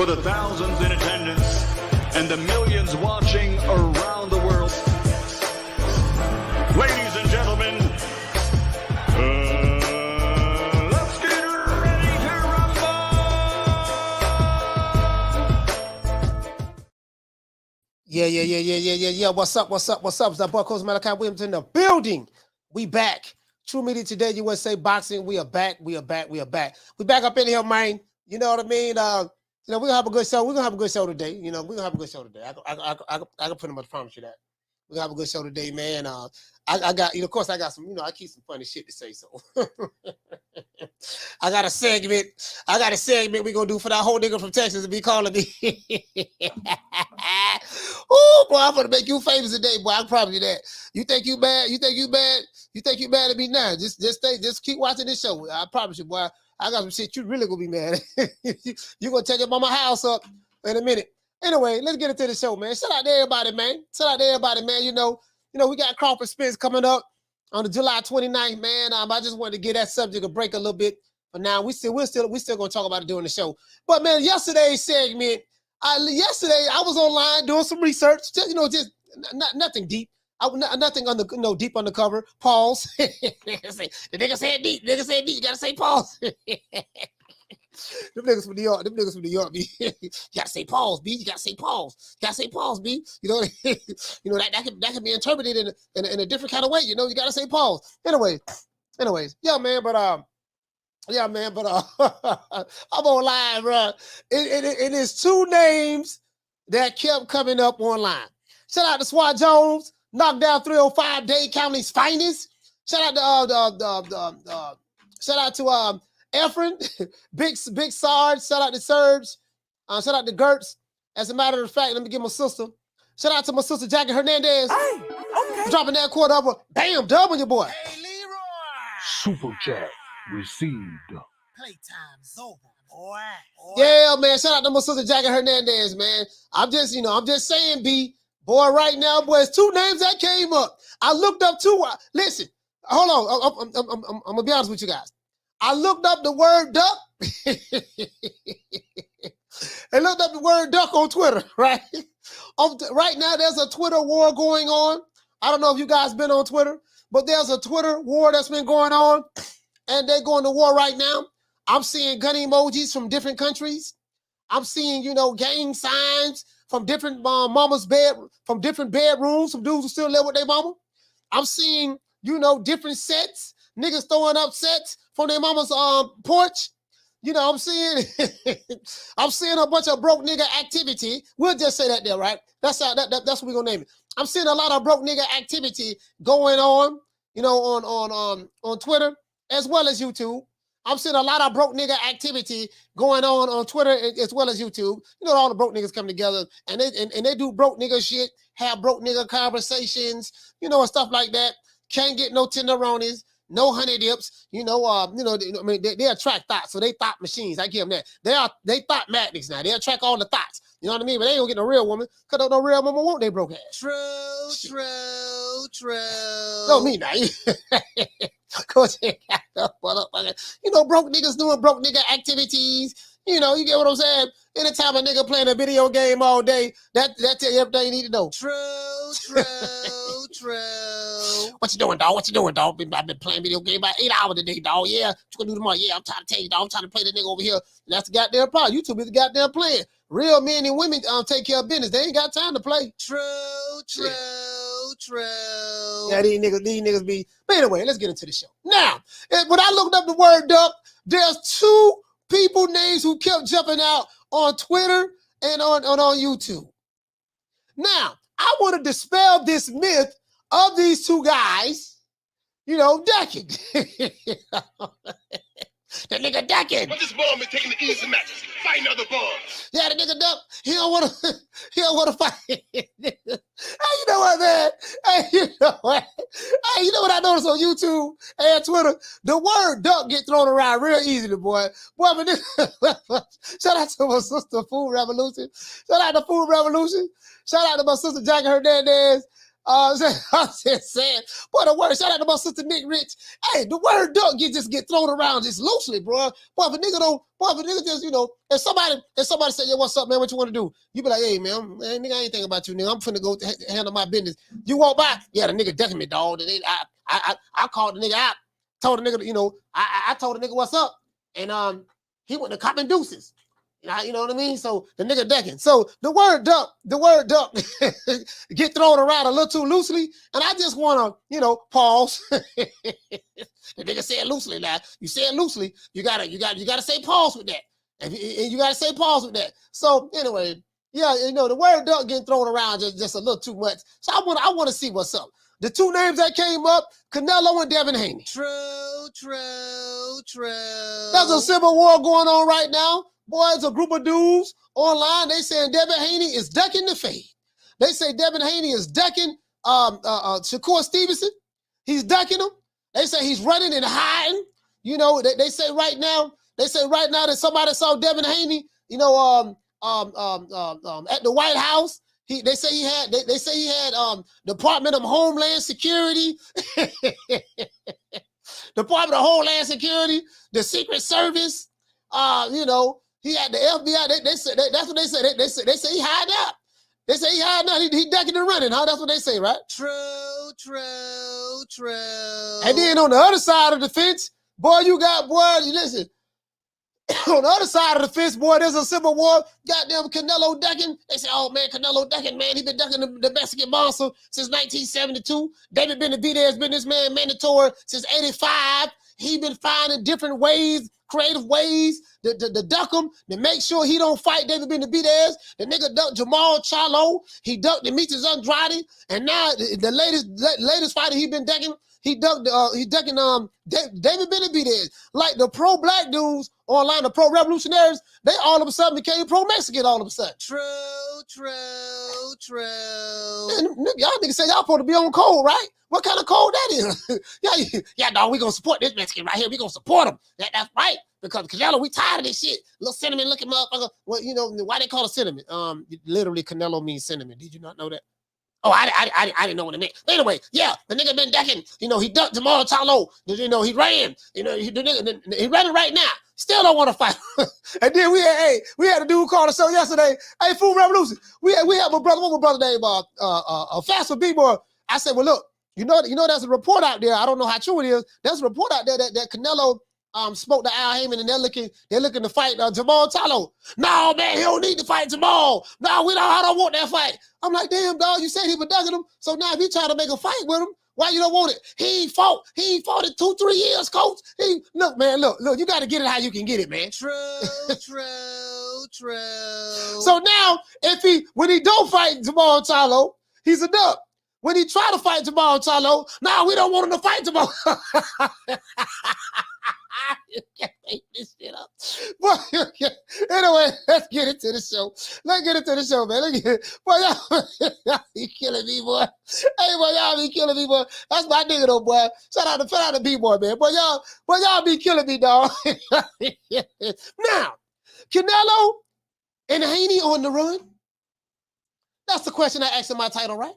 for the thousands in attendance and the millions watching around the world. Ladies and gentlemen, let's get ready to rumble! Yeah. What's up? It's that boy, Coach Malachi Williams in the building. We back. True Media Today, USA Boxing. We are back. We back up in here, man. You know what I mean? We're gonna have a good show. We're gonna have a good show today. We're gonna have a good show today. I can pretty much promise you that. We're gonna have a good show today, man. I got, of course, I got some, I keep some funny shit to say, so. I got a segment we're gonna do for that whole nigga from Texas to be calling me. Oh, boy, I'm gonna make you famous today, boy. I promise you that. You think you bad? You think you bad at me now? Just keep watching this show. I promise you, boy. I got some shit you really gonna be mad at. You gonna take your mama house up in a minute. Anyway, let's get into the show, man. Shout out to everybody, man. You know, we got Crawford Spence coming up on the July 29th, man. I just wanted to give that subject a break a little bit. But now we're still gonna talk about it during the show. But man, yesterday's segment, yesterday I was online doing some research, just nothing deep. Nothing deep undercover. Pause. The nigga said deep. You gotta say pause. Them niggas from New York, B. You gotta say pause, B. You gotta say pause, B. That can be interpreted in a different kind of way. You gotta say pause. Anyways, I'm online, bro. It is two names that kept coming up online. Shout out to Swat Jones, knocked down 305, Dade County's finest. Shout out to Efren, Big Sarge. Shout out to Serge. Shout out to Gertz. As a matter of fact, let me get my sister. Shout out to my sister Jackie Hernandez. Hey, okay. Dropping that quarter up. Bam, dub on your boy. Hey, Leroy. Super chat received. Playtime's over, boy. Yeah, man. Shout out to my sister Jackie Hernandez, man. I'm just saying, B. Boy, right now, boy, it's two names that came up. I looked up two. Listen, hold on. I'm gonna be honest with you guys. I looked up the word duck. I looked up the word duck on Twitter, right? Right now, there's a Twitter war going on. I don't know if you guys been on Twitter, but there's a Twitter war that's been going on, and they're going to war right now. I'm seeing gun emojis from different countries. I'm seeing, gang signs from different mama's bed, from different bedrooms, some dudes who still live with their mama. I'm seeing, different sets, niggas throwing up sets from their mama's porch. I'm seeing a bunch of broke nigga activity. We'll just say that there, right? That's what we're gonna name it. I'm seeing a lot of broke nigga activity going on, on Twitter as well as YouTube. I'm seeing a lot of broke nigga activity going on Twitter as well as YouTube. All the broke niggas come together and they do broke nigga shit, have broke nigga conversations, and stuff like that. Can't get no tenderonis, no honey dips. They attract thoughts, so they thought machines. I give them that. They thought magnets now. They attract all the thoughts. You know what I mean? But they ain't gonna get no real woman, because no real woman want they broke ass. True. No, me now. Coach, broke niggas doing broke nigga activities. You get what I'm saying? Anytime a nigga playing a video game all day, that tell you everything you need to know. True. What you doing, dog? I've been playing video game about 8 hours a day, dog. Yeah, what you gonna do tomorrow? Yeah, I'm trying to tell you, dog. I'm trying to play the nigga over here. That's the goddamn problem. YouTube is the goddamn playing. Real men and women take care of business. They ain't got time to play. True. Yeah, these niggas be. But anyway, let's get into the show. Now, when I looked up the word duck, there's two people names who kept jumping out on Twitter and on YouTube. Now, I want to dispel this myth of these two guys, ducking. The nigga ducking. But this bum is taking the easy matches. Fight another bum. Yeah, the nigga duck. He don't want to fight. Hey, you know what, man? Hey, you know what I noticed on YouTube and Twitter? The word duck get thrown around real easily, boy. But shout out to my sister, Food Revolution. Shout out to my sister, Jackie Hernandez. I'm just saying, boy, the word, shout out to my sister Nick Rich. Hey, the word duck just get thrown around just loosely, bro. Boy, if a nigga just, you know, if somebody say, yo, what's up, man? What you want to do? You be like, hey, man, nigga, I ain't thinking about you, nigga. I'm finna go handle my business. You walk by, yeah, the nigga ducking me, dog. I called the nigga out, told the nigga, you know, I told the nigga what's up, and he went to copping deuces. You know what I mean? So the nigga ducking. So the word duck get thrown around a little too loosely. And I just want to, you know, pause. The nigga said loosely. Now you say it loosely. You gotta say pause with that. And you gotta say pause with that. So anyway, yeah, you know, the word duck getting thrown around just a little too much. So I want to see what's up. The two names that came up, Canelo and Devin Haney. True. There's a civil war going on right now. Boys, a group of dudes online, they saying Devin Haney is ducking the fade. They say Devin Haney is ducking Shakur Stevenson. He's ducking him. They say he's running and hiding. You know, they say right now that somebody saw Devin Haney, you know, at the White House. They say he had Department of Homeland Security, Department of Homeland Security, the Secret Service, you know. He had the FBI. They say that's what they say. They say he hiding out. They say he hiding out. He ducking and running. Huh? That's what they say, right? True. And then on the other side of the fence, boy, listen. On the other side of the fence, boy, there's a civil war. Goddamn Canelo ducking. They say, oh man, Canelo ducking, man. He been ducking the Mexican monster since 1972. David Benavidez has been this man mandatory since 85. He been finding different ways, creative ways to duck him, to make sure he don't fight David Benavidez. The nigga ducked Jermall Charlo. He ducked Demetrius Andrade. And now the latest fighter he been ducking, he ducking David Benavidez. Like the pro-black dudes online, the pro-revolutionaries, they all of a sudden became pro-Mexican all of a sudden. True. And y'all niggas say y'all supposed to be on code, right? What kind of code that is? yeah, dog, we gonna support this Mexican right here. We gonna support him. That's right. Because Canelo, we tired of this shit. Little cinnamon looking motherfucker. Well, you know, why they call it cinnamon? Literally Canelo means cinnamon. Did you not know that? Oh, I didn't know what it meant. But anyway, yeah, the nigga been ducking. You know, he ducked Jermall Charlo. You know, he ran. You know, he running right now. Still don't want to fight. And then we had a dude call the show yesterday. Hey, Food Revolution. We had my brother named Faster B-Boy. I said, well, look, you know, there's a report out there. I don't know how true it is. There's a report out there that Canelo spoke to Al Heyman and they're looking to fight Jermall Charlo. No, man, he don't need to fight Jermall. No, I don't want that fight. I'm like, damn, dog, you said he was ducking him. So now if you try to make a fight with him, why you don't want it? He ain't fought in 2-3 years, coach. Look, you got to get it how you can get it, man. True. So now, when he don't fight Jermall Charlo, he's a duck. When he try to fight Jermall Charlo, now we don't want him to fight Jermall. You can't make this shit up. But anyway, let's get into the show. Man. Boy, y'all be killing me, boy. Hey, boy, y'all be killing me, boy. That's my nigga, though, boy. Shout out to B-Boy, man. Boy, y'all be killing me, dog. Now, Canelo and Haney on the run? That's the question I asked in my title, right?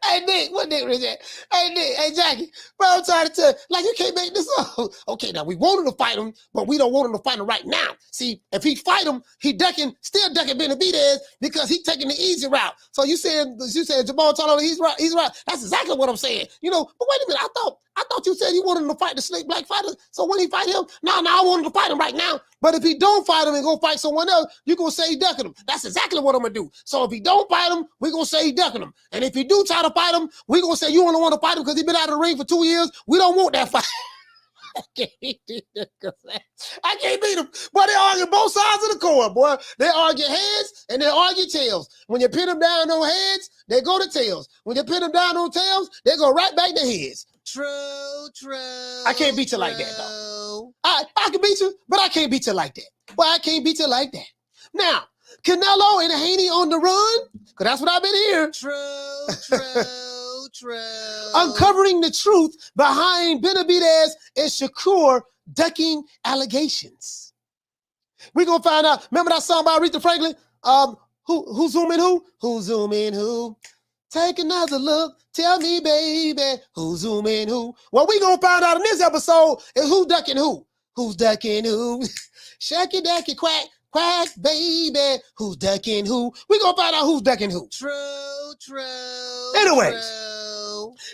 Hey, Nick, what Nick was that? Hey, Jackie, bro, I'm trying to tell you, like, you can't make this up. Okay, now, we want him to fight him, but we don't want him to fight him right now. See, if he fight him, still ducking Benavidez because he's taking the easy route. So you saying Jermall Charlo, he's right. That's exactly what I'm saying. You know, but wait a minute, I thought you said you wanted him to fight the Snake Black fighter. So when he fight him, no, I want him to fight him right now. But if he don't fight him and go fight someone else, you're going to say he ducking him. That's exactly what I'm going to do. So if he don't fight him, we're going to say he ducking him. And if he do try to fight him, we're going to say you only want to fight him because he's been out of the ring for 2 years. We don't want that fight. I can't beat him. Boy, they argue both sides of the court, boy. They argue heads and they argue tails. When you pin them down on heads, they go to tails. When you pin them down on tails, they go right back to heads. True. I can't beat you like that, though. I can beat you, but I can't beat you like that. Boy, I can't beat you like that. Now, Canelo and Haney on the run, because that's what I've been hearing. True. Uncovering the truth behind Benavidez and Shakur ducking allegations. We're going to find out. Remember that song by Aretha Franklin? Who zooming who? Who zooming who? Take another look. Tell me, baby, who's zooming who? What we gonna find out in this episode is who ducking who. Who's ducking who? Shucky ducky quack, quack, baby. Who's ducking who? We gonna find out who's ducking who. True. Anyways,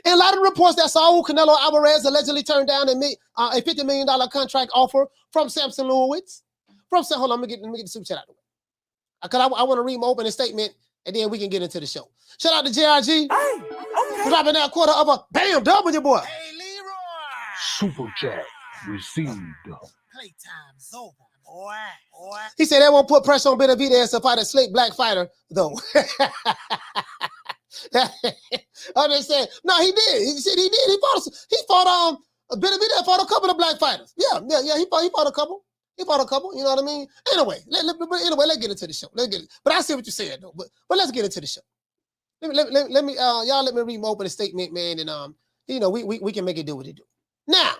in a lot of reports that Saul Canelo Alvarez allegedly turned down a $50 million contract offer from Samson Lewkowicz. Hold on, let me get the super chat out of the way. Because I want to read my opening statement, and then we can get into the show. Shout out to JRG. For dropping that quarter of a bam W, boy. Hey, Leroy. Super chat received. Playtime's over, boy. He said they won't put pressure on Benavidez to fight a slick black fighter, though. I'm just saying, no, he did. He said he did. He fought Benavidez fought a couple of black fighters. Yeah. He fought a couple. You know what I mean? Anyway, let's get into the show. But I see what you're saying though. But let's get into the show. Let me y'all let me read my opening statement, man, and we can make it do what it do. Now,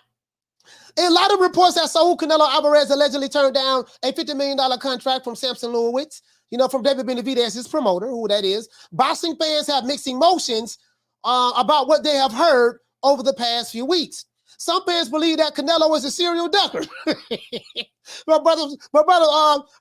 a lot of reports that Saul Canelo Alvarez allegedly turned down a $50 million contract from Samson Lewkowicz, from David Benavidez, his promoter, who that is. Boxing fans have mixed emotions about what they have heard over the past few weeks. Some fans believe that Canelo is a serial ducker. my brother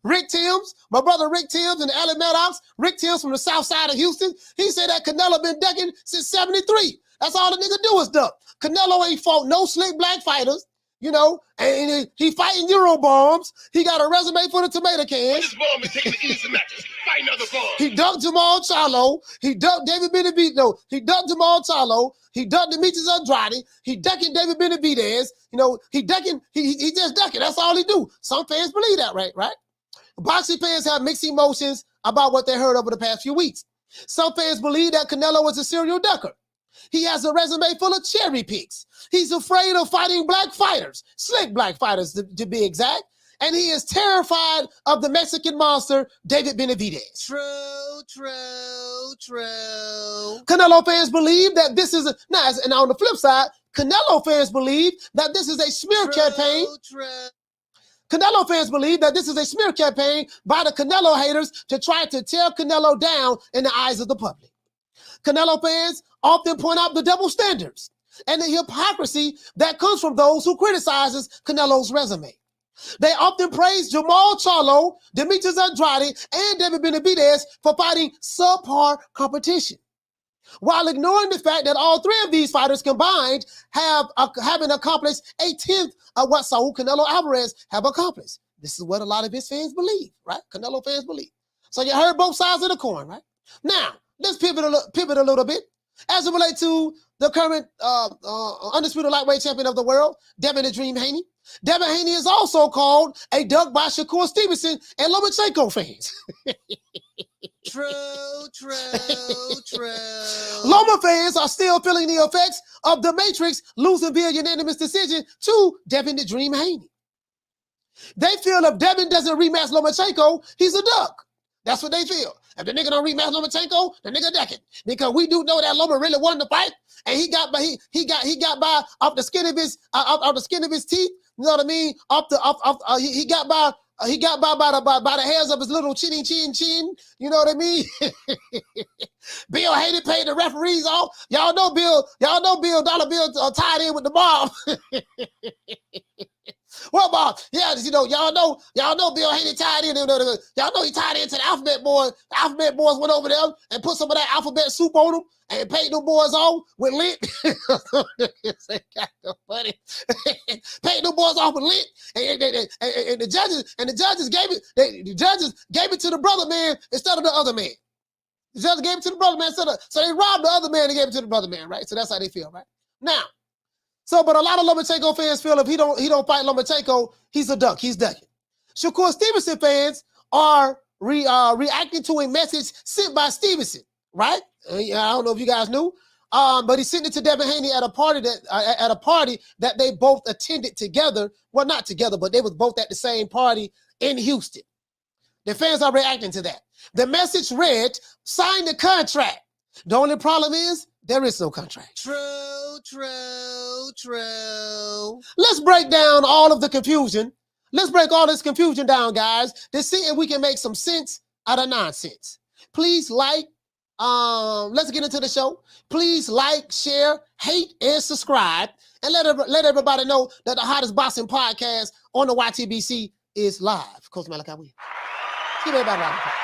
Rick Timms and Allen Maddox, Rick Timms from the south side of Houston, he said that Canelo been ducking since 73. That's all the nigga do is duck. Canelo ain't fought no slick black fighters, and he fighting Euro bombs. He got a resume for the tomato can. This bomb is taking the easy matches. Fight another bomb. He ducked Jermall Charlo. He ducked David Benavidez. No, he ducked Jermall Charlo. He ducked Demetrius Andrade. He ducking David Benavidez. He ducking. He just ducking. That's all he do. Some fans believe that, right? Boxing fans have mixed emotions about what they heard over the past few weeks. Some fans believe that Canelo is a serial ducker. He has a resume full of cherry picks. He's afraid of fighting black fighters, slick black fighters to be exact. And he is terrified of the Mexican monster, David Benavidez. True. Canelo fans believe that this is and on the flip side, Canelo fans believe that this is a smear campaign. Canelo fans believe that this is a smear campaign by the Canelo haters to try to tear Canelo down in the eyes of the public. Canelo fans often point out the double standards and the hypocrisy that comes from those who criticizes Canelo's resume. They often praise Jermall Charlo, Demetrius Andrade, and David Benavidez for fighting subpar competition, while ignoring the fact that all three of these fighters combined haven't accomplished a tenth of what Saul Canelo Alvarez have accomplished. This is what a lot of his fans believe, right? Canelo fans believe. So you heard both sides of the coin, right? Now, let's pivot a little bit. As it relates to the current undisputed lightweight champion of the world, Devin the Dream Haney. Devin Haney is also called a duck by Shakur Stevenson and Lomachenko fans. True. Loma fans are still feeling the effects of the Matrix losing via unanimous decision to Devin the Dream Haney. They feel if Devin doesn't rematch Lomachenko, he's a duck. That's what they feel. If the nigga don't rematch Lomachenko, the nigga ducking. Because we do know that Loma really wanted to fight, and he got by off the skin of his teeth. You know what I mean? He got by the hairs of his little chin. You know what I mean? Bill Haney paid the referees off. Y'all know Bill Dollar Bill tied in with the mob. Well, Bob, yeah, y'all know Bill Haney tied in. Y'all know he tied into the Alphabet Boys. The Alphabet Boys went over there and put some of that alphabet soup on them and paid them boys off with lint. Funny. Paid them boys off with lint, and the judges gave it to the brother man instead of the other man. The judge gave it to the brother man, so they robbed the other man and gave it to the brother man, right? So that's how they feel, right? Now. But a lot of Lomachenko fans feel if he don't fight Lomachenko, he's a duck. He's ducking. Shakur Stevenson fans are reacting to a message sent by Stevenson, right? I don't know if you guys knew, but he sent it to Devin Haney at a party that they both attended together. Well, not together, but they was both at the same party in Houston. The fans are reacting to that. The message read, "Sign the contract." The only problem is there is no contract. True. Let's break down all of the confusion. Let's break all this confusion down, guys, to see if we can make some sense out of nonsense. Please like, let's get into the show. Please like, share, hate, and subscribe. And let everybody know that the hottest boxing podcast on the YTBC is live. Coach Malachi, we. Give everybody a round of applause.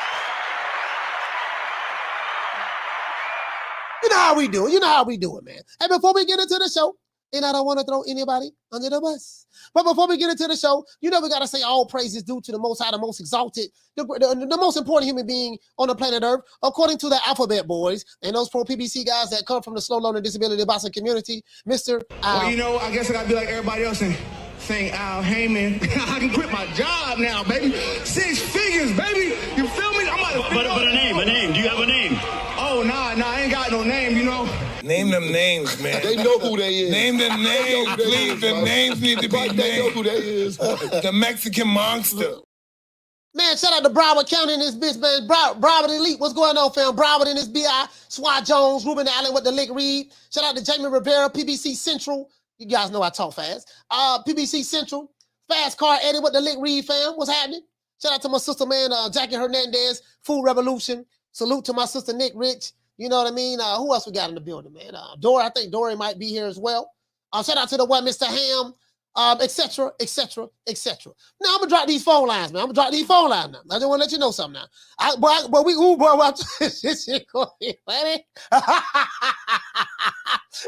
You know how we do it. You know how we do it, man. And before we get into the show, and I don't want to throw anybody under the bus, but before we get into the show, you know we got to say all praises due to the Most High, the most exalted, the most important human being on the planet Earth, according to the Alphabet Boys and those pro-PBC guys that come from the slow learning disability boxing community, Mr. Well, you know, I guess I got to be like everybody else and saying Al Heyman. I can quit my job now, baby. 6 figures, baby. You feel me? I'm about to But a name. Do you have a name? Oh, nah, I ain't got no name, you know. Name them names, man. They know who they is. Name them names, please. The names need to be named. They know who they is. The Mexican monster. Man, shout out to Broward County in this bitch, man. Broward Elite, what's going on, fam? Broward in this BI, Swat Jones, Ruben Allen with the Lick Reed. Shout out to Jamie Rivera, PBC Central. You guys know I talk fast. PBC Central, Fast Car Eddie with the Lick Reed, fam. What's happening? Shout out to my sister, man, Jackie Hernandez, Food Revolution. Salute to my sister, Nick Rich. You know what I mean? Who else we got in the building, man? Dory, I think Dory might be here as well. Shout out to the one, Mr. Ham, etc., etc., etc. Now, I'm going to drop these phone lines, man. I'm going to drop these phone lines now. I just want to let you know something now. This shit going to be funny.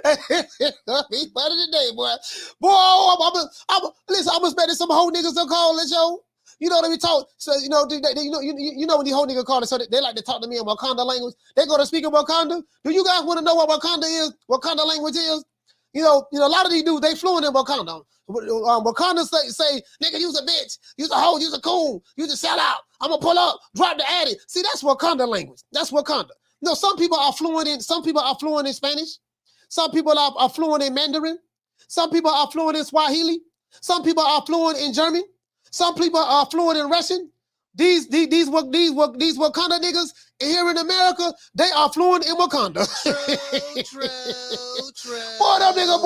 It's going to be funny today, boy. Listen, I'm expecting some whole niggas to call this show. You know what I mean? Talk. So you know, you know when the whole nigga call it, so they like to talk to me in Wakanda language. They go to speak in Wakanda. Do you guys want to know what Wakanda is? Wakanda language is? You know, a lot of these dudes they fluent in Wakanda. Wakanda say, nigga, you's a bitch, you's a hoe, you's a coon, you's a sell out. I'm gonna pull up, drop the addy. See, that's Wakanda language. That's Wakanda. No, some people are fluent in Spanish. Some people are fluent in Mandarin. Some people are fluent in Swahili. Some people are fluent in German. Some people are fluent in Russian. These Wakanda niggas here in America, they are fluent in Wakanda. True. Boy, that nigga,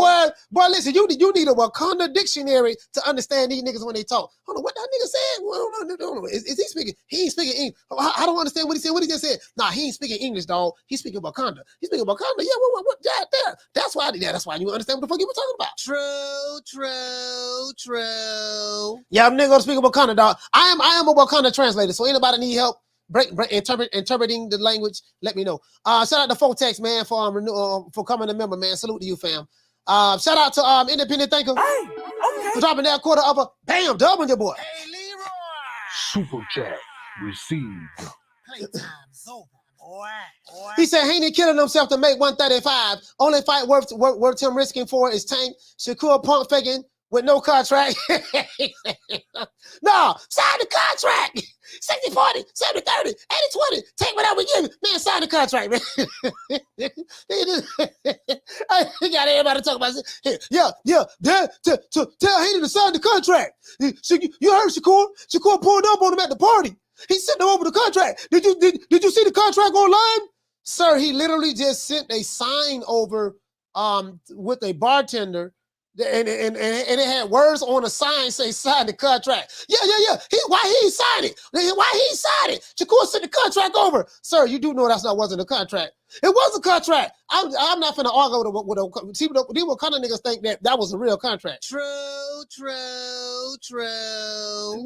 boy, listen, you need a Wakanda dictionary to understand these niggas when they talk. Hold on, what that nigga said? Well, is he speaking? He ain't speaking English. I don't understand what he said. What he just said? Nah, he ain't speaking English, dog. He's speaking Wakanda. He's speaking Wakanda. Yeah, what? Yeah, that's why you understand what the fuck you were talking about. True. Yeah, I'm nigga gonna speak Wakanda, dog. I am a Wakanda translator, so anybody need help interpreting the language, let me know. Shout out to Fotex, man, for coming a member, man. Salute to you, fam. Shout out to Independent Thinker for dropping that quarter of a bam dub on your boy. Hey, Leroy. Super chat received. Playtime's over, boy. He said Haney killing himself to make 135. Only fight worth him risking for is Tank. Shakur pump faking with no contract. No, sign the contract. 60-40, 70-30, 80-20. Take whatever we give you. Man, sign the contract, man. He got everybody talking about it. Yeah. Tell Haney to sign the contract. You heard Shakur? Shakur pulled up on him at the party. He sent him over the contract. Did you see the contract online? Sir, he literally just sent a sign over with a bartender. And it had words on a sign say sign the contract. Yeah. Why he signed it? Why he signed it? Shakur sent the contract over. Sir, you do know wasn't a contract. It was a contract. I'm not finna argue with a see what kind of niggas think that was a real contract. True.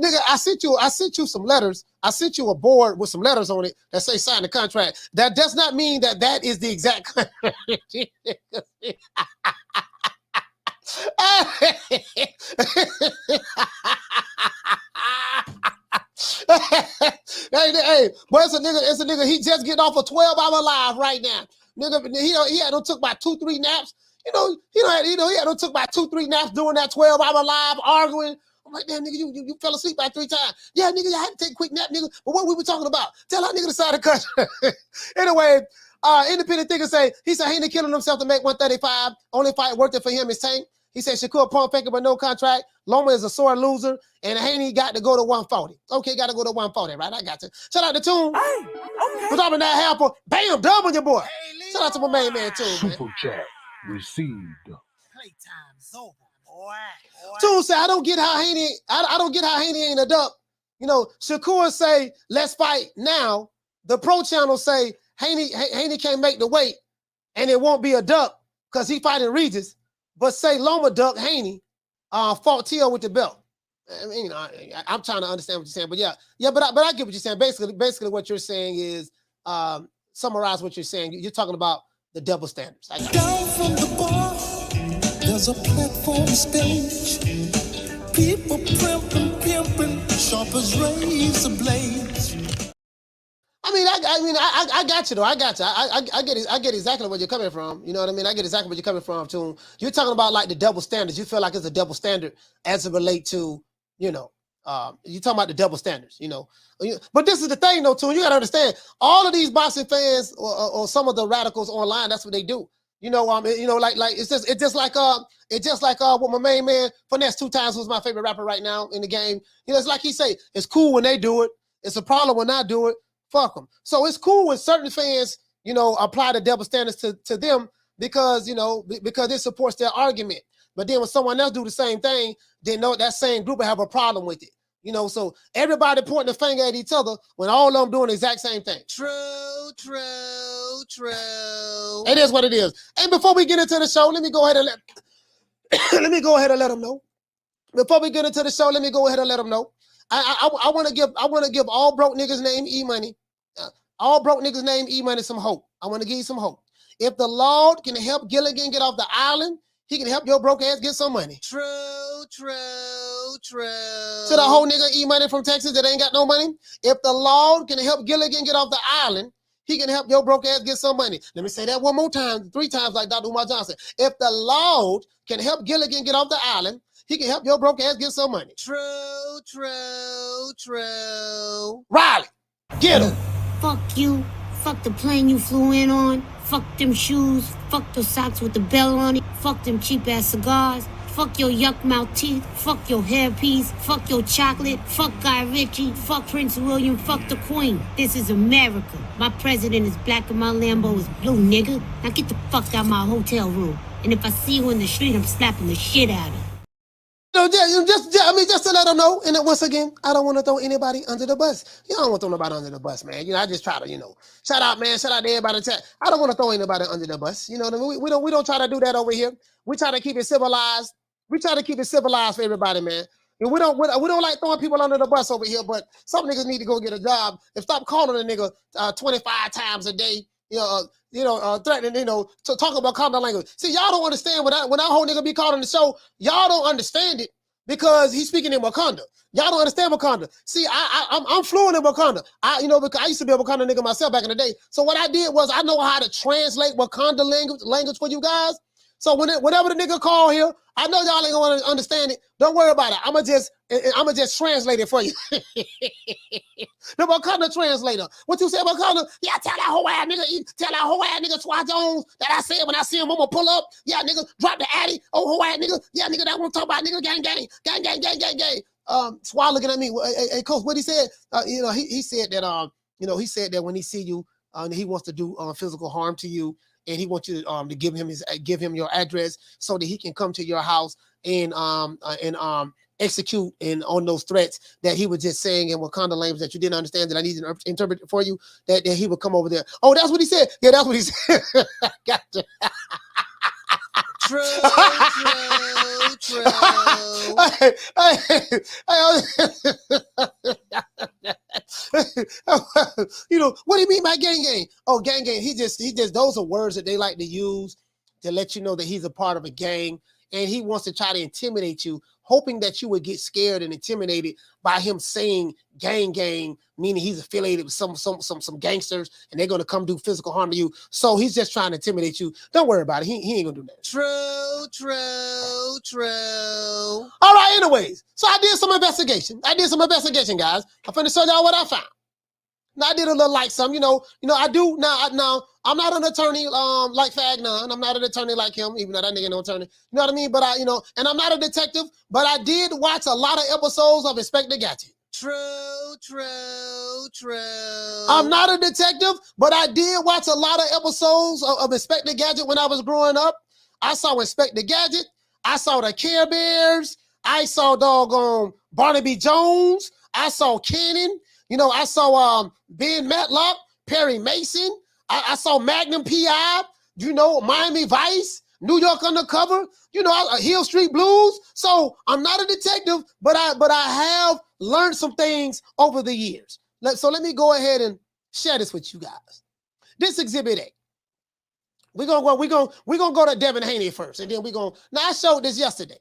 Nigga, I sent you some letters. I sent you a board with some letters on it that say sign the contract. That does not mean that is the exact contract. Hey, boy, it's a nigga. He just getting off a 12-hour live right now. Nigga, he had took about 2-3 naps. He had took about 2-3 naps during that 12-hour live arguing. I'm like, damn, nigga, you fell asleep by 3 times. Yeah, nigga, I had to take a quick nap, nigga. But what we were talking about? Tell that nigga to sign the contract. Anyway, Independent Thinker he said Haney killing himself to make 135. Only fight worth it for him is Tank. He said Shakur pump faking but no contract. Loma is a sore loser, and Haney got to go to 140. Okay, got to go to 140, right? I got you. Shout out to Toon. For dropping that half for bam, dub on your boy. Hey, shout out to my main man Toon. Super chat received. Playtime's over, boy. Toon said I don't get how Haney ain't a duck You know, Shakur say, let's fight now. The pro channel say, Haney can't make the weight and it won't be a duck because he fighting Regis. But say Loma duck Haney fought Tio with the belt. I mean, I'm trying to understand what you're saying, but but I get what you're saying. Basically what you're saying is, summarize what you're saying. You're talking about the double standards. Down from the bar, there's a platform stage. People pimping, sharp as razor blades. I got you though. I got you. I get exactly where you're coming from. You know what I mean? I get exactly where you're coming from too. You're talking about like the double standards. You feel like it's a double standard as it relate to, you're talking about the double standards, But this is the thing though, too. You gotta understand, all of these boxing fans or some of the radicals online, that's what they do. It's just like what my main man Finesse 2 Times, who's my favorite rapper right now in the game. It's like he say, it's cool when they do it. It's a problem when I do it. Fuck them. So it's cool when certain fans, apply the double standards to them because it supports their argument. But then when someone else do the same thing, then that same group will have a problem with it. So everybody pointing the finger at each other when all of them doing the exact same thing. True. It is what it is. And before we get into the show, let me go ahead and let them know. Before we get into the show, let me go ahead and let them know. I want to give all broke niggas named E-Money, some hope. I want to give you some hope. If the Lord can help Gilligan get off the island, he can help your broke ass get some money. True. To the whole nigga E-Money from Texas that ain't got no money, if the Lord can help Gilligan get off the island, he can help your broke ass get some money. Let me say that one more time, 3 times like Dr. Umar Johnson. If the Lord can help Gilligan get off the island, he can help your broke ass get some money. True. Riley, get him. Fuck you. Fuck the plane you flew in on. Fuck them shoes. Fuck the socks with the bell on it. Fuck them cheap ass cigars. Fuck your yuck mouth teeth. Fuck your hairpiece. Fuck your chocolate. Fuck Guy Ritchie. Fuck Prince William. Fuck the Queen. This is America. My president is black and my Lambo is blue, nigga. Now get the fuck out my hotel room. And if I see you in the street, I'm slapping the shit out of you. Just to let them know. And then once again, I don't want to throw anybody under the bus. I don't want to throw nobody under the bus, man. I just try to, shout out, man. Shout out to everybody. I don't want to throw anybody under the bus. You know what I mean? We don't try to do that over here. We try to keep it civilized. We try to keep it civilized for everybody, man. And we don't like throwing people under the bus over here. But some niggas need to go get a job and stop calling a nigga 25 times a day. Threatening, to talk about common language. See, y'all don't understand when our whole nigga be calling the show, y'all don't understand it because he's speaking in Wakanda. Y'all don't understand Wakanda. See, I'm fluent in Wakanda. Because I used to be a Wakanda nigga myself back in the day. So what I did was I know how to translate Wakanda language for you guys. So whenever the nigga call here, I know y'all ain't gonna understand it. Don't worry about it. I'ma just translate it for you. The Wakanda translator. What you say, Wakanda? Yeah, tell that whole ass nigga Twa Jones that I said when I see him, I'ma pull up. Yeah, nigga, drop the addy. Oh, whole ass nigga. Yeah, nigga, that one talk about nigga gang. Twa looking at me. Hey, coach, what he said? He said that when he see you, he wants to do physical harm to you. And he wants you to give him your address so that he can come to your house and execute on those threats that he was just saying in Wakanda language that you didn't understand, that I need to interpret it for you, that he would come over there. Oh, that's what he said. Yeah, that's what he said. Gotcha. True. What do you mean by gang? Oh, gang. He just those are words that they like to use to let you know that he's a part of a gang, and he wants to try to intimidate you, hoping that you would get scared and intimidated by him saying gang, meaning he's affiliated with some gangsters and they're gonna come do physical harm to you. So he's just trying to intimidate you. Don't worry about it. He ain't gonna do that. True. All right, anyways. So I did some investigation, guys. I'm finna show y'all what I found. Now I did a little like some, I do now. I'm not an attorney like Fagnon. I'm not an attorney like him, even though that nigga no attorney. You know what I mean? But and I'm not a detective, but I did watch a lot of episodes of Inspector Gadget. True. I'm not a detective, but I did watch a lot of episodes of Inspector Gadget when I was growing up. I saw Inspector Gadget. I saw the Care Bears. I saw doggone Barnaby Jones. I saw Cannon. You know, I saw Ben Matlock, Perry Mason. I saw Magnum PI. You know, Miami Vice, New York Undercover. You know, Hill Street Blues. So I'm not a detective, but I have learned some things over the years. So let me go ahead and share this with you guys. This Exhibit A. We're gonna go to Devin Haney first, and then now I showed this yesterday.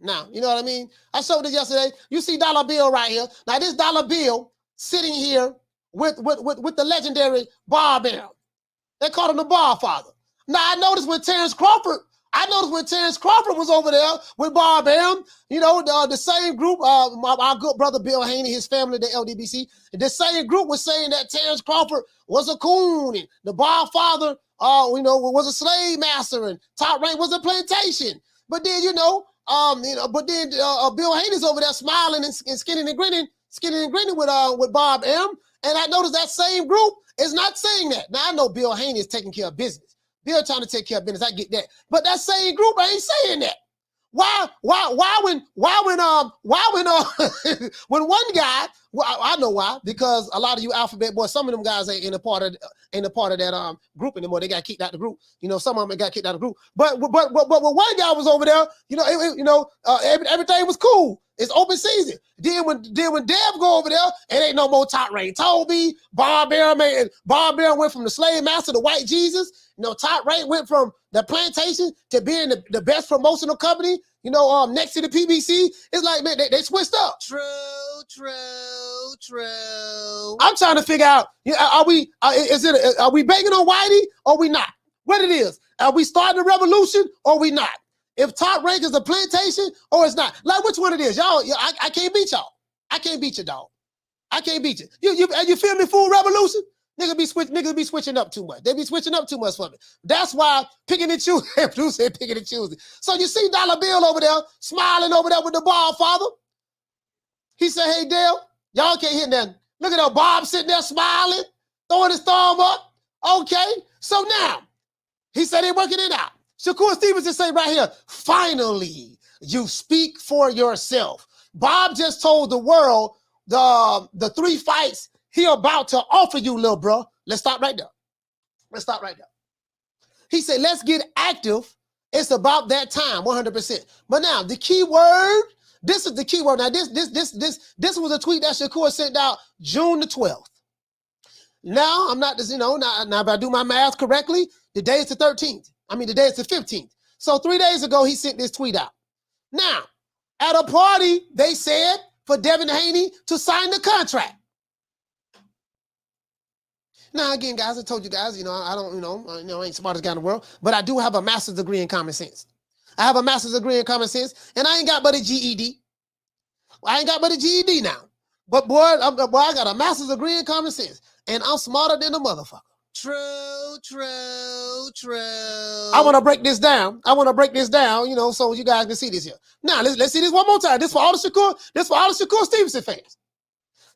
Now, you know what I mean? I showed this yesterday. You see dollar bill right here. Now, this dollar bill sitting here with the legendary Bob M. They called him the Bar Father. Now, I noticed when Terrence Crawford was over there with Bob M, you know, the same group, our good brother Bill Haney, his family, the LDBC, the same group was saying that Terrence Crawford was a coon and the Bar Father, you know, was a slave master and Top Rank was a plantation. But then, Bill Haney's over there smiling and skinning and grinning with Bob M. And I noticed that same group is not saying that. Now I know Bill Haney is taking care of business. Bill trying to take care of business. I get that. But that same group ain't saying that. Why when one guy, well, I know why, because a lot of you alphabet boys, some of them guys ain't a part of that group anymore. They got kicked out the group. You know, some of them got kicked out of the group. But when one guy was over there, you know, everything was cool. It's open season. Then when Dev go over there, it ain't no more Top Rank Toby. Bob M went from the slave master to White Jesus. You know, Top Rank went from the plantation to being the best promotional company, you know, next to the PBC. It's like, man, they switched up. True. I'm trying to figure out, are we banging on Whitey or we not? What it is? Are we starting a revolution or we not? If Top Rank is a plantation or it's not. Like, which one it is? Y'all, I can't beat y'all. I can't beat you, dog. I can't beat you. You feel me, fool revolution? Niggas be switching up too much. They be switching up too much for me. That's why picking and choosing. Blue said picking and choosing. So you see Dollar Bill over there, smiling over there with the Bob Father. He said, hey, Dale, y'all can't hear nothing. Look at that Bob sitting there smiling, throwing his thumb up. Okay, so now, he said they're working it out. Shakur Stevenson say right here, finally, you speak for yourself. Bob just told the world the 3 fights he about to offer you, little bro. Let's stop right there. He said, let's get active. It's about that time, 100%. But now, the key word, this is the key word. Now, this was a tweet that Shakur sent out June the 12th. Now, I'm not, now if I do my math correctly, the day is the 13th. The day is the 15th. So 3 days ago, he sent this tweet out. Now, at a party, they said for Devin Haney to sign the contract. Now, again, guys, I told you guys, I ain't smartest guy in the world, but I do have a master's degree in common sense. I have a master's degree in common sense, and I ain't got but a GED. I ain't got but a GED now. But boy, I got a master's degree in common sense, and I'm smarter than a motherfucker. True. I want to break this down. So you guys can see this here. Now, let's see this one more time. This for all the Shakur Stevenson fans.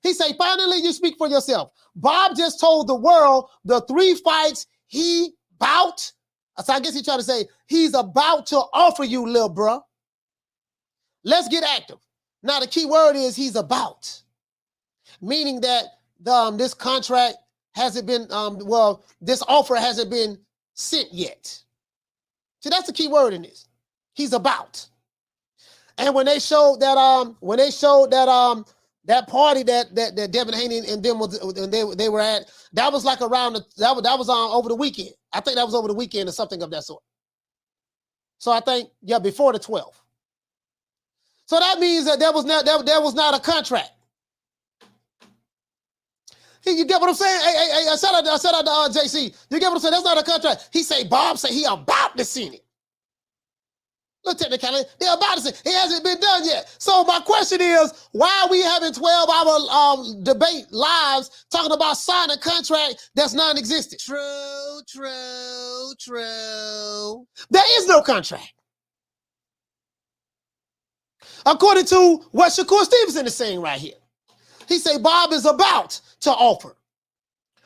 He say, finally, you speak for yourself. Bob just told the world the 3 fights he bout. So I guess he's trying to say he's about to offer you, little bruh. Let's get active. Now, the key word is he's about. Meaning that this contract hasn't been, this offer hasn't been sent yet. See, that's the key word in this. He's about. And when they showed that, that party that Devin Haney and them they were at, that was like around that was over the weekend. I think that was over the weekend or something of that sort. So I think before the 12th. So that means that there was not a contract. You get what I'm saying? Hey, I said out to JC. You get what I'm saying? That's not a contract. He say Bob say he about to send it. Look, technically, they're about to say it hasn't been done yet. So my question is, why are we having 12-hour debate lives talking about signing a contract that's non-existent? True. There is no contract. According to what Shakur Stevenson is saying right here. He say Bob is about to offer.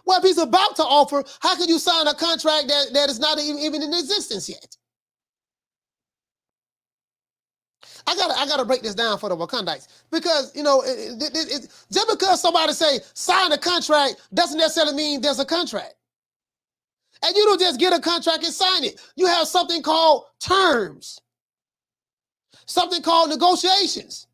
Well, if he's about to offer, how can you sign a contract that is not even in existence yet? I gotta break this down for the Wakandites because just because somebody say sign a contract doesn't necessarily mean there's a contract. And you don't just get a contract and sign it. You have something called terms, something called negotiations.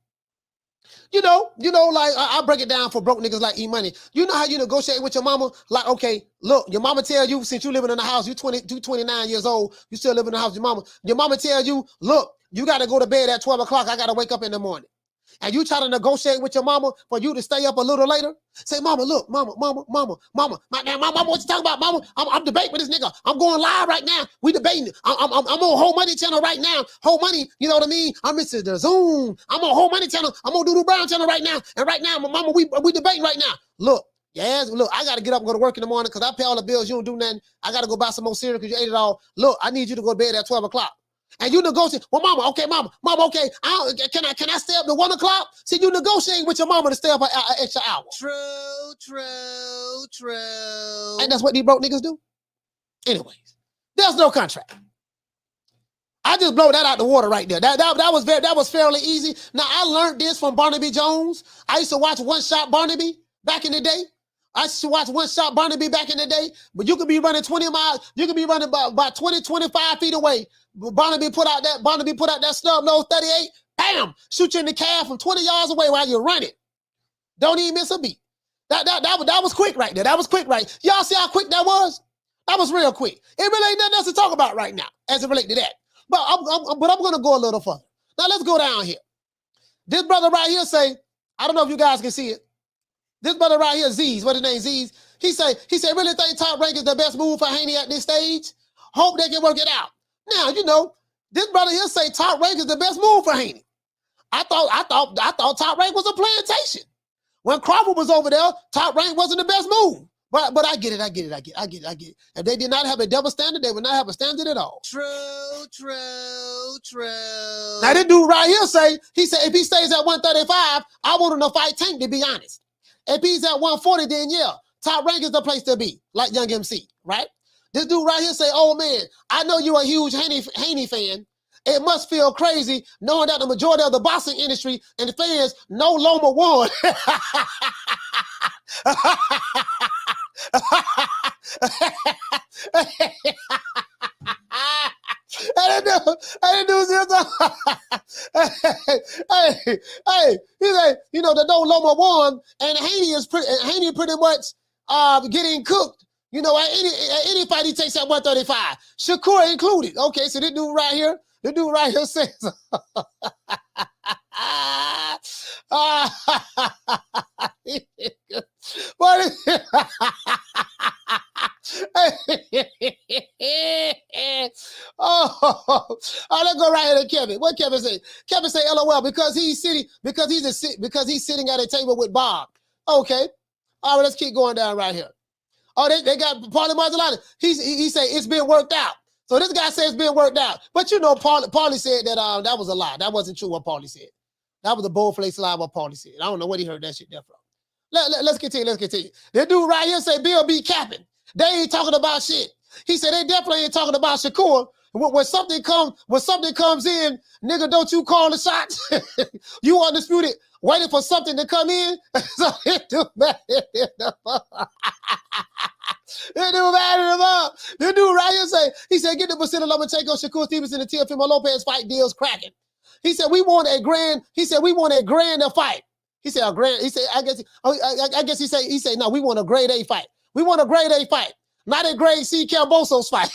Like I break it down for broke niggas like E-Money. You know how you negotiate with your mama? Like, okay, look, your mama tell you since you living in the house, you 29 years old, you still living in the house with your mama. Your mama tell you, look, you got to go to bed at 12 o'clock. I got to wake up in the morning. And you try to negotiate with your mama for you to stay up a little later. Say, mama, look, mama, what you talking about, mama? I'm debating with this nigga. I'm going live right now. We debating. I'm on Whole Money channel right now. Whole Money, you know what I mean? I'm into the Zoom. I'm on Whole Money channel. I'm on Doodoo Brown channel right now. And right now, my mama, we debating right now. Look, look, I got to get up and go to work in the morning because I pay all the bills. You don't do nothing. I got to go buy some more cereal because you ate it all. Look, I need you to go to bed at 12 o'clock. And you negotiate, well, mama, okay, okay. Can I stay up to 1 o'clock? See, you negotiating with your mama to stay up an extra hour. True. And that's what these broke niggas do. Anyways, there's no contract. I just blow that out the water right there. That was fairly easy. Now I learned this from Barnaby Jones. I used to watch One Shot Barnaby back in the day. But you could be running 20 miles. You could be running about 20, 25 feet away. Barnaby put out that snub nose 38. Bam! Shoot you in the calf from 20 yards away while you're running. Don't even miss a beat. That was quick right there. That was quick right. Y'all see how quick that was? That was real quick. It really ain't nothing else to talk about right now as it relates to that. But I'm going to go a little further. Now let's go down here. This brother right here say, I don't know if you guys can see it. This brother right here, Z's, what his name, Z's. He said, really think Top Rank is the best move for Haney at this stage? Hope they can work it out. Now, this brother here say Top Rank is the best move for Haney. I thought Top Rank was a plantation. When Crawford was over there, Top Rank wasn't the best move. But I get it. If they did not have a double standard, they would not have a standard at all. True. Now this dude right here he said if he stays at 135, I want him to fight Tank, to be honest. If he's at 140, then yeah, Top Rank is the place to be, like Young MC, right? This dude right here say, oh man, I know you're a huge Haney fan. It must feel crazy knowing that the majority of the boxing industry and the fans know Loma won. Hey, he's like, the no Loma won, and Haney pretty much getting cooked. At any fight he takes at 135, Shakur included. Okay, so this dude right here says, what is let's go right here to Kevin. What Kevin say? Kevin say, LOL, because he's sitting at a table with Bob. Okay. All right, let's keep going down right here. Oh, they got Paulie Marzolati. He say it's been worked out. So this guy says it's been worked out. But Paulie said that that was a lie. That wasn't true what Paulie said. That was a bold-faced lie what Paulie said. I don't know where he heard that shit there from. Let's continue. This dude right here say Bill be capping. They ain't talking about shit. He said they definitely ain't talking about Shakur. When something comes in, nigga, don't you call the shots? You undisputed, waiting for something to come in. So it do matter. The dude right here he said, get the Basile Lomachenko, Shakur Stevenson, and Teofimo Lopez fight deals cracking. He said, we want a grander fight. He said, a grand, he said, I guess he said, no, we want a grade A fight. We want a grade A fight, not a grade C Cambosos fight.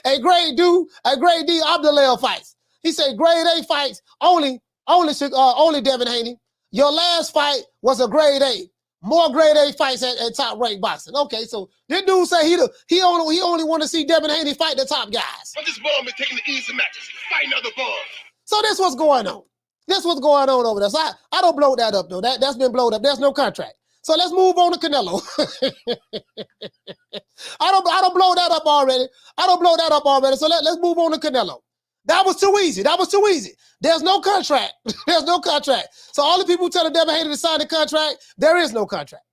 A grade D Abdalel fights. He said, grade A fights, only Devin Haney. Your last fight was a grade A. More grade A fights at Top Rank Boxing. Okay, so this dude say he only want to see Devin Haney fight the top guys. But this bomb is taking the easy matches. Fight another bomb. So this what's going on. This what's going on over there. So I don't blow that up though. That's been blowed up. There's no contract. So let's move on to Canelo. I don't blow that up already. So let's move on to Canelo. That was too easy. There's no contract. So all the people who tell the Devin Haney to sign the contract, there is no contract.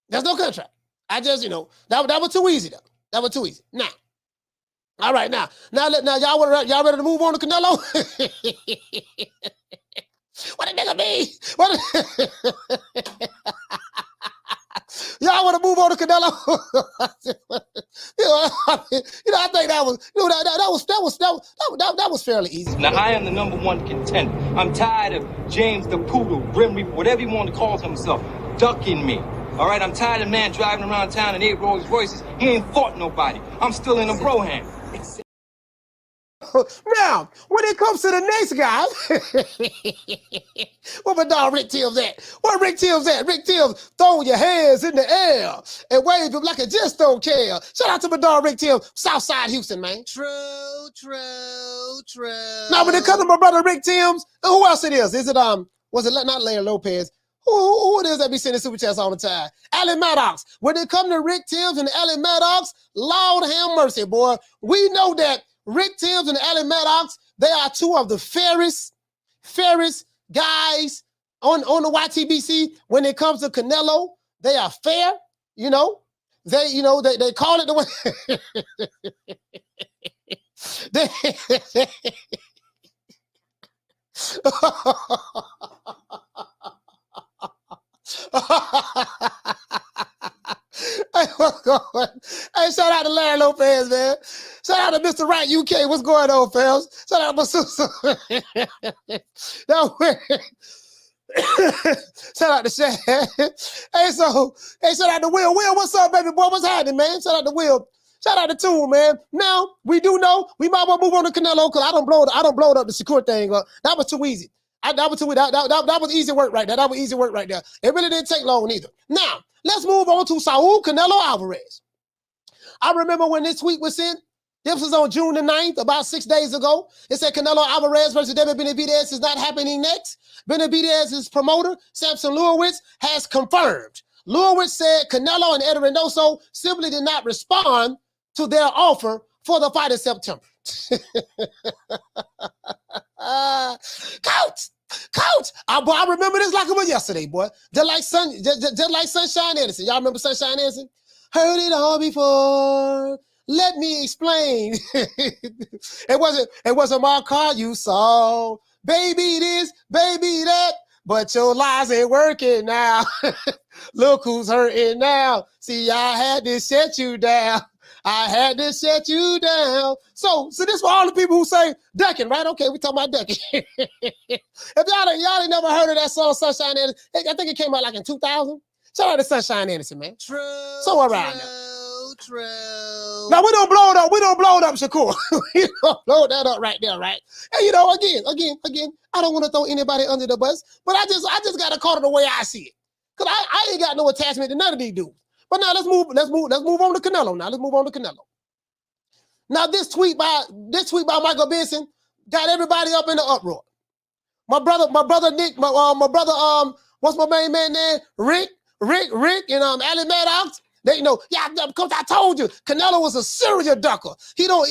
There's no contract. I just, that was too easy though. That was too easy. Now, All right, now y'all ready to move on to Canelo? What a nigga mean? Y'all want to move on to Canelo? I think that was fairly easy. Now I am the #1 contender. I'm tired of James the Poodle, Grim Reaper, whatever you want to call himself, ducking me. All right, I'm tired of man driving around town in 8 Rolls Royces. He ain't fought nobody. I'm still in a bro hand. Now, when it comes to the next guy, where my dog Rick Till's at? Where Rick Till's at? Rick Till's throwing your hands in the air and wave them like I just don't care. Shout out to my dog Rick Till, Southside Houston, man. True. Now, when it comes to my brother Rick Timms, who else it is? Is it was it not Larry Lopez? Who it is that be sending super chats all the time? Alan Maddox. When it comes to Rick Timms and Alan Maddox, Lord have mercy, boy. We know that Rick Timms and Alan Maddox, they are two of the fairest guys on the YTBC. When it comes to Canelo, they are fair, you know. They call it the way. Hey, shout out to Larry Lopez, man. Shout out to Mr. Right UK. What's going on, fams? Shout out to my sister. Shout out to Shaq. Hey, shout out to Will. Will, what's up, baby boy? What's happening, man? Shout out to Will. Shout out to Tool, man. Now, we do know we might well move on to Canelo because I don't blow it up the Shakur thing. That was too easy. That was easy work right there. That was easy work right there. It really didn't take long either. Now, let's move on to Saul Canelo Alvarez. I remember when this tweet was sent. This was on June the 9th, about 6 days ago. It said Canelo Alvarez versus David Benavidez is not happening next. Benavidez's promoter, Samson Lewkowicz, has confirmed. Lewkowicz said Canelo and Ed Reynoso simply did not respond to their offer for the fight in September. Coach, I remember this like it was yesterday, boy. Just like Sunshine Anderson. Y'all remember Sunshine Anderson? Heard it all before. Let me explain. It wasn't my car you saw. Baby this, baby that. But your lies ain't working now. Look who's hurting now. See, I had to set you down. I had to set you down. So this for all the people who say ducking, right? Okay, we talking about ducking. If y'all ain't never heard of that song, Sunshine Anderson, I think it came out like in 2000. Shout out to Sunshine Anderson, man. True. Somewhere around there. Now we don't blow it up. We don't blow it up, Shakur. We don't blow that up right there, right? And again, I don't want to throw anybody under the bus, but I just gotta call it the way I see it. Cause I ain't got no attachment to none of these dudes. But now let's move on to Canelo. Now let's move on to Canelo. Now this tweet by Michael Benson got everybody up in the uproar. My brother Nick, my brother what's my main man name? Rick and Alan Maddox. They because I told you, Canelo was a serial ducker. He don't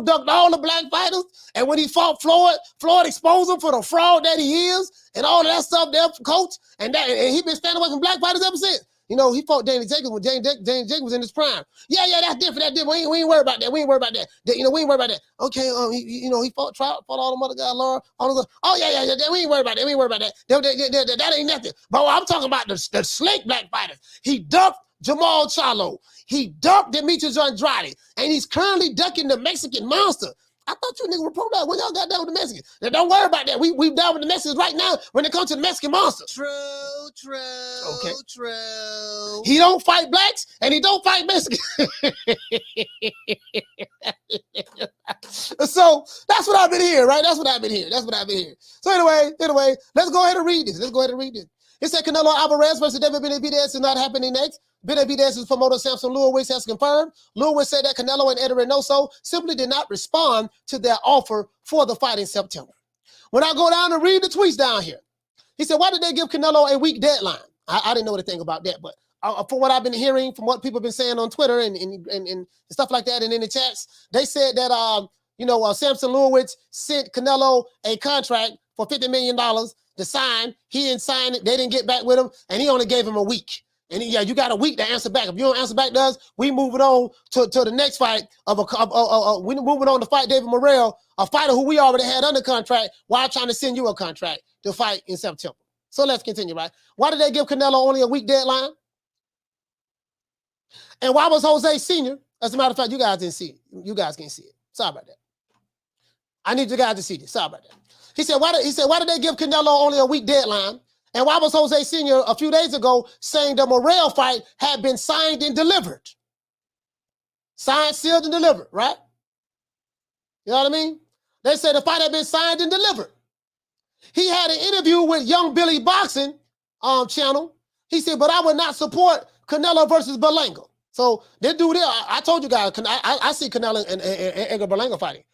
ducked all the black fighters. And when he fought Floyd exposed him for the fraud that he is and all of that stuff there, coach. And he been standing away from black fighters ever since. He fought Danny Jacobs when Danny Jacobs was in his prime. Yeah, that's different. We ain't worried about that. We ain't worried about that. We ain't worried about that. Okay, he fought all them other guys, Laura. Yeah. We ain't worried about that. We ain't worried about that. That ain't nothing. But I'm talking about the slick black fighters. He ducked Jermall Charlo. He ducked Demetrius Andrade. And he's currently ducking the Mexican monster. I thought you niggas were pro that when y'all got down with the Mexicans. Now, don't worry about that. We down with the Mexicans right now when it comes to the Mexican monster. True. Okay. True. He don't fight blacks and he don't fight Mexicans. So that's what I've been hearing, right? That's what I've been hearing. So anyway, let's go ahead and read this. It said Canelo Alvarez versus David Benavidez is not happening next. Benavidez's promoter Samson Lewkowicz has confirmed. Lewkowicz said that Canelo and Ed Reynoso simply did not respond to their offer for the fight in September. When I go down and read the tweets down here, he said, why did they give Canelo a week deadline? I didn't know anything about that, but from what I've been hearing, from what people have been saying on Twitter and stuff like that and in the chats, they said that Samson Lewkowicz sent Canelo a contract for $50 million to sign. He didn't sign it. They didn't get back with him, and he only gave him a week. And yeah, you got a week to answer back. If you don't answer back to us, we moving on to the next fight we moving on to fight David Morrell, a fighter who we already had under contract while trying to send you a contract to fight in September. So let's continue, right? Why did they give Canelo only a week deadline? And why was Jose Sr.? As a matter of fact, you guys didn't see it. You guys can't see it. Sorry about that. I need you guys to see this. Sorry about that. He said, why did they give Canelo only a week deadline? And why was Jose Sr. a few days ago saying the Morrell fight had been signed and delivered? Signed, sealed, and delivered, right? You know what I mean? They said the fight had been signed and delivered. He had an interview with Young Billy Boxing channel. He said, but I would not support Canelo versus Berlanga. So this dude there, I told you guys, I see Canelo and Edgar Berlanga fighting.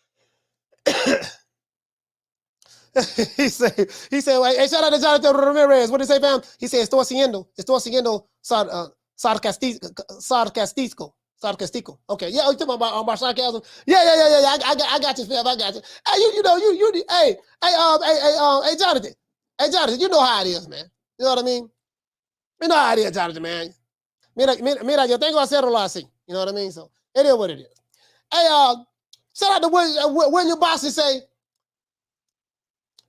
he said, hey, shout out to Jonathan Ramirez. What did he say, fam? He said, estoy haciendo sarcástico. Okay, yeah, you talking about sarcasm? Yeah. I got you, fam. I got you. Hey, hey, Jonathan. Hey, Jonathan, you know how it is, man. You know what I mean? You know how it is, Jonathan, man. Mira, yo tengo a hacerlo así. You know what I mean? So it is what it is. Hey, shout out to William Boxing say.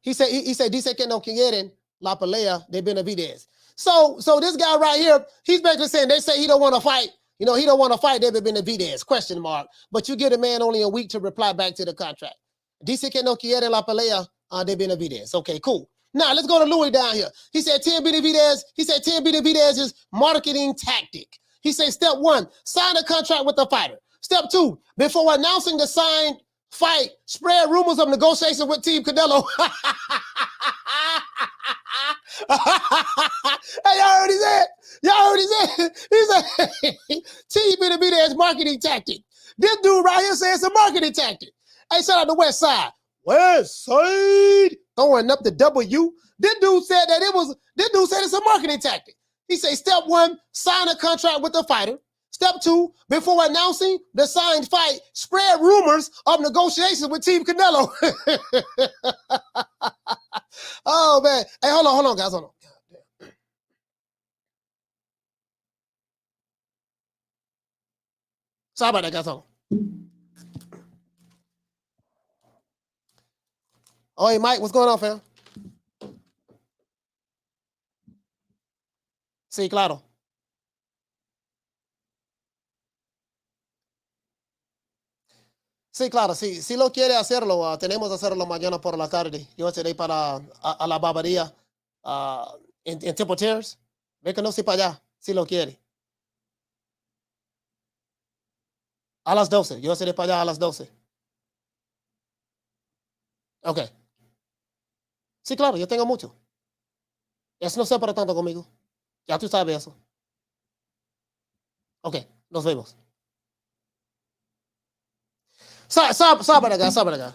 He said, dice que no quieren la pelea de Benavidez. So this guy right here, he's basically saying they say he don't want to fight. You know, he don't want to fight David Benavidez, question mark. But you give a man only a week to reply back to the contract. Dice que no quieren la pelea de Benavidez. Okay, cool. Now let's go to Louis down here. He said Tim Benavidez's marketing tactic. He said step 1, sign a contract with the fighter. Step 2, before announcing the signed fight, spread rumors of negotiation with Team Canelo. Hey, y'all heard he said? He said, Team Benavidez marketing tactic. This dude right here says it's a marketing tactic. Hey, shout out to West Side. West Side. Throwing up the W. This dude said it's a marketing tactic. He said, step 1, sign a contract with the fighter. Step 2, before announcing the signed fight, spread rumors of negotiations with Team Canelo. Oh, man. Hey, hold on, guys. Hold on. Sorry about that, guys. Hold on. Oh, hey, Mike, what's going on, fam? Sí, claro. Sí, claro, sí. Si lo quiere hacerlo, tenemos que hacerlo mañana por la tarde. Yo estaré para a la barbería en Temple Terrace. Ve que no sé para allá, si lo quiere. A las 12. Yo estaré para allá a las 12. Ok. Sí, claro, yo tengo mucho. Eso no se para tanto conmigo. Ya tú sabes eso. Ok, nos vemos. Sorry about that, guy.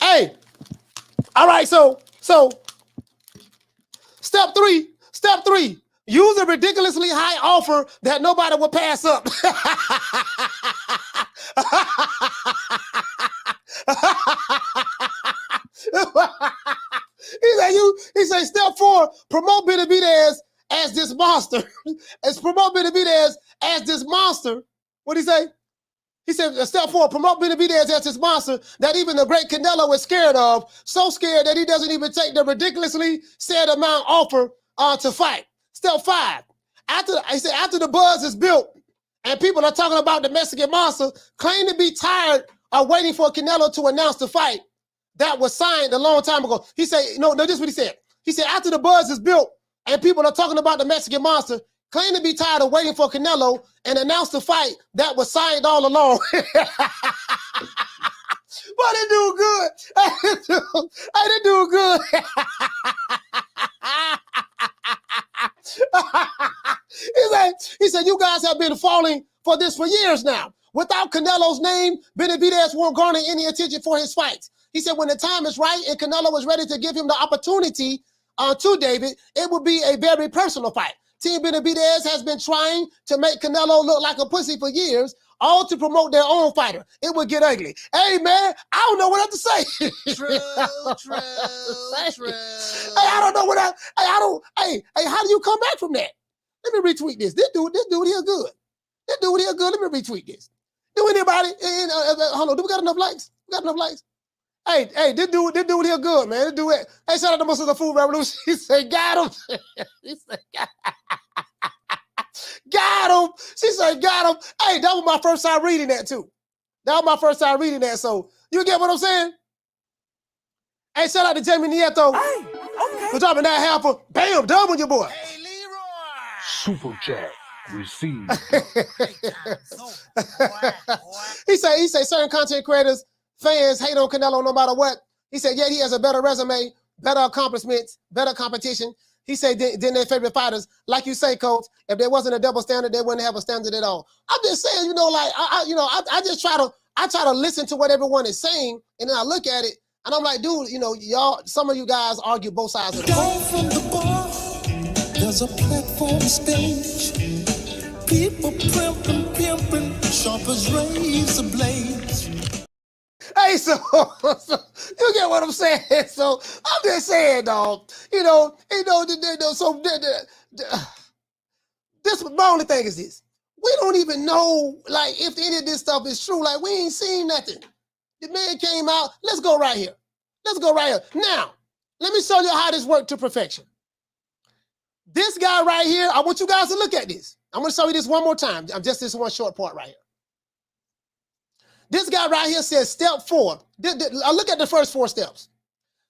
Hey, all right, so step three, use a ridiculously high offer that nobody will pass up. He said, step 4, promote Benavidez as this monster. Promote Benavidez as this monster. What'd he say? He said, step 4, promote Benavidez as this monster that even the great Canelo is scared of, so scared that he doesn't even take the ridiculously said amount offer to fight. Step 5, after the buzz is built and people are talking about the Mexican monster, claim to be tired of waiting for Canelo to announce the fight that was signed a long time ago. He said, no, this is what he said. He said, after the buzz is built and people are talking about the Mexican monster, claim to be tired of waiting for Canelo and announce the fight that was signed all along. But they do good. They do good. He said, you guys have been falling for this for years now. Without Canelo's name, Benavidez won't garner any attention for his fights. He said when the time is right and Canelo is ready to give him the opportunity to David, it will be a very personal fight. Team Benavidez has been trying to make Canelo look like a pussy for years, all to promote their own fighter. It would get ugly. Hey, man, I don't know what else to say. True. Hey, I don't know what hey, how do you come back from that? Let me retweet this. This dude here good. This dude here good. Let me retweet this. Do anybody? Hold on. Do we got enough likes? We got enough likes? Hey, this dude here good, man. This dude. Hey, shout out to most of the Food Revolution. He said, got him. He said, got him. She said, got him. Hey, that was my first time reading that too. So you get what I'm saying? Hey, shout out to Jamie Nieto. Hey, okay. For dropping that half of bam, done with your boy. Hey, Leroy. Super chat received. He say certain content creators, fans hate on Canelo no matter what. He said, yeah, he has a better resume, better accomplishments, better competition. He said, than their favorite fighters. Like you say, Coach, if there wasn't a double standard, they wouldn't have a standard at all. I'm just saying, I just try to listen to what everyone is saying, and then I look at it, and I'm like, dude, y'all, some of you guys argue both sides of the Down from the bar, there's a platform stage. People pimping, sharp as razor blades. Hey, so you get what I'm saying? So I'm just saying, dog. So this my only thing is this: we don't even know, like, if any of this stuff is true. Like, we ain't seen nothing. The man came out. Let's go right here. Now, let me show you how this worked to perfection. This guy right here, I want you guys to look at this. I'm going to show you this one more time. I'm just this one short part right here. This guy right here says step 4. Look at the first 4 steps.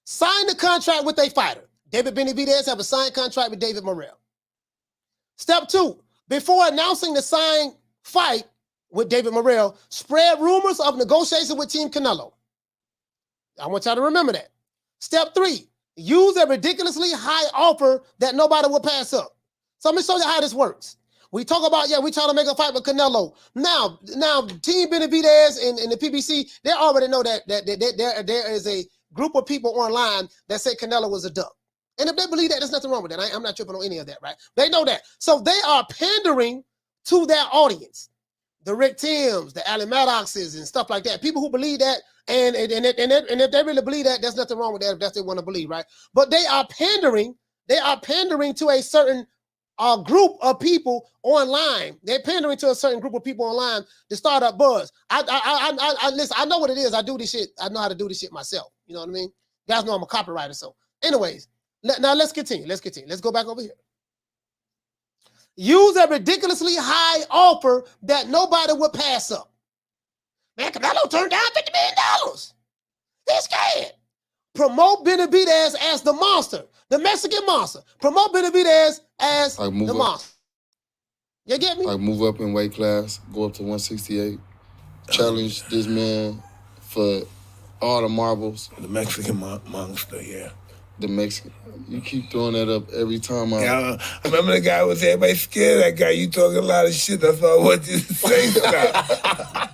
Sign the contract with a fighter. David Benavidez have a signed contract with David Morrell. Step 2, before announcing the signed fight with David Morrell, spread rumors of negotiations with Team Canelo. I want y'all to remember that. Step 3, use a ridiculously high offer that nobody will pass up. So let me show you how this works. We talk about, we trying to make a fight with Canelo. Now, Team Benavidez and the PBC, they already know that there is a group of people online that say Canelo was a duck. And if they believe that, there's nothing wrong with that. I'm not tripping on any of that, right? They know that. So they are pandering to their audience. The Rick Tims, the Ali Maddoxes, and stuff like that. People who believe that, and if they really believe that, there's nothing wrong with that if that's what they want to believe, right? But they are pandering to a certain group of people online. They're pandering to a certain group of people online to start up buzz. I listen, I know what it is. I do this shit. I know how to do this shit myself. You know what I mean? You guys know I'm a copywriter. So anyways, now let's continue. Let's go back over here. Use a ridiculously high offer that nobody would pass up. Man, Canelo turned down $50 million. He's scared. Promote Benavidez as the monster, the Mexican monster. Promote Benavidez as the monster. You get me? Like, move up in weight class, go up to 168, challenge this man for all the marbles. The Mexican monster, yeah. The Mexican. You keep throwing that up every time I remember the guy was everybody scared of that guy. You talking a lot of shit. That's all I want you to say stuff.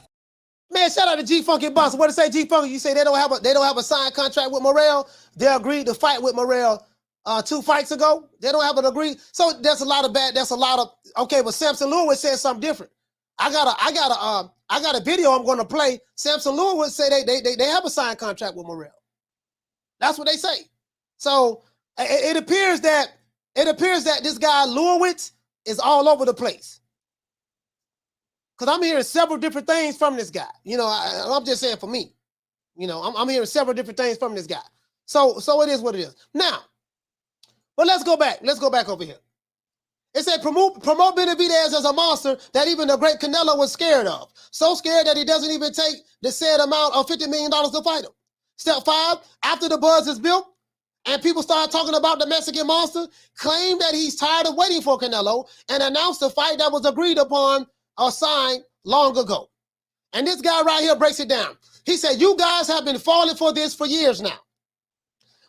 Man, shout out to G Funky Boss. What to say, G Funky? You say they don't have a signed contract with Morrell. They agreed to fight with Morrell 2 fights ago. They don't have an agreed. So that's a lot of okay, but Samson Lewkowicz said something different. I got a video I'm gonna play. Samson Lewkowicz say they have a signed contract with Morrell. That's what they say. So it appears that this guy Lewkowicz is all over the place. Because I'm hearing several different things from this guy. I'm just saying for me. I'm hearing several different things from this guy. So it is what it is. Now, but let's go back. Let's go back over here. It said promote Benavidez as a monster that even the great Canelo was scared of. So scared that he doesn't even take the said amount of $50 million to fight him. Step 5, after the buzz is built and people start talking about the Mexican monster, claim that he's tired of waiting for Canelo and announce the fight that was agreed upon or signed long ago. And this guy right here breaks it down. He said, you guys have been falling for this for years now.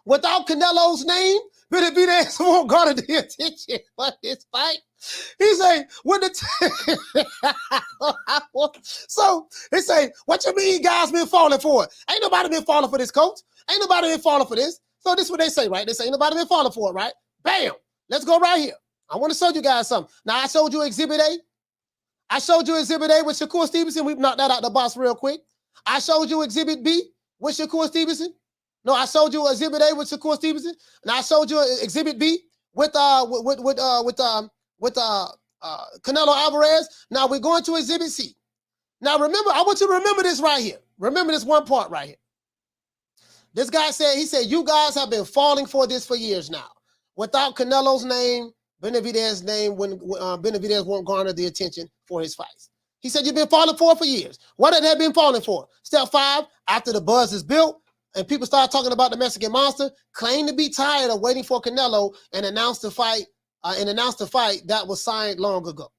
Without Canelo's name, Benavidez won't garner the attention for this fight. He say, so he say, what you mean guys been falling for it? Ain't nobody been falling for this, coach. Ain't nobody been falling for this. So this is what they say, right? They say, ain't nobody been falling for it, right? Bam. Let's go right here. I want to show you guys something. Now, I showed you Exhibit A. I showed you Exhibit A with Shakur Stevenson. We've knocked that out the box real quick. I showed you Exhibit B with Shakur Stevenson. No, I showed you Exhibit A with Shakur Stevenson, and I showed you Exhibit B with Canelo Alvarez. Now we're going to Exhibit C. Now remember, I want you to remember this right here. Remember this one part right here. This guy said, he said, you guys have been falling for this for years now. Without Canelo's name, Benavidez's name, when Benavidez won't garner the attention for his fights. He said, you've been falling for it for years. What have they been falling for? Step 5, after the buzz is built and people start talking about the Mexican Monster, claim to be tired of waiting for Canelo and announce the fight that was signed long ago.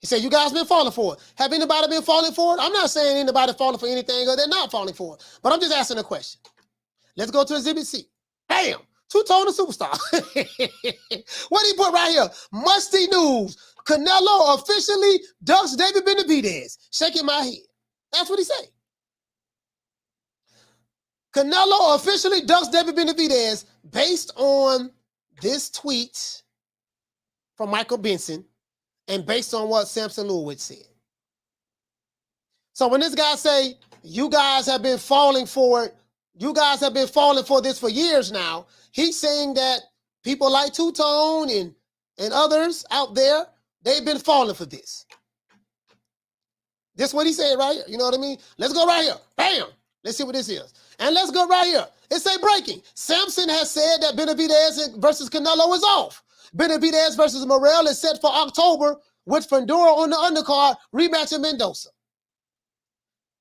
He said, you guys been falling for it. Have anybody been falling for it? I'm not saying anybody falling for anything or they're not falling for it, but I'm just asking a question. Let's go to Exhibit C. Bam! Two-tone the superstar. What did he put right here? Musty news. Canelo officially ducks David Benavidez. Shaking my head. That's what he said. Canelo officially ducks David Benavidez based on this tweet from Michael Benson and based on what Samson Lewkowicz said. So when this guy say, you guys have been falling for it, you guys have been falling for this for years now, he's saying that people like Two-Tone and others out there, they've been falling for this. This is what he said right here. You know what I mean? Let's go right here. Bam! Let's see what this is. And let's go right here. It's a breaking. Samson has said that Benavidez versus Canelo is off. Benavidez versus Morrell is set for October with Fundora on the undercard, rematch in Mendoza.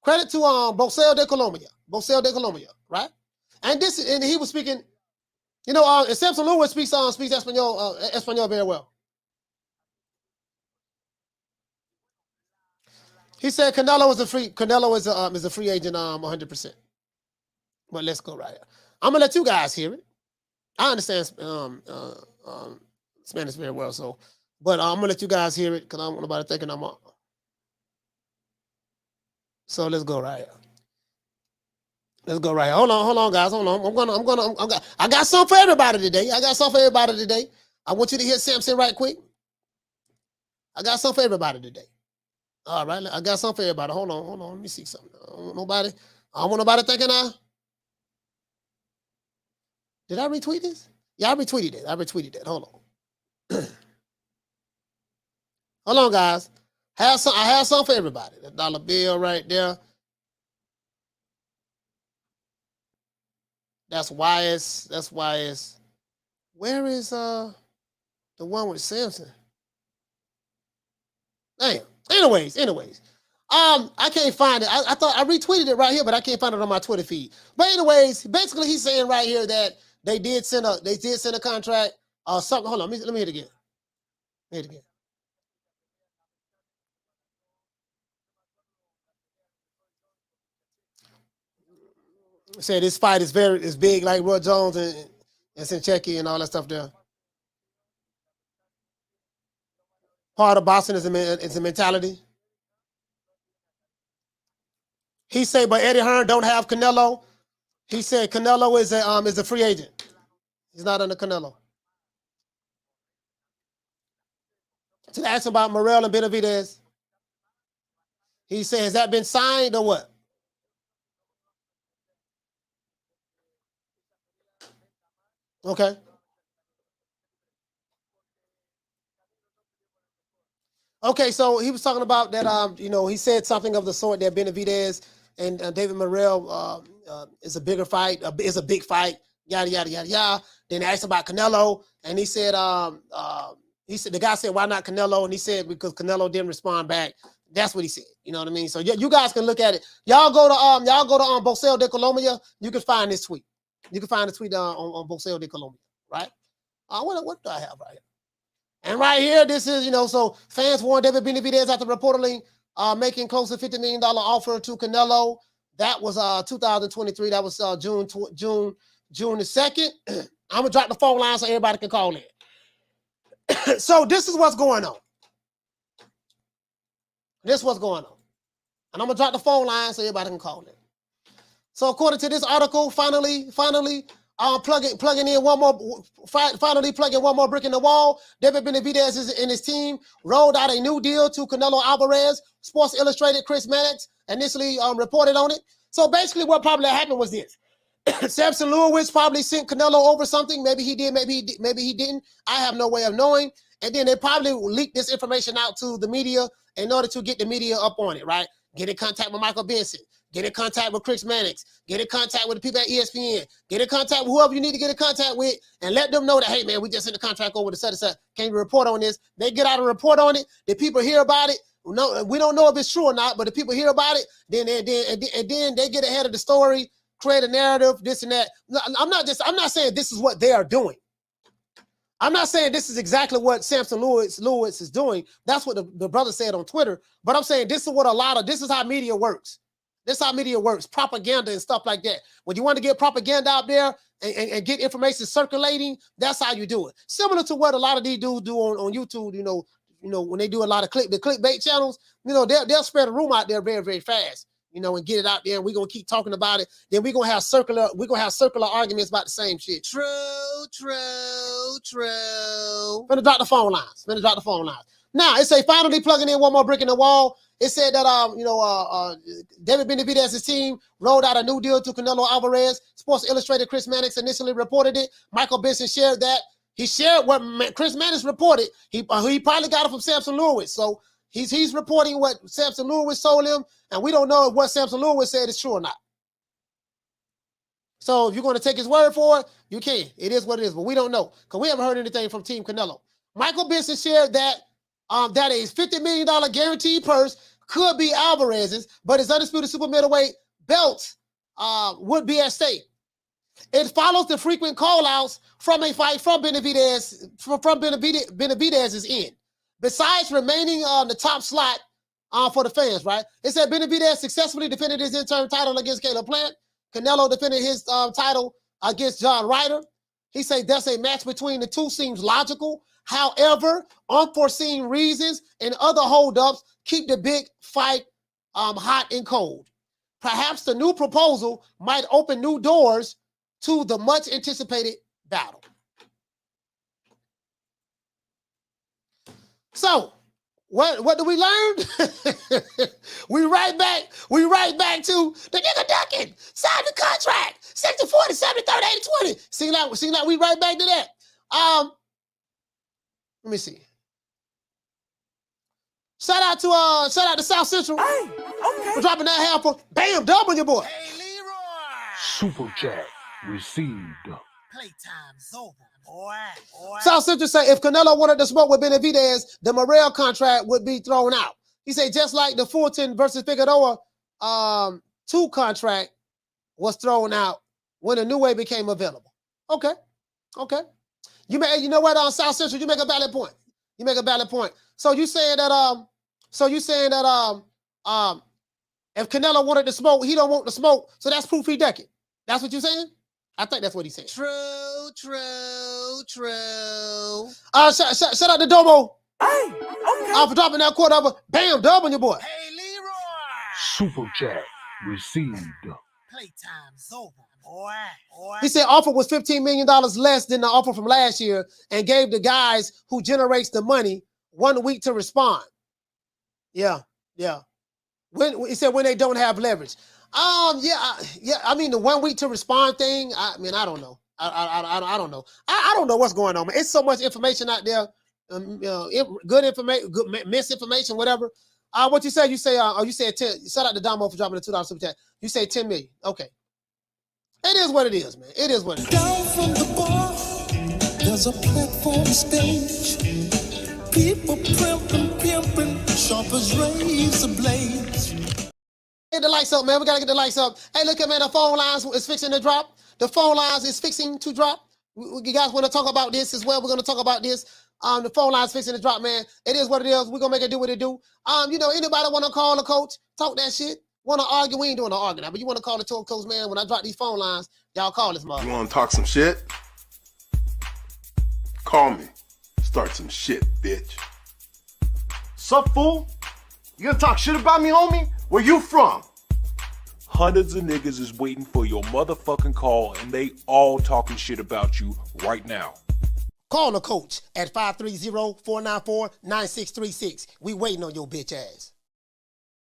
Credit to Bocel de Colombia, right? And he was speaking, you know, Samson Lewkowicz speaks Espanol very well. He said Canelo is a free agent 100%. But let's go right here. I'm gonna let you guys hear it. I understand Spanish very well, so but I'm gonna let you guys hear it because I don't want nobody thinking I'm on. So let's go right here. Let's go right here. Hold on, guys. Hold on. I got something for everybody today. I want you to hear Samson right quick. I got something for everybody today. All right, I got something for everybody. Hold on. Let me see something. I don't want nobody thinking Did I retweet this? Yeah, I retweeted it. Hold on. Hold on, guys. I have something for everybody. The dollar bill right there. That's why it's. Where is the one with Samson? Damn. Anyways. I can't find it. I thought I retweeted it right here, but I can't find it on my Twitter feed. But anyways, basically he's saying right here that they did send a contract. Something. Hold on, let me hit it again. Say this fight is big like Roy Jones and Sincheki and all that stuff there. Part of boxing is a mentality. He said, but Eddie Hearn don't have Canelo. He said Canelo is a free agent. He's not under Canelo. To ask about Morrell and Benavidez, he said, has that been signed or what? Okay. Okay, so he was talking about that, he said something of the sort that Benavidez and David Morrell is a bigger fight, is a big fight, yada, yada, yada, yada. Then they asked about Canelo, and he said, the guy said, why not Canelo? And he said, because Canelo didn't respond back. That's what he said. You know what I mean? So you guys can look at it. Y'all go to Bocel de Colombia. You can find this tweet. You can find the tweet on Bocel de Colombia, right? What do I have right here? And right here, this is, so fans warned David Benavidez after reportedly making close to $50 million offer to Canelo. That was 2023. That was June the 2nd. I'm going to drop the phone line so everybody can call in. So this is what's going on. And I'm going to drop the phone line so everybody can call in. So according to this article, finally, plugging one more brick in the wall. David Benavidez and his team rolled out a new deal to Canelo Alvarez. Sports Illustrated, Chris Mannix initially reported on it. So basically what probably happened was this. Samson Lewkowicz probably sent Canelo over something. Maybe he did, maybe he didn't. I have no way of knowing. And then they probably leaked this information out to the media in order to get the media up on it, right? Get in contact with Michael Benson. Get in contact with Chris Mannix. Get in contact with the people at ESPN. Get in contact with whoever you need to get in contact with and let them know that, hey, man, we just sent the contract over to such. Can you report on this? They get out a report on it. The people hear about it. No, we don't know if it's true or not, but the people hear about it, then they get ahead of the story, create a narrative, this and that. I'm not saying this is what they are doing. I'm not saying this is exactly what Samson Lewkowicz is doing. That's what the brother said on Twitter. But I'm saying this is what this is how media works. This is how media works, propaganda and stuff like that. When you want to get propaganda out there and get information circulating, that's how you do it. Similar to what a lot of these dudes do on YouTube, you know, when they do a lot of clickbait channels, you know, they'll spread a rumor out there very, very fast, you know, and get it out there, and we're gonna keep talking about it. Then we're gonna have circular arguments about the same shit. True. Finna drop the phone lines. Now it say finally plugging in one more brick in the wall. It said that David Benavidez's team rolled out a new deal to Canelo Alvarez. Sports Illustrated Chris Mannix initially reported it. Michael Benson shared that. He shared what Chris Mannix reported. He probably got it from Samson Lewkowicz. So he's reporting what Samson Lewkowicz told him, and we don't know if what Samson Lewkowicz said is true or not. So if you're going to take his word for it, you can. It is what it is, but we don't know because we haven't heard anything from Team Canelo. Michael Benson shared that that a $50 million guaranteed purse could be Alvarez's, but his undisputed super middleweight belt would be at stake. It follows the frequent call-outs from a fight from Benavidez's end. Besides remaining on the top slot for the fans, right? It said Benavidez successfully defended his interim title against Caleb Plant. Canelo defended his title against John Ryder. He said thus a match between the two seems logical. However, unforeseen reasons and other holdups keep the big fight hot and cold. Perhaps the new proposal might open new doors to the much anticipated battle. So, what do we learn? we right back to the nigga ducking. Sign the contract. 60, 40, 70, 30, 80, 20. Seem like we right back to that. Let me see. Shout out to South Central for dropping that half for bam dub on your boy. Hey, Leroy. Super chat received. Playtime's over, boy. South Central say if Canelo wanted to smoke with Benavidez, the Morrell contract would be thrown out. He said just like the Fulton versus Figueroa 2 contract was thrown out when a new way became available. Okay. You know what, on South Central, you make a valid point. So you saying that if Canelo wanted to smoke, he don't want to smoke, so that's proof he ducking. That's what you saying? I think that's what he said. True. Shout out to Domo. Hey, okay. For dropping that quarter over. Bam, dub on your boy. Hey, Leroy. Super chat received. Playtime's over, boy. He said offer was $15 million less than the offer from last year and gave the guys who generates the money 1 week to respond. Yeah. He said when they don't have leverage. I mean the 1 week to respond thing. I don't know. I don't know. I don't know what's going on, man. It's so much information out there. Good information, misinformation, whatever. What you said? You said 10. Shout out to Damo for dropping the $2 super chat. You say 10 million. Okay. It is what it is, man. It is what it is. Down from the bar, there's a platform stage. People pimping, sharp as razor blades. Get the lights up, man. We gotta get the lights up. Hey, look at man, the phone lines is fixing to drop. The phone lines is fixing to drop. You guys want to talk about this as well? We're gonna talk about this. The phone lines fixing to drop, man. It is what it is. We're gonna make it do what it do. Anybody want to call the coach, talk that shit? Want to argue? We ain't doing no arguing, but you want to call the coach, man? When I drop these phone lines, y'all call this mother. You want to talk some shit? Call me. Start some shit, bitch. Sup, fool? You gonna talk shit about me, homie? Where you from? Hundreds of niggas is waiting for your motherfucking call, and they all talking shit about you right now. Call the coach at 530-494-9636. We waiting on your bitch ass.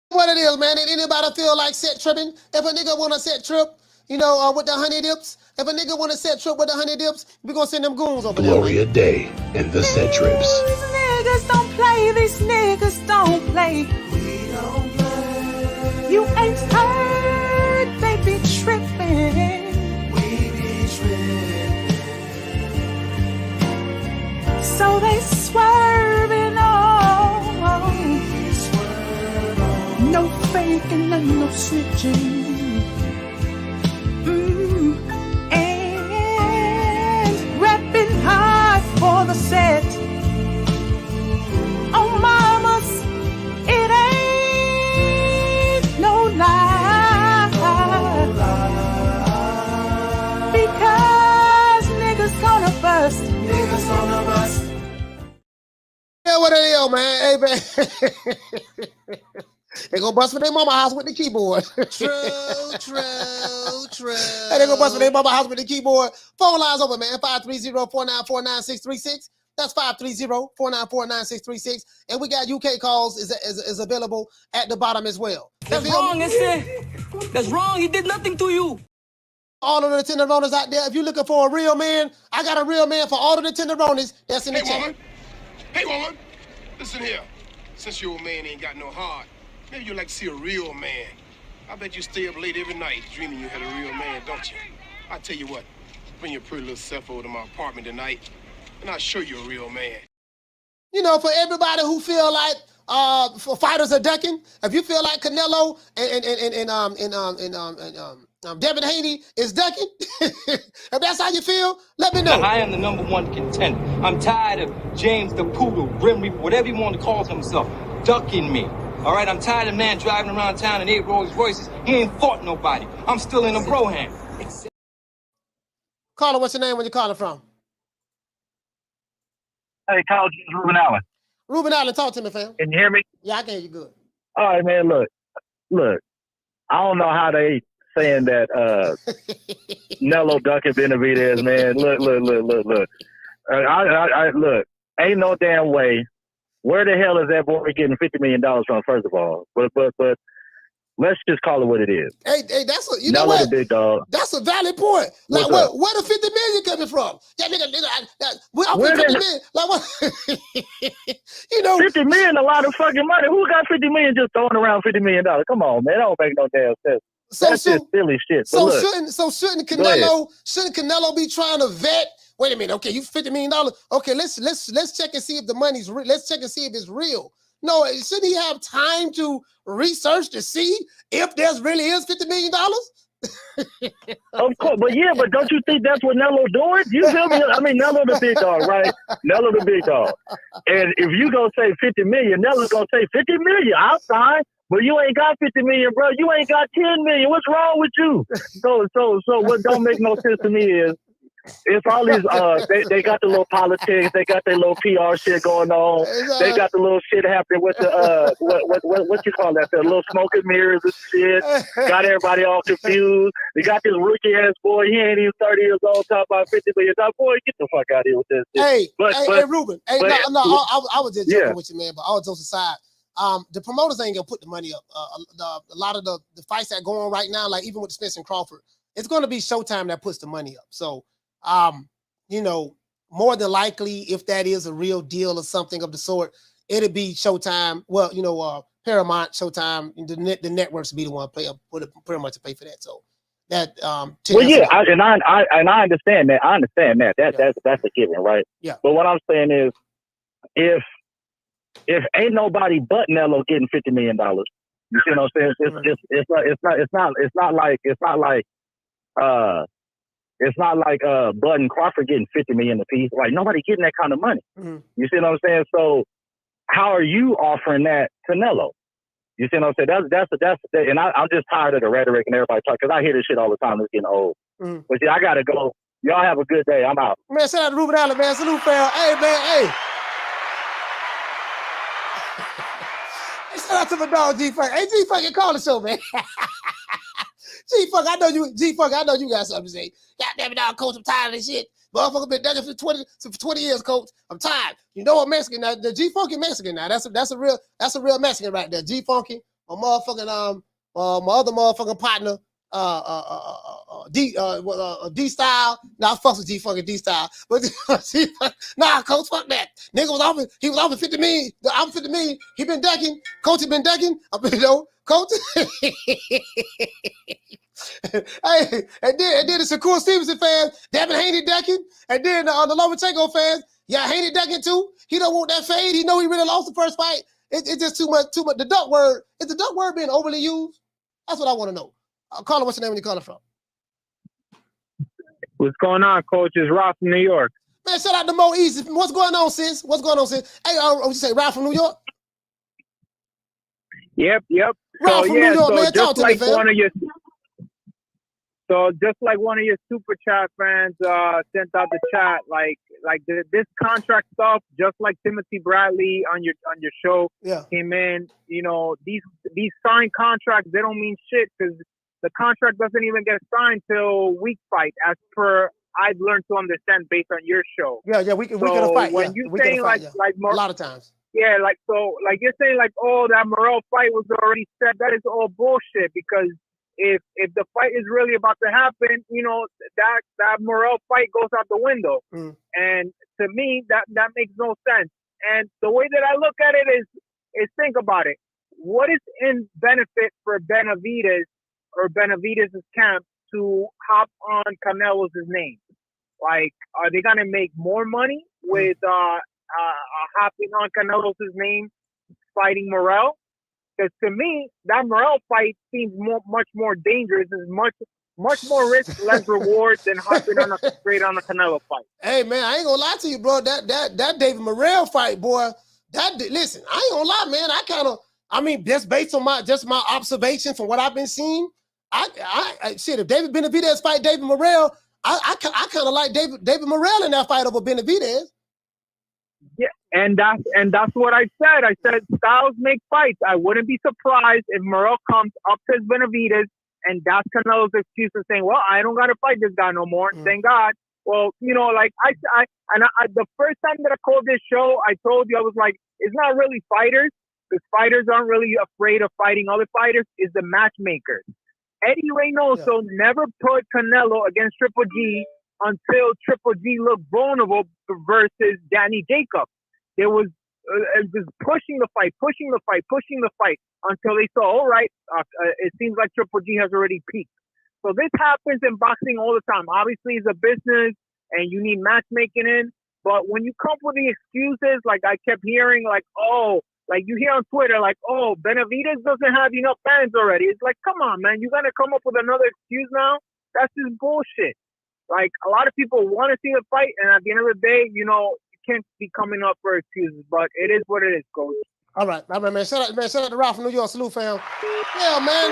What it is, man. Anybody feel like set tripping? If a nigga want to set trip, you know, with the honey dips. If a nigga want to set trip with the honey dips, we gonna send them goons over there. Gloria Day and the set trips. These niggas don't play. These niggas don't play. We don't play. You ain't heard they be tripping. We be tripping. So they swerving on. We swerve on. No faking and no snitching. And repping hard for the set. Oh, mamas, it ain't no lie. Because niggas gonna bust. Niggas gonna bust. Yeah, what it is, man? Hey, man. They gonna bust for their mama house with the keyboard. True. Hey, they gonna bust for their mama house with the keyboard. Phone lines open, man. 530-494-9636. That's 530-494-9636. And we got UK calls is available at the bottom as well. That's wrong, That's wrong. He did nothing to you. All of the tenderonis out there, if you're looking for a real man, I got a real man for all of the tenderonis that's in the chat. Hey, woman. Listen here. Since your old man ain't got no heart, maybe you'd like to see a real man. I bet you stay up late every night dreaming you had a real man, don't you? I tell you what, bring your pretty little self over to my apartment tonight, and I'll show you a real man. You know, for everybody who feel like for fighters are ducking, if you feel like Canelo and David Haney is ducking, if that's how you feel, let me know. I am the #1 contender. I'm tired of James the Poodle, Grim Reaper, whatever you want to call himself, ducking me. All right, I'm tired of man driving around town and 8 Rolls Royces. He ain't fought nobody. I'm still in a bro hand. Caller, what's your name? Where you calling from? Hey, College is Ruben Allen. Ruben Allen, talk to me, fam. Can you hear me? Yeah, I can hear you good. All right, man. Look. I don't know how they saying that Nello ducking Benavidez, man. Look. Look. Ain't no damn way. Where the hell is that boy getting $50 million from? First of all, but let's just call it what it is. Hey, that's a, you know what? The big dog. That's a valid point. Like, where the 50 million coming from? That nigga, I'm 50 million. Like what? You know, 50 million, a lot of fucking money. Who got 50 million just throwing around $50 million? Come on, man. That don't make no damn sense. That's just silly shit. Shouldn't Canelo be trying to vet? Wait a minute. Okay, you $50 million. Okay, let's check and see if the money's real. Let's check and see if it's real. No, shouldn't he have time to research to see if there's really is $50 million? Of course, but don't you think that's what Nello doing? You feel me? I mean, Nello the big dog, right? Nello the big dog. And if you gonna say 50 million, Nello's gonna say 50 million outside. But you ain't got 50 million, bro. You ain't got 10 million. What's wrong with you? So what don't make no sense to me is it's all these they got the little politics, they got their little PR shit going on. They got the little shit happening with the what you call that? The little smoke and mirrors and shit. Got everybody all confused. They got this rookie ass boy, he ain't even 30 years old, talking about 50 million. Boy, get the fuck out of here with this shit. Hey, Ruben. Hey, I was just joking with you, man, but all jokes aside. The promoters ain't gonna put the money up. A lot of the fights that go on right now, like even with Spence and Crawford, it's gonna be Showtime that puts the money up. So, you know, more than likely, if that is a real deal or something of the sort, it'll be Showtime. Well, you know, Paramount, Showtime, the networks will be the one pretty much to pay for that. So that I understand that. I understand that. That's a given, right? Yeah. But what I'm saying is, if ain't nobody but Nello getting $50 million, you see what I'm saying? It's not like Bud and Crawford getting $50 million apiece. Like nobody getting that kind of money. Mm-hmm. You see what I'm saying? So how are you offering that to Nello? You see what I'm saying? That's and I'm just tired of the rhetoric and everybody talking because I hear this shit all the time. It's getting old. Mm-hmm. But I gotta go. Y'all have a good day. I'm out. Man, shout out to Ruben Allen, man. Salute, fam. Hey, man. Hey. Shout out to my dog G-Funk. Hey, G-Funk, you call the show, man. G-Funk, I know you got something to say. Goddamn it, dog, coach, I'm tired of this shit. Motherfucker been ducking for 20 years, coach. I'm tired. You know I'm Mexican now. The G-Funky Mexican now. That's a real Mexican right there. G-Funky, my motherfucking my other motherfucking partner, D Style. Nah, I fuck with G fucking D Style. But nah, coach, fuck that. Nigga was offering, he was offering 50 million. I'm 50 million. He been ducking. Coach, he been ducking. Coach. Hey, and then the Shakur Stevenson fans, Devin Haney ducking, and then the Lomachenko fans, yeah, Haney ducking too. He don't want that fade. He know he really lost the first fight. It's just too much. The duck word, is the duck word being overly used? That's what I want to know. Caller, what's your name when you calling from? What's going on, Coach? It's Rob from New York. Man, shout out to Mo Easy. What's going on, sis? What's going on, sis? Hey, what you say, Rob from New York? Yep. Rob from New York, man. Talk to me, fam. So just like one of your super chat fans sent out the chat, like this contract stuff, just like Timothy Bradley on your show came in. You know, these signed contracts, they don't mean shit because the contract doesn't even get signed till week fight, as per I've learned to understand based on your show. Yeah, we could have fight. When you saying like a lot of times. Yeah, like you're saying like, oh, that Morrell fight was already set. That is all bullshit because if the fight is really about to happen, you know, that Morrell fight goes out the window. And to me, that makes no sense. And the way that I look at it is think about it. What is in benefit for Benavidez or Benavidez' camp to hop on Canelos' name? Like, are they gonna make more money with hopping on Canelos' name, fighting Morrell? Because to me, that Morrell fight seems much more dangerous. Is much more risk, less reward than hopping straight on a Canelo fight. Hey man, I ain't gonna lie to you, bro. That David Morrell fight, boy. Listen, I ain't gonna lie, man. I mean, just based on my observation from what I've been seeing, I shit. If David Benavidez fight David Morrell, I kind of like David Morrell in that fight over Benavidez. Yeah, and that's what I said. I said styles make fights. I wouldn't be surprised if Morrell comes up to Benavidez and that's Canelo's excuse of saying, "Well, I don't gotta fight this guy no more." Thank God. Well, you know, like I the first time that I called this show, I told you I was like, it's not really fighters because fighters aren't really afraid of fighting other fighters. It's the matchmakers. Eddie Reynoso never put Canelo against Triple G until Triple G looked vulnerable versus Danny Jacobs. There was just pushing the fight until they saw, all right, it seems like Triple G has already peaked. So this happens in boxing all the time. Obviously, it's a business and you need matchmaking in. But when you come with the excuses, like I kept hearing, like, oh, like you hear on Twitter, like, oh, Benavidez doesn't have enough fans already. It's like, come on, man, you're going to come up with another excuse now? That's just bullshit. Like, a lot of people want to see the fight, and at the end of the day, you know, you can't be coming up for excuses, but it is what it is, Coach. All right, man. Shout out to Ralph from New York. Salute, fam. Yeah, man.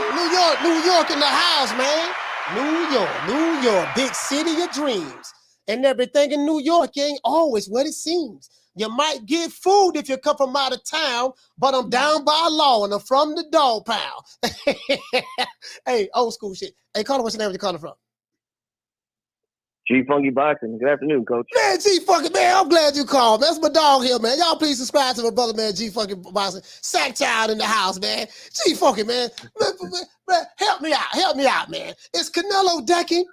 New York in the house, man. New York, big city of dreams. And everything in New York ain't always what it seems. You might get food if you come from out of town, but I'm down by law and I'm from the dog pound. Hey, old school shit. Hey, Carter, what's your name? Where you calling from? G Funky Boxing. Good afternoon, Coach. Man, G Funky, man, I'm glad you called. That's my dog here, man. Y'all please subscribe to my brother, man, G Funky Boxing. Sack Child in the house, man. G Funky, man. Man, help me out, man. Is Canelo decking?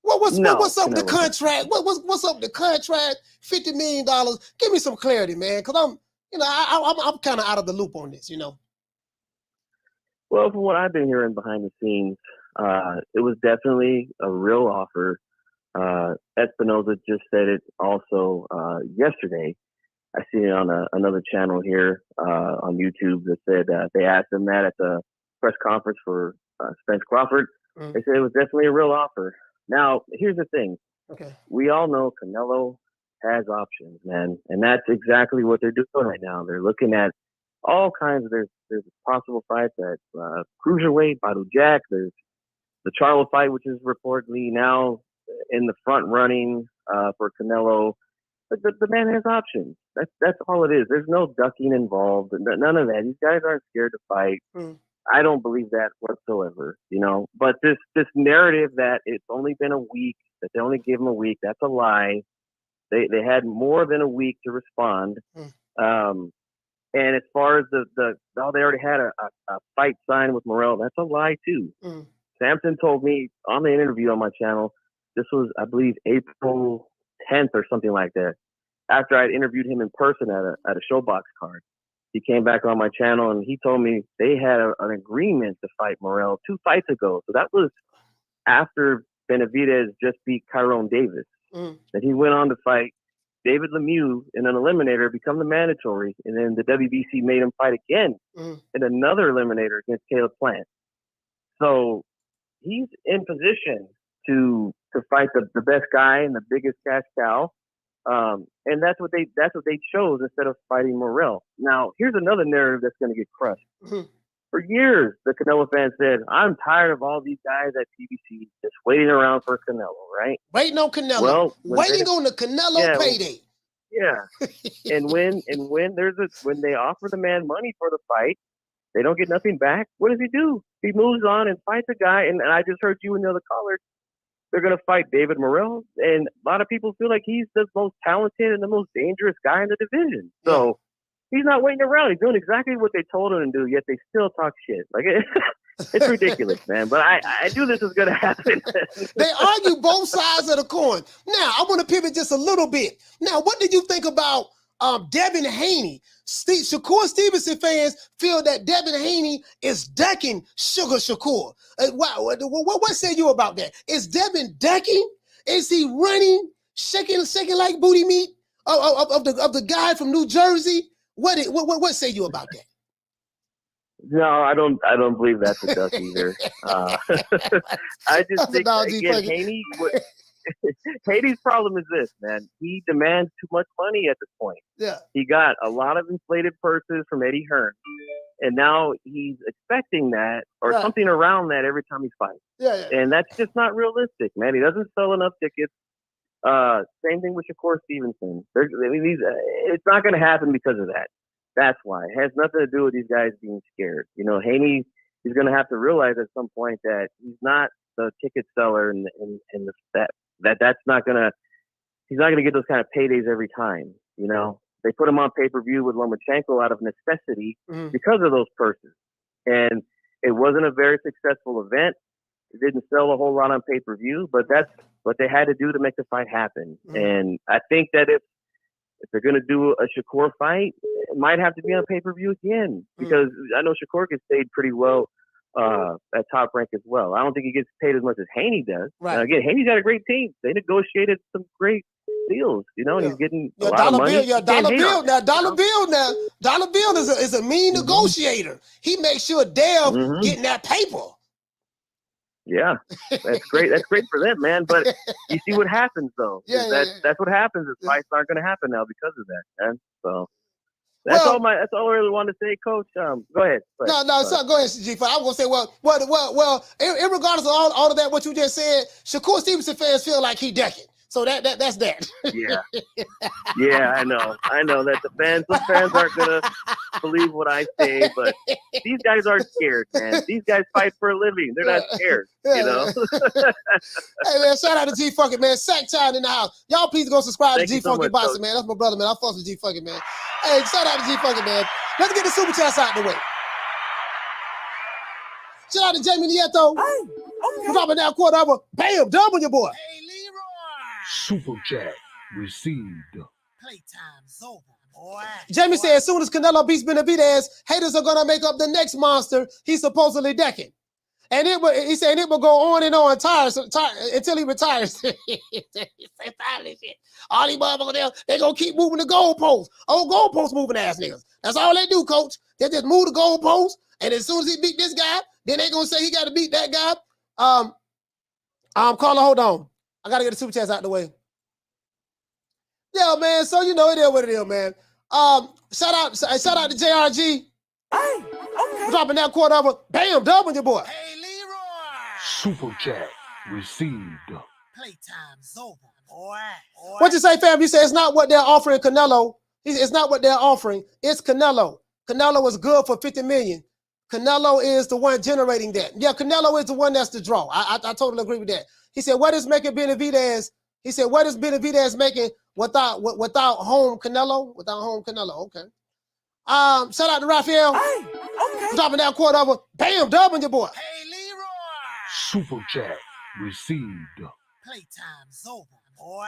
What's up with the contract? What's up with the contract? $50 million. Give me some clarity, man, because I'm kind of out of the loop on this, you know. Well, from what I've been hearing behind the scenes, it was definitely a real offer. Espinoza just said it also yesterday. I seen it on another channel here on YouTube that said they asked him that at the press conference for Spence Crawford. They said it was definitely a real offer. Now, here's the thing. Okay. We all know Canelo has options, man, and that's exactly what they're doing right now. They're looking at all kinds of there's possible fights at cruiserweight, Badu Jack. There's the Charlo fight, which is reportedly now in the front running for Canelo. But the man has options. That's all it is. There's no ducking involved. None of that. These guys aren't scared to fight. I don't believe that whatsoever, you know. But this narrative that it's only been a week, that they only gave him a week, that's a lie. They had more than a week to respond. And And as far as they already had a fight signed with Morrell. That's a lie too. Samson told me on the interview on my channel, this was, I believe, April 10th or something like that. After I'd interviewed him in person at a Showbox card, he came back on my channel and he told me they had an agreement to fight Morrell 2 fights ago. So that was after Benavidez just beat Tyrone Davis. That he went on to fight David Lemieux in an eliminator, become the mandatory, and then the WBC made him fight again in another eliminator against Caleb Plant. So he's in position to fight the best guy and the biggest cash cow, and that's what they chose instead of fighting Morrell. Now here's another narrative that's going to get crushed. For years, the Canelo fans said, "I'm tired of all these guys at PBC just waiting around for Canelo, right? Waiting on Canelo, waiting on the Canelo payday." And when they offer the man money for the fight, they don't get nothing back. What does he do? He moves on and fights a guy. And I just heard you and the other caller, they're going to fight David Morrell. And a lot of people feel like he's the most talented and the most dangerous guy in the division. So he's not waiting around. He's doing exactly what they told him to do, yet they still talk shit. Like, it's ridiculous, man. But I knew this was going to happen. They argue both sides of the coin. Now, I want to pivot just a little bit. Now, what did you think about Devin Haney? Shakur Stevenson fans feel that Devin Haney is decking Sugar Shakur. What say you about that? Is Devin decking? Is he running, shaking like booty meat of the guy from New Jersey? What say you about that? No, I don't believe that's a duck either. I just think again, Haney's problem is this, man. He demands too much money at this point. Yeah. He got a lot of inflated purses from Eddie Hearn, and now he's expecting that or something around that every time he fights. And that's just not realistic, man. He doesn't sell enough tickets. Same thing with Shakur Stevenson. It's not going to happen because of that. That's why. It has nothing to do with these guys being scared. You know, Haney is going to have to realize at some point that he's not the ticket seller and that's not going to, he's not going to get those kind of paydays every time. You know, they put him on pay-per-view with Lomachenko out of necessity because of those purses. And it wasn't a very successful event. It didn't sell a whole lot on pay-per-view, but that's what they had to do to make the fight happen. And I think that if they're going to do a Shakur fight, it might have to be on pay-per-view again because I know Shakur gets paid pretty well at Top Rank as well. I don't think he gets paid as much as Haney does. Right. Again, Haney's got a great team. They negotiated some great deals, you know, and he's getting a lot of money. Dollar Bill is a mean negotiator. He makes sure Dev getting that paper. Yeah, that's great. That's great for them, man. But you see what happens, though. That's what happens. Is fights aren't going to happen now because of that, man. So that's all I really want to say, Coach. Go ahead. No, go ahead, G5. I was going to say, well. In regardless of all of that, what you just said, Shakur Stevenson fans feel like he decking. So that's that. Yeah, I know that some fans aren't gonna believe what I say, but these guys aren't scared, man. These guys fight for a living. They're not scared, you know. Hey man, shout out to G Funky, man. Sack Child in the house. Y'all please go subscribe to G Funky Boxing, man. That's my brother, man. I fuck with G Funky, man. Hey, shout out to G Funky, man. Let's get the super chats out the way. Shout out to Jamie Nieto. We're dropping down quarter over. Bam, double your boy. Super chat received. Playtime's over, boy. Jamie said as soon as Canelo beats Benavidez, haters are gonna make up the next monster he's supposedly decking. And he said it will go on and on until he retires. He said, all these motherfuckers there, they gonna keep moving the goalposts. Old goalpost moving ass niggas. That's all they do, coach. They just move the goalposts, and as soon as he beat this guy, then they gonna say he gotta beat that guy. Carla, hold on. I gotta get the super chats out the way. Yeah, man. So you know it is what it is, man. Shout out to JRG. We're dropping that quarter over. Bam, double your boy. Hey, Leroy. Super chat received. Playtime's over, boy. What you say, fam? You say it's not what they're offering Canelo. It's not what they're offering. It's Canelo. Canelo is good for $50 million. Canelo is the one generating that. Yeah, Canelo is the one that's the draw. I totally agree with that. He said, what is making Benavidez? He said, what is Benavidez making without home Canelo? Without home Canelo, okay. Shout out to Raphael. Hey, okay. Dropping that quarter over. Bam, dubbing your boy. Hey, Leroy. Super chat received. Playtime's over, boy.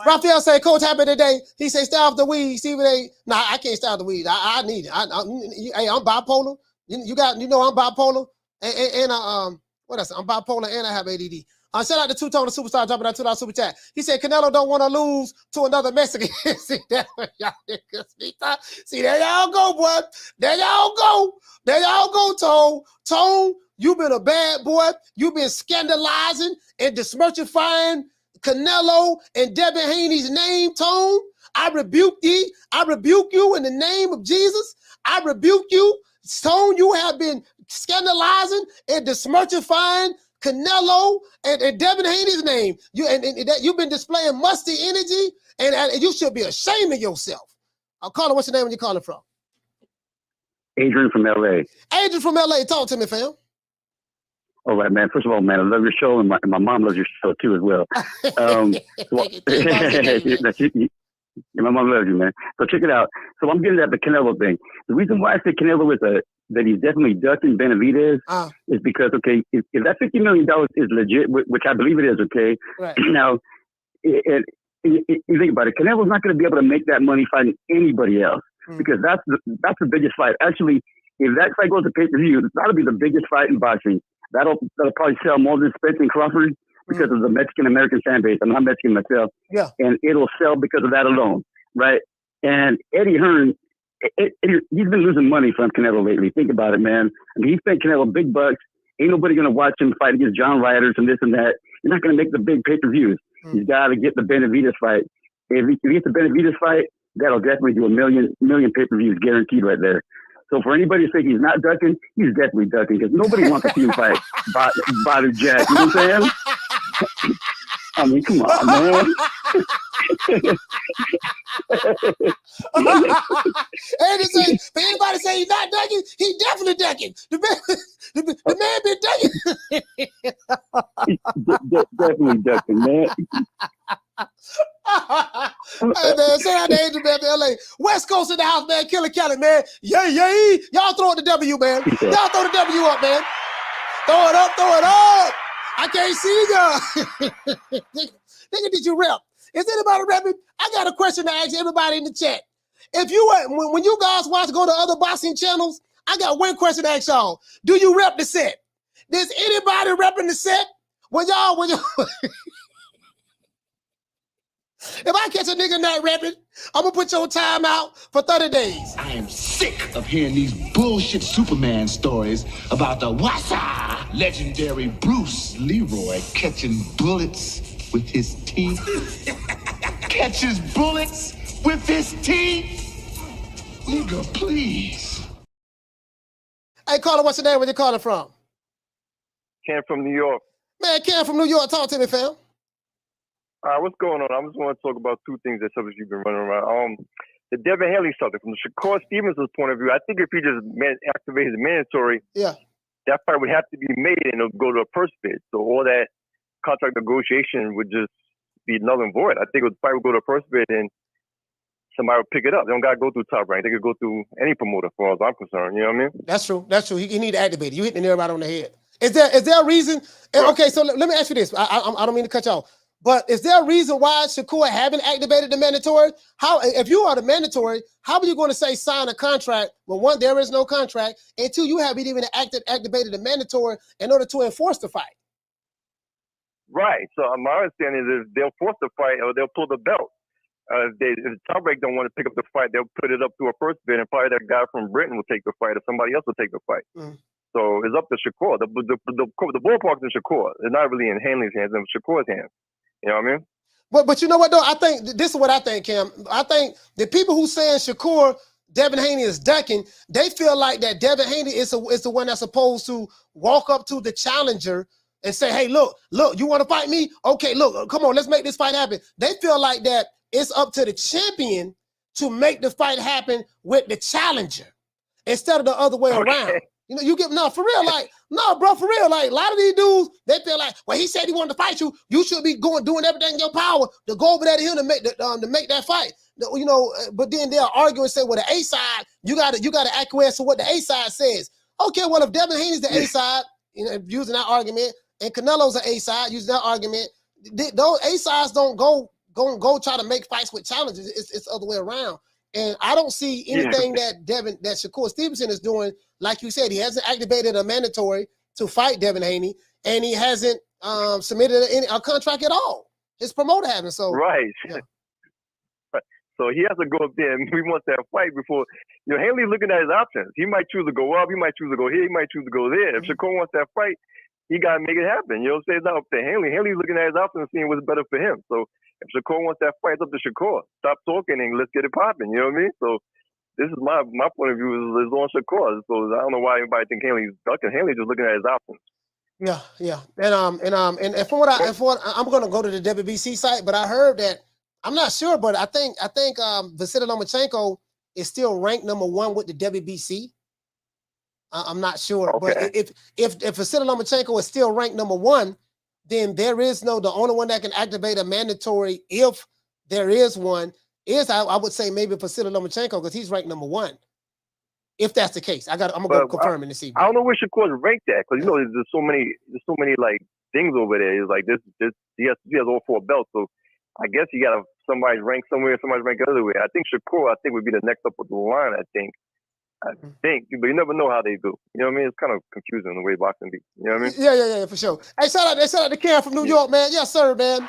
Raphael said, Coach, happy today. He said, stay off the weed. See what they. Nah, I can't stay off the weed. I need it. Hey, I'm bipolar. You know I'm bipolar. And what else? I'm bipolar and I have ADD. Shout out to Two-Tone, the superstar, dropping that $2 super chat. He said, Canelo don't want to lose to another Mexican. See, that's what y'all niggas be talking. See, there y'all go, boy. There y'all go. There y'all go, Tone. Tone, you been a bad boy. You been scandalizing and dismerchifying Canelo and Devin Haney's name, Tone. I rebuke thee. I rebuke you in the name of Jesus. I rebuke you. Tone, you have been scandalizing and dismerchifying Canelo and Devin Haney's name. You've been displaying musty energy, and you should be ashamed of yourself. I'll call it. What's your name when you calling from? Adrian from LA. Adrian from LA. Talk to me, fam. All right, man. First of all, man, I love your show, and my mom loves your show too as well. My mom loves you, man. So check it out. So I'm getting at the Canelo thing. The reason why I say Canelo is that he's definitely ducking Benavidez is because, okay, if that $50 million is legit, which I believe it is, okay, right. Now, you think about it, Canelo's not going to be able to make that money fighting anybody else because that's the biggest fight. Actually, if that fight goes to pay-per-view, that'll be the biggest fight in boxing. That'll probably sell more than Spence and Crawford because of the Mexican-American fan base. I'm not Mexican myself. Yeah. And it'll sell because of that alone, right? And Eddie Hearn, he's been losing money from Canelo lately. Think about it, man. I mean, he spent Canelo big bucks. Ain't nobody going to watch him fight against John Ryder and this and that. You're not going to make the big pay-per-views. He's got to get the Benavidez fight. If he gets the Benavidez fight, that'll definitely do a million pay-per-views guaranteed right there. So for anybody to say he's not ducking, he's definitely ducking because nobody wants to see him fight Badu Jack. You know what I'm saying? I mean, come on, man. And if anybody say he's not ducking, he definitely ducking. The man been ducking. Definitely ducking, man. Hey, man, shout out to Adrian, man, LA. West Coast in the house, man. Killer Kelly, man. Yay. Y'all throw the W, man. Y'all throw the W up, man. Throw it up. I can't see y'all. Nigga, did you rep? Is anybody repping? I got a question to ask everybody in the chat. If you when you guys go to other boxing channels, I got one question to ask y'all. Do you rep the set? Does anybody repping the set? When y'all if I catch a nigga not repping, I'm gonna put your time out for 30 days. I am sick of hearing these bullshit Superman stories about the Wassa legendary Bruce Leroy catching bullets with his teeth. Catches bullets with his teeth? Nigga, please. Hey, caller, what's your name? Where you calling from? Ken from New York. Man, Ken from New York. Talk to me, fam. What's going on? I just want to talk about two things that subject you've been running around. The Devin Haney subject, from the Shakur Stevens' point of view, I think if he just activated the mandatory, that fight would have to be made and it'll go to a purse bid. So all that contract negotiation would just be null and void. I think the fight would go to a purse bid and somebody would pick it up. They don't got to go through Top Rank. They could go through any promoter, as far as I'm concerned. You know what I mean? That's true. He need to activate it. You hit the nail right on the head. Is there a reason? Okay, so let me ask you this. I don't mean to cut you off. But is there a reason why Shakur haven't activated the mandatory? How, if you are the mandatory, how are you going to say sign a contract when one, there is no contract, and two, you haven't even activated the mandatory in order to enforce the fight? Right. So my understanding is if they'll force the fight or they'll pull the belt. If the top break don't want to pick up the fight, they'll put it up to a first bid, and probably that guy from Britain will take the fight, or somebody else will take the fight. So it's up to Shakur. The ballpark's in Shakur. It's not really in Hanley's hands, it's in Shakur's hands. You know what I mean? But you know what, though? I think this is what I think, Cam. I think the people who saying Shakur, Devin Haney is ducking, they feel like that Devin Haney is the one that's supposed to walk up to the challenger and say, hey, look, you want to fight me? Okay, look, come on, let's make this fight happen. They feel like that it's up to the champion to make the fight happen with the challenger instead of the other way around. You know, you get for real, like, no, bro, for real. Like, a lot of these dudes, they feel like, well, he said he wanted to fight you. You should be doing everything in your power to go over there to him to make that fight. You know, but then they'll argue and say, well, the A side, you gotta acquiesce to what the A side says. Okay, well, if Devin Haney's the A side, you know, using that argument, and Canelo's the A side, using that argument, those A sides don't go try to make fights with challenges. It's the other way around. And I don't see anything that Shakur Stevenson is doing. Like you said, he hasn't activated a mandatory to fight Devin Haney, and he hasn't submitted a contract at all. His promoter hasn't. So right. Yeah. So he has to go up there, and he wants that fight before. You know, Haney's looking at his options. He might choose to go up. He might choose to go here. He might choose to go there. If Shakur wants that fight, he got to make it happen. You know what I'm saying? It's not up to Haney. Haney's looking at his options and seeing what's better for him. So if Shakur wants that fight, it's up to Shakur. Stop talking and let's get it popping. You know what I mean? So this is my point of view is on Shakur. So I don't know why anybody think Haney's ducking. Haney's just looking at his options. Yeah. And from what I'm gonna go to the WBC site, but I heard that I'm not sure, but I think Vasily Lomachenko is still ranked #1 with the WBC. I'm not sure, but if Vasily Lomachenko is still ranked #1, then there is the only one that can activate a mandatory, if there is one, is I would say maybe Vasily Lomachenko, because he's ranked #1. If that's the case, I'm gonna go confirm in this evening. I don't know where Shakur's ranked at, because you know there's so many like things over there. It's like this he has all 4 belts, so I guess you got somebody's ranked somewhere, somebody's ranked the other way. I think Shakur would be the next up with the line. I think, but you never know how they do. You know what I mean? It's kind of confusing the way boxing be. You know what I mean? Yeah, for sure. Hey, shout out to Cam from New York, man. Yes, sir, man.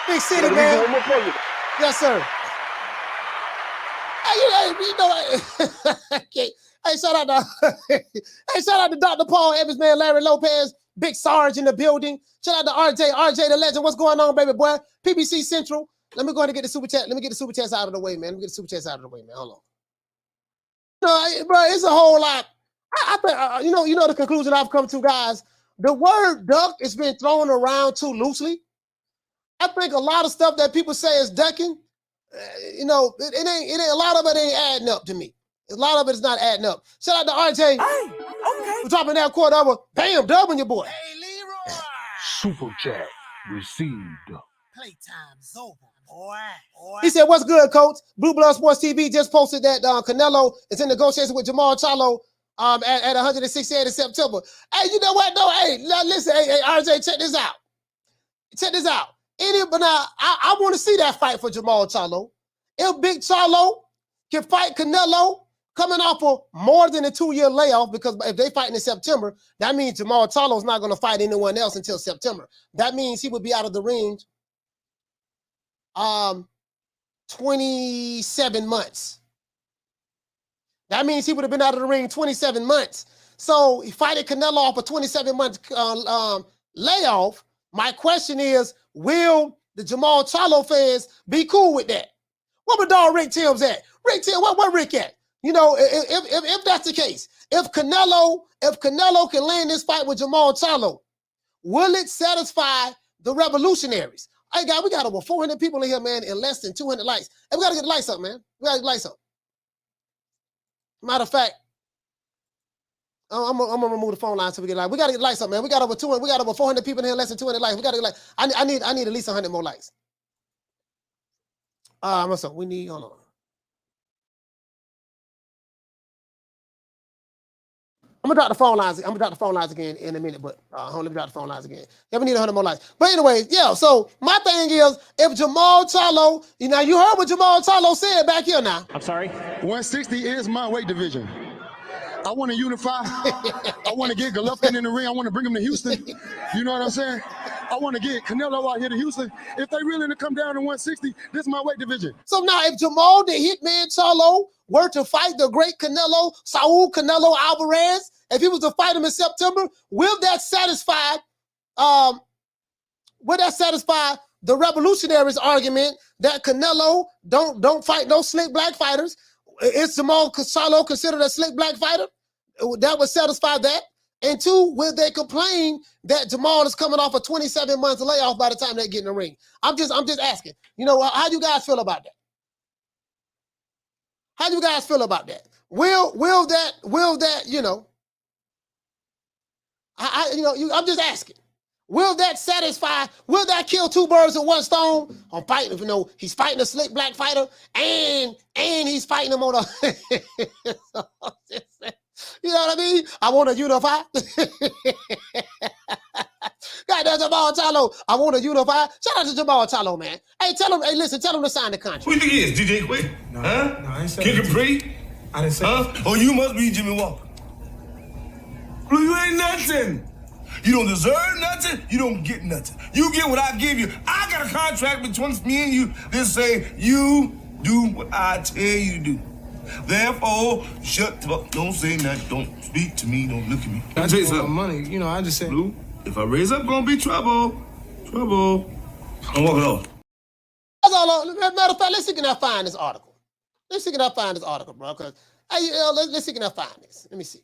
Big city, man. Yes, sir. Hey, shout out to Dr. Paul Evans, man, Larry Lopez, Big Sarge in the building. Shout out to RJ the legend. What's going on, baby boy? PBC Central. Let me go ahead and get the super chat. Let me get the super chats out of the way, man. Hold on. No, bro, it's a whole lot. I think you know the conclusion I've come to, guys. The word duck has been thrown around too loosely. I think a lot of stuff that people say is ducking, it ain't a lot of it ain't adding up to me. A lot of it is not adding up. Shout out to RJ. Hey, okay. For dropping that quarter over. Bam, dubbing your boy. Hey, Leroy. Super chat received. Playtime's over, boy. He said, "What's good, coach? Blue Blood Sports TV just posted that Canelo is in negotiation with Jermall Charlo at 168 in September." Hey, you know what? No, hey, listen, hey, RJ, check this out. But now I want to see that fight for Jermall Charlo. If Big Charlo can fight Canelo coming off of more than a 2-year layoff, because if they fight in September, that means Jermall Charlo is not going to fight anyone else until September. That means he would be out of the ring 27 months. That means he would have been out of the ring 27 months. So he fighting Canelo off a 27-month layoff. My question is, will the Jermall Charlo fans be cool with that? Where my dog Rick Timms at? Rick Timms, where Rick at? You know, if that's the case, if Canelo can land this fight with Jermall Charlo, will it satisfy the revolutionaries? Hey, guys, we got over 400 people in here, man, and less than 200 likes. Hey, we got to get the lights up, man. We got to get the lights up. Matter of fact, I'm gonna remove the phone line so we get lights. We got to get the lights up, man. We got over 200. We got over 400 people in here, less than 200 likes. We got to get lights. I need at least 100 more likes. So we need, hold on. I'm gonna drop the phone lines again in a minute, but hold on, let me drop the phone lines again. Yeah, we need 100 more likes. But anyway, yeah. So my thing is, if Jermall Charlo, you heard what Jermall Charlo said back here now. I'm sorry. 160 is my weight division. I want to unify. I want to get Golovkin in the ring. I want to bring him to Houston. You know what I'm saying? I want to get Canelo out here to Houston. If they really to come down to 160, this is my weight division. So now, if Jermall the Hitman Charlo were to fight the great Canelo, Saul Canelo Alvarez, if he was to fight him in September, will that satisfy the revolutionaries' argument that Canelo don't fight no slick black fighters? Is Jermall Charlo considered a slick black fighter? That would satisfy that. And 2, will they complain that Jermall is coming off a 27 months layoff by the time they get in the ring? I'm just asking. How you guys feel about that? How do you guys feel about that? Will that I'm just asking. Will that satisfy? Will that kill two birds with one stone? I'm fighting, he's fighting a slick black fighter, and he's fighting him on a. You know what I mean? I want to unify. Goddamn Jermall Charlo, I want to unify. Shout out to Jermall Charlo, man. Hey, listen, tell him to sign the contract. Who you think he is? DJ Quick? No, huh? No, I ain't saying Kid Capri? I didn't say that. Oh, you must be Jimmy Walker. Blue, you ain't nothing. You don't deserve nothing. You don't get nothing. You get what I give you. I got a contract between me and you that say you do what I tell you to do. Therefore, shut up. Don't say nothing. Don't speak to me. Don't look at me. I tell you something. Money, I just said. Blue, if I raise up, gonna be trouble. Trouble. I'm walking off. That's all. Matter of fact, let's see if I can find this article. Let's see if I can find this article, bro. Cause let's see if I can find this. Let me see.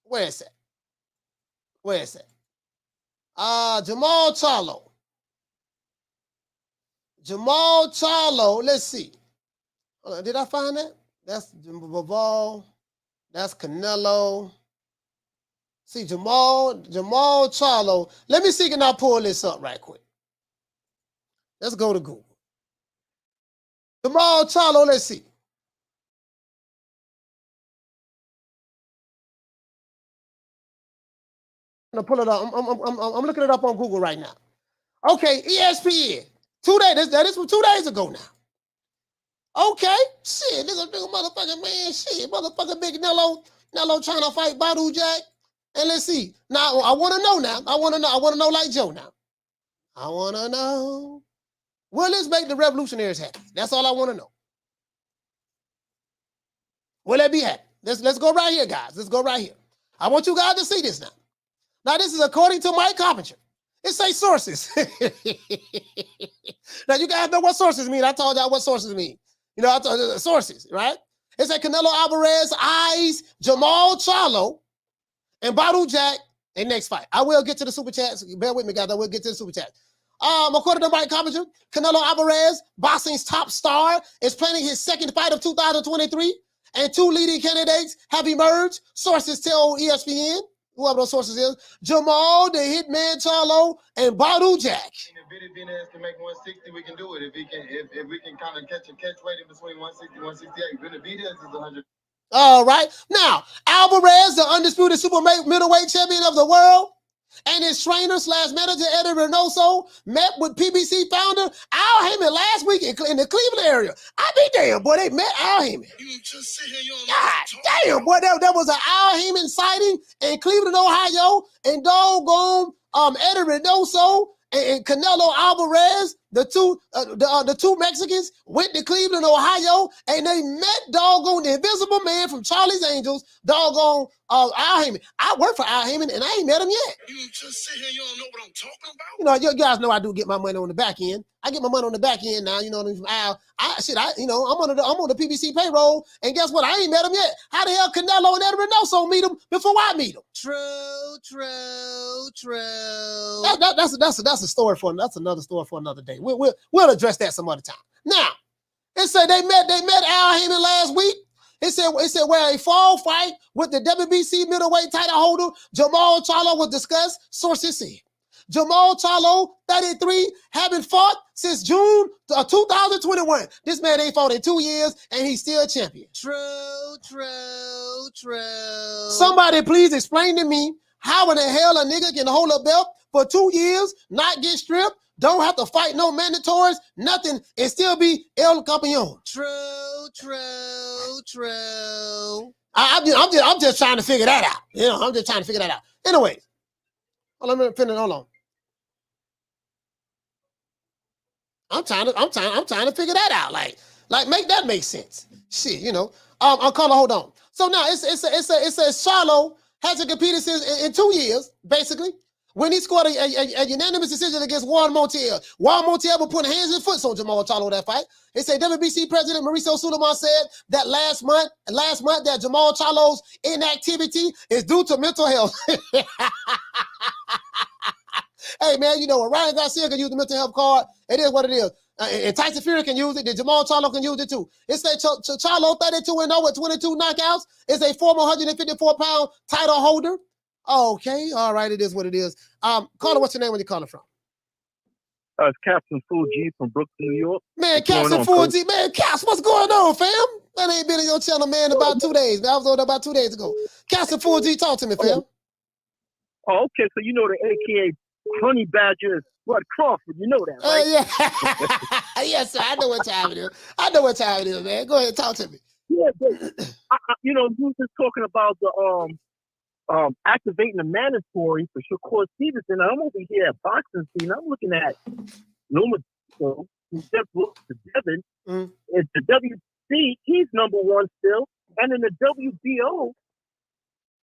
Where is that? Where is that? Jermall Charlo. Jermall Charlo. Let's see. Did I find that? That's Bivol. That's Canelo. See, Jermall Charlo. Let me see if I can pull this up right quick. Let's go to Google. Jermall Charlo, let's see. I'm gonna pull it up. I'm looking it up on Google right now. Okay, ESPN. 2 days. That is from 2 days ago now. Okay, shit, this a motherfucking man. Shit, motherfucking big Nello trying to fight Badou Jack. And let's see. Now I want to know now. I want to know like Joe now. I want to know. Will this make the revolutionaries happy? That's all I want to know. Will they be happy? Let's go right here, guys. Let's go right here. I want you guys to see this now. Now, this is according to Mike Coppinger. It say sources. Now, you guys know what sources mean. I told y'all what sources mean. I told you sources, right? It said Canelo Alvarez eyes Jermall Charlo and Badou Jack in next fight. I will get to the super chats. Bear with me, guys. I will get to the super chats. According to Mike Coppinger, Canelo Alvarez, boxing's top star, is planning his second fight of 2023, and 2 leading candidates have emerged. Sources tell ESPN, whoever those sources is, Jermall, the Hitman Charlo, and Badou Jack. If Benavidez can make 160, we can do it. If we can kind of catch weight in between 160 and 168, Benavidez is 100. All right. Now, Alvarez, the undisputed super middleweight champion of the world, and his trainer / manager, Eddie Reynoso, met with PBC founder Al Heyman last week in the Cleveland area. I be damn, boy, they met Al Heyman. God damn, boy, that was an Al Heyman sighting in Cleveland, Ohio, and doggone Eddie Reynoso and Canelo Alvarez, the two Mexicans, went to Cleveland, Ohio, and they met doggone the Invisible Man from Charlie's Angels, doggone Al Heyman. I work for Al Heyman, and I ain't met him yet. You just sit here, you don't know what I'm talking about? You guys know I do get my money on the back end. I get my money on the back end now, from Al. I'm on the PBC payroll, and guess what? I ain't met him yet. How the hell Canelo and Eddie Reynoso meet him before I meet him? True. That's a story that's another story for another day. We'll address that some other time. Now, it said they met Al Heyman last week. It said where a fall fight with the WBC middleweight title holder Jermall Charlo was discussed. Sources said Jermall Charlo, 33, haven't fought since June 2021. This man ain't fought in 2 years, and he's still a champion. True. Somebody please explain to me how in the hell a nigga can hold a belt for 2 years, not get stripped, don't have to fight no mandatories, nothing, and still be El Campeón. True. I'm just trying to figure that out. I'm just trying to figure that out. Anyways, hold on. I'm trying to figure that out. Like make that make sense. Shit, I'll call it, hold on. So now it says Charlo hasn't competed since in 2 years, basically, when he scored a unanimous decision against Juan Montiel. Juan Montiel was putting hands and foot on Jermall Charlo that fight. They say WBC President Mauricio Sulaiman said that last month that Jermall Charlo's inactivity is due to mental health. Hey, man, when Ryan Garcia can use the mental health card, it is what it is. And Tyson Fury can use it. Then Jermall Charlo can use it too. It says Charlo 32-0 with 22 knockouts is a former 154-pound title holder. Okay, all right, it is what it is. Caller, what's your name? Where you calling from? It's Captain Full G from Brooklyn, New York. Man, Captain Full G, man, Caps, what's going on, fam? Man, I ain't been on your channel, man, about 2 days. Man, I was on there about 2 days ago. Captain Full G, talk to me, fam. Oh, okay, so you know the AKA Honey Badger is Bud Crawford. You know that, right? Yeah. Yes, sir. I know what time it is. I know what time it is, man. Go ahead, talk to me. Yeah, but you know, you was talking about the activating the mandatory for Shakur Stevenson. I'm over here at boxing scene. I'm looking at Lomachenko, Devin. It's the WC. He's number one still, and in the WBO,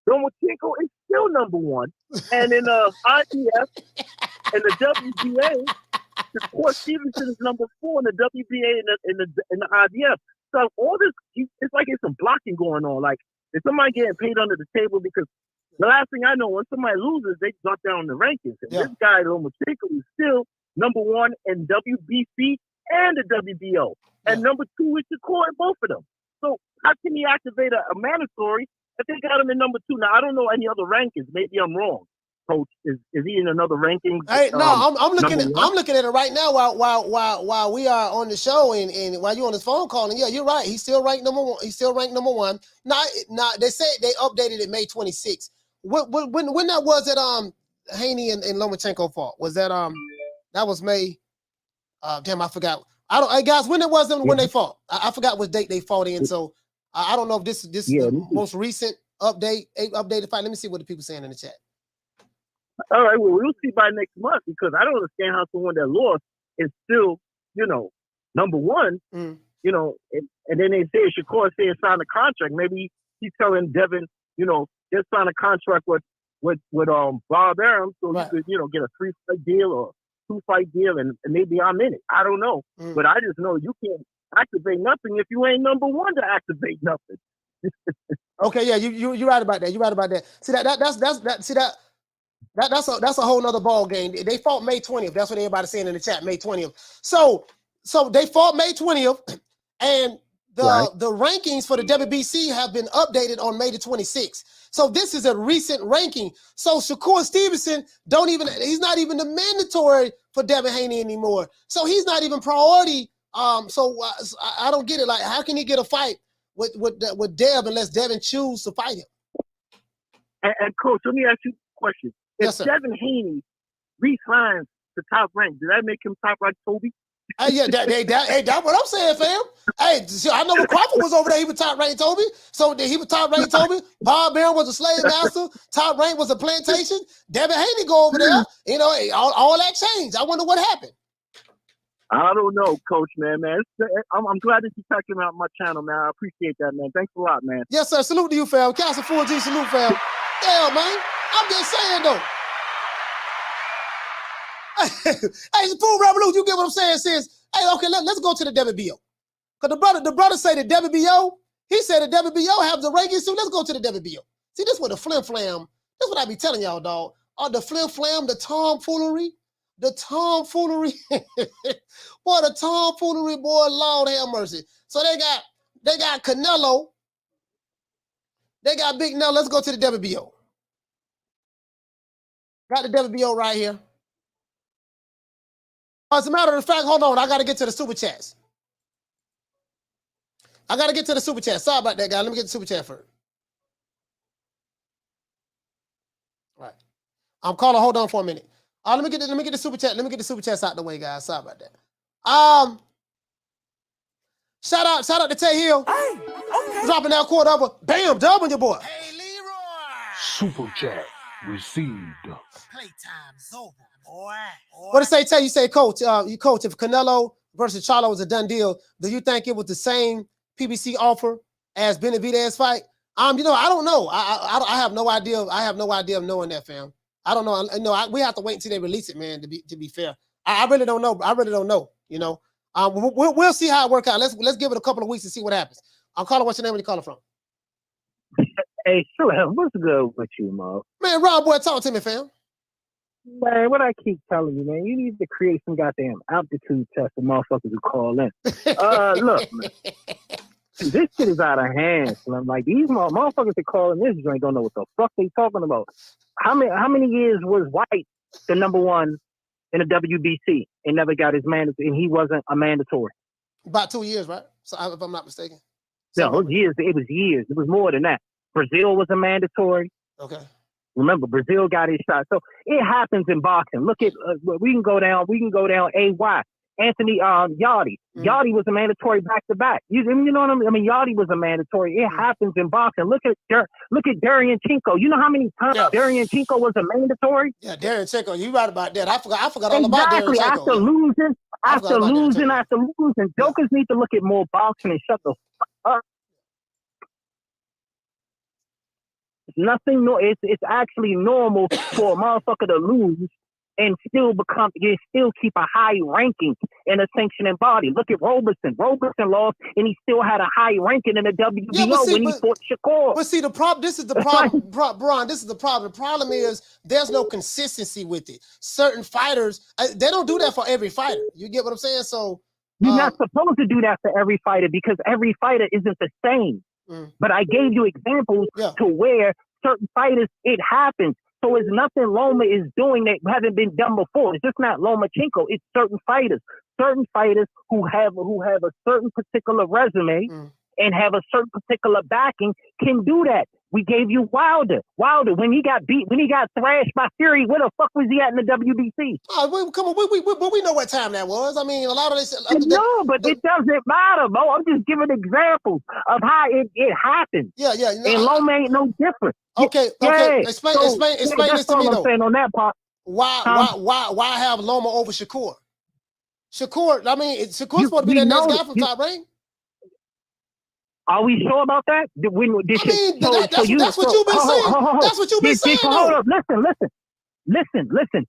Lomachenko is still number one, and in the IBF and the WBA, Shakur Stevenson is number 4 in the WBA and the IBF. So all this, it's like it's some blocking going on. Like, is somebody getting paid under the table? Because the last thing I know, when somebody loses, they drop down the rankings. And this guy, Lomachenko, is still number 1 in WBC and the WBO. And number 2 is Shakur in both of them. So how can he activate a mandatory if they got him in number 2? Now, I don't know any other rankings. Maybe I'm wrong. Coach, is he in another ranking? Hey, no, I'm looking at it right now while we are on the show and while you're on this phone call. And yeah, you're right. He's still ranked number 1. He's still ranked number 1. Now they say they updated it May 26th. When that was that Haney and Lomachenko fought? Was that that was May? Damn, I forgot. Hey guys, when it was when they fought? I forgot what date they fought in. So I don't know if this is the most recent updated fight. Let me see what the people saying in the chat. All right, well, we'll see by next month because I don't understand how someone that lost is still, number 1, and then they say Shakur saying sign a contract. Maybe he's telling Devin, just sign a contract with Bob Arum so you could, get a 3-fight deal or 2-fight deal and maybe I'm in it. I don't know. But I just know you can't activate nothing if you ain't number 1 to activate nothing. Okay, yeah, you're right about that. You're right about that. See that's a whole nother ball game. They fought May 20th. That's what everybody's saying in the chat, May 20th. So they fought May 20th, and the rankings for the WBC have been updated on May the 26th. So this is a recent ranking. So Shakur Stevenson he's not even the mandatory for Devin Haney anymore. So he's not even priority. So I don't get it. Like, how can he get a fight with Dev unless Devin choose to fight him? And Coach, let me ask you a question. If Devin Haney re-signs to Top Rank, did that make him top rank Toby? Yeah, that's what I'm saying, fam. Hey, I know when Crawford was over there, he was top ranked Toby. So he was top ranked Toby. Bob Arum was a slave master. Top rank was a plantation. Devin Haney go over there. All that changed. I wonder what happened. I don't know, Coach, man. I'm glad that you're checking out my channel, man. I appreciate that, man. Thanks a lot, man. Yes, sir. Salute to you, fam. Castle 4G, salute, fam. Yeah, man. I'm just saying, though. Hey, Fool Revolution, you get what I'm saying, sis? Hey, okay, let's go to the WBO. Because the brother say the WBO, he said the WBO have the rankings too. Let's go to the WBO. See, this is what the flim-flam, this is what I be telling y'all, dog. The flim-flam, the tomfoolery. The tomfoolery. Boy, the tomfoolery, boy, Lord have mercy. So they got Canelo. They got Big Nell. Let's go to the WBO. Got the WBO right here. As a matter of fact, hold on. I got to get to the super chats. Sorry about that, guy. Let me get the super chat first. All right. I'm calling. Hold on for a minute. Let me get the super chat. Let me get the super chats out the way, guys. Sorry about that. Shout out to Tay Hill. Hey, okay. Dropping that quarter over. Bam, dub on your boy. Hey, Leroy. Super chat received. Playtime's over, boy. What to say, Tay? You say, Coach, if Canelo versus Charlo was a done deal, do you think it was the same PBC offer as Benavidez fight? I don't know. I have no idea. I have no idea of knowing that, fam. I don't know. No, we have to wait until they release it, man. To be fair, I really don't know. I really don't know. We'll see how it works out. Let's give it a couple of weeks to see what happens. I'm calling. What's your name? Where you calling from? Hey, Slim, what's good with you, Mo? Man, Rob, boy, talk to me, fam. Man, what I keep telling you, man, you need to create some goddamn aptitude test for motherfuckers who call in. Look, man, this shit is out of hand, Slim. Like, these motherfuckers that call in this joint don't know what the fuck they talking about. how many years was White the number one in the WBC and never got his mandatory, and he wasn't a mandatory? About 2 years, right? So if I'm not mistaken. No, it was years. It was years. It was more than that. Brazil was a mandatory. Okay. Remember, Brazil got his shot. So it happens in boxing. Look at we can go down. AY. Anthony Yardy. Yardy was a mandatory back to back. You know what I mean? I mean, Yardy was a mandatory. It happens in boxing. Look at Darianchenko. You know how many times Darianchenko was a mandatory? Yeah, Darianchenko. You right about that. I forgot all about Darianchenko. Exactly. After losing. Jokers need to look at more boxing and shut the fuck up. It's nothing. It's actually normal for a motherfucker to lose and still keep a high ranking in a sanctioning body. Look at Roberson. Roberson lost, and he still had a high ranking in the WBO when he fought Shakur. But see, the problem. This is the problem, Bron. This is the problem. The problem is there's no consistency with it. Certain fighters, they don't do that for every fighter. You get what I'm saying? So you're not supposed to do that for every fighter because every fighter isn't the same. But I gave you examples to where certain fighters, it happens. So it's nothing Loma is doing that haven't been done before. It's just not Lomachenko. It's certain fighters who have a certain particular resume and have a certain particular backing can do that. We gave you Wilder. When he got thrashed by Fury, where the fuck was he at in the WBC? Oh, come on, we know what time that was. I mean, a lot of this. No, but it doesn't matter, Mo. I'm just giving examples of how it happened. Yeah. And Loma ain't no different. Okay. Explain this to me though. I'm saying on that part. Why have Loma over Shakur? Shakur's supposed to be that next guy from Top Rank. Are we sure about that? That's what you've been saying. That's what you've been saying. Hold up. Listen.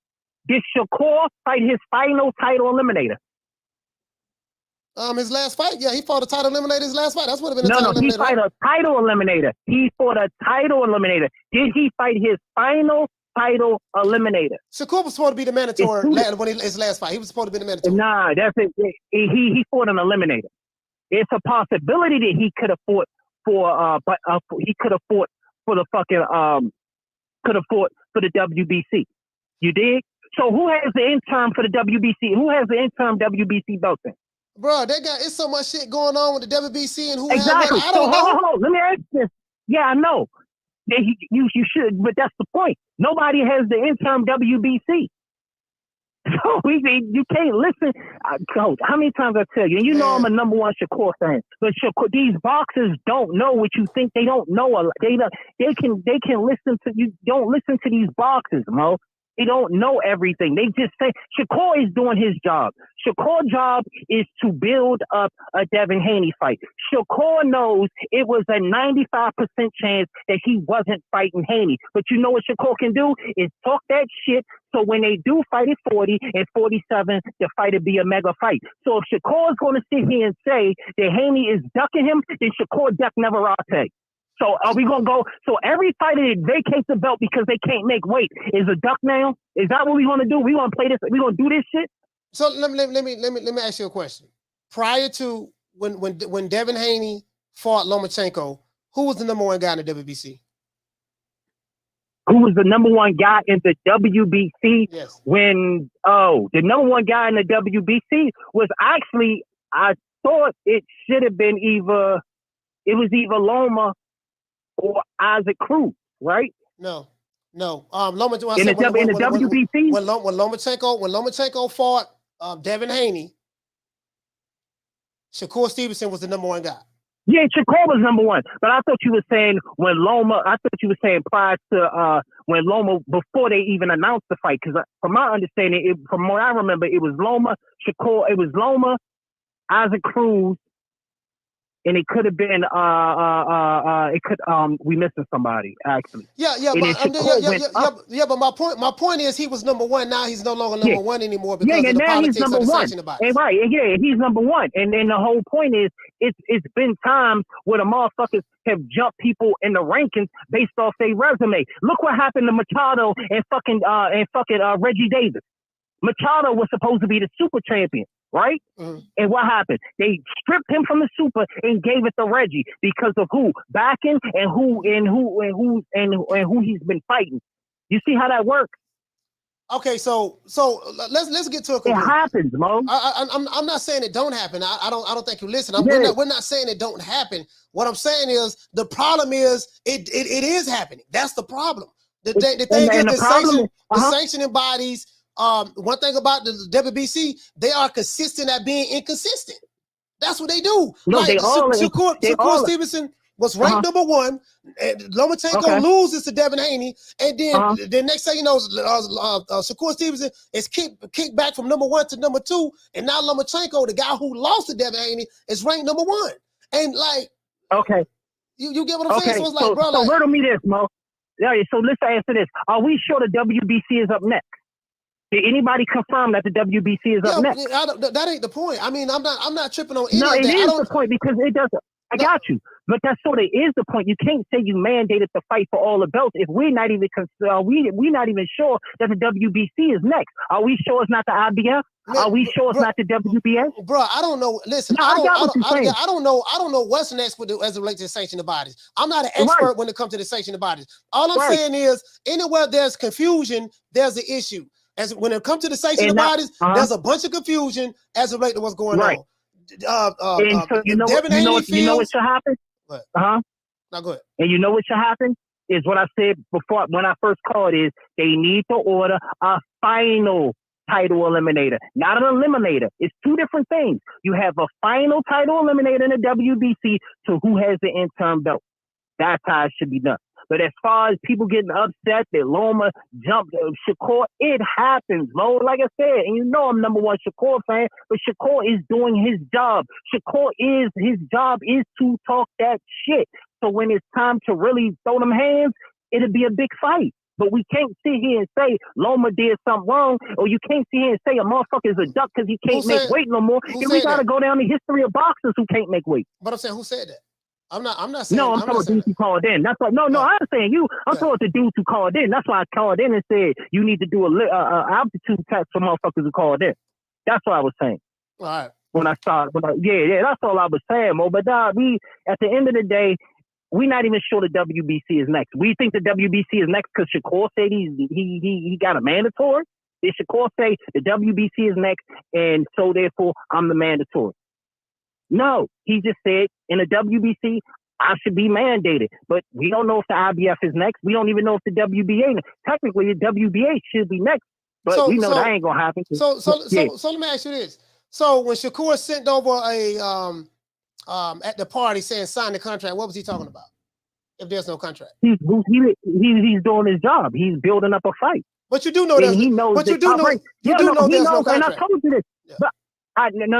Did Shakur fight his final title eliminator? His last fight? Yeah, he fought a title eliminator his last fight. That's what it been a title eliminator. He fought a title eliminator. He fought a title eliminator. Did he fight his final title eliminator? Shakur was supposed to be the mandatory his last fight. He was supposed to be the mandatory. Nah, that's it. He fought an eliminator. It's a possibility that he could have fought he could have fought for the WBC. You dig? So who has the interim for the WBC? Who has the interim WBC belt then? Bro, it's so much shit going on with the WBC and who exactly. I don't know. Hold on. Let me ask this. Yeah, I know. You should, but that's the point. Nobody has the interim WBC. So you can't listen. Coach, how many times I tell you? And you know I'm a number one Shakur fan. But these boxers don't know what you think they don't know. They can listen to you. Don't listen to these boxers, Mo. They don't know everything. They just say Shakur is doing his job. Shakur's job is to build up a Devin Haney fight. Shakur knows it was a 95% chance that he wasn't fighting Haney. But you know what Shakur can do is talk that shit. So when they do fight at 40 and 47, the fight will be a mega fight. So if Shakur's going to sit here and say that Haney is ducking him, then Shakur duck Navarrete. So are we gonna go? So every fighter that vacates the belt because they can't make weight is a duck now. Is that what we want to do? We want to play this? We gonna do this shit? So let me ask you a question. Prior to when Devin Haney fought Lomachenko, who was the number one guy in the WBC? Who was the number one guy in the WBC? Yes. The number one guy in the WBC was actually, I thought it should have been either Loma or Isaac Cruz, right? No. Lomachenko in the WBC when Lomachenko fought Devin Haney, Shakur Stevenson was the number one guy. Yeah, Shakur was number one, but I thought you were saying prior to when Loma, before they even announced the fight, because from my understanding, from what I remember, it was Loma, Shakur, it was Loma, Isaac Cruz. And it could have been we missing somebody actually. But my point is he was number one. Now he's no longer number one anymore because of the now politics he's number of the one. sanction about it. Right, yeah, he's number one. And then the whole point is it's been times where the motherfuckers have jumped people in the rankings based off their resume. Look what happened to Machado and fucking Reggie Davis. Machado was supposed to be the super champion. Right? Mm-hmm. And what happened? They stripped him from the super and gave it to Reggie because of who? Backing and who he's been fighting. You see how that works? Okay, so let's get to a conclusion. It happens, Mo. I'm not saying it don't happen. I don't think you listen. Yeah. We're not saying it don't happen. What I'm saying is the problem is it is happening. That's the problem. The thing is the sanctioning bodies. One thing about the WBC, they are consistent at being inconsistent. That's what they do. No, like Shakur Stevenson was ranked number 1. And Lomachenko loses to Devin Haney, and then the next thing you know, Shakur Stevenson is kicked back from number 1 to number 2, and now Lomachenko, the guy who lost to Devin Haney, is ranked number 1. And like, you get what I'm saying? So it's like, bro, so riddle me this, Mo. Yeah, so let's answer this. Are we sure the WBC is up next? Did anybody confirm that the WBC is up next? That ain't the point. I mean, I'm not tripping on any No, of it that. is the point because it doesn't. I got you, but that sort of is the point. You can't say you mandated the fight for all the belts if we're not even we're not even sure that the WBC is next. Are we sure it's not the IBF? Are we sure it's not the WBA? Bro, I don't know. Listen, No, I don't know what's next as it relates to sanctioning bodies. I'm not an expert when it comes to the sanctioning bodies. All I'm saying is, anywhere there's confusion, there's an issue. As when it comes to the sanctioning bodies, there's a bunch of confusion as it relates to what's going on. And so you know what should happen? Now go ahead. And you know what should happen? Is what I said before when I first called is they need to order a final title eliminator, not an eliminator. It's two different things. You have a final title eliminator in the WBC to who has the interim belt. That's how it should be done. But as far as people getting upset that Loma jumped Shakur, it happens, Mo. Like I said, and you know I'm number 1 Shakur fan, but Shakur is doing his job. His job is to talk that shit. So when it's time to really throw them hands, it'll be a big fight. But we can't sit here and say Loma did something wrong, or you can't sit here and say a motherfucker is a duck because he can't make weight no more. And we got to go down the history of boxers who can't make weight. But I'm saying, who said that? I'm not saying. No, I'm talking about dudes who called in. That's what. No, I'm saying you. I'm talking about the dudes who called in. That's why I called in and said you need to do a altitude test for motherfuckers who called in. That's what I was saying. All right. When I started, that's all I was saying, Mo. But we, at the end of the day, we're not even sure the WBC is next. We think the WBC is next because Shakur said he got a mandatory. Did Shakur say the WBC is next, and so therefore I'm the mandatory? No, he just said in the WBC, I should be mandated. But we don't know if the IBF is next. We don't even know if the WBA. Technically, the WBA should be next. But we know that ain't going to happen. So let me ask you this. So when Shakur sent over at the party saying sign the contract, what was he talking about? If there's no contract. He's doing his job. He's building up a fight. But you do know there's no contract. And I told you this. Yeah. But no.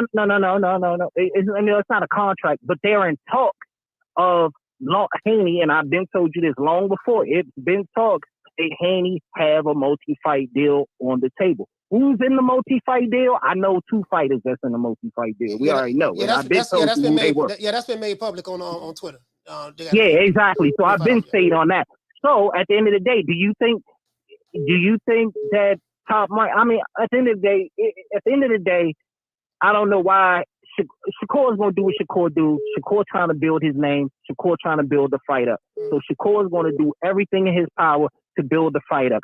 It's not a contract, but they're in talk of Haney, and I've been told you this long before. It's been talks that Haney have a multi-fight deal on the table. Who's in the multi-fight deal? I know 2 fighters that's in the multi-fight deal. We already know. That's been made public on Twitter. Exactly. So I've been saying on that. So at the end of the day, do you think that top money? I mean, at the end of the day, I don't know why Shakur is going to do what Shakur do. Shakur trying to build his name. Shakur trying to build the fight up. So Shakur is going to do everything in his power to build the fight up.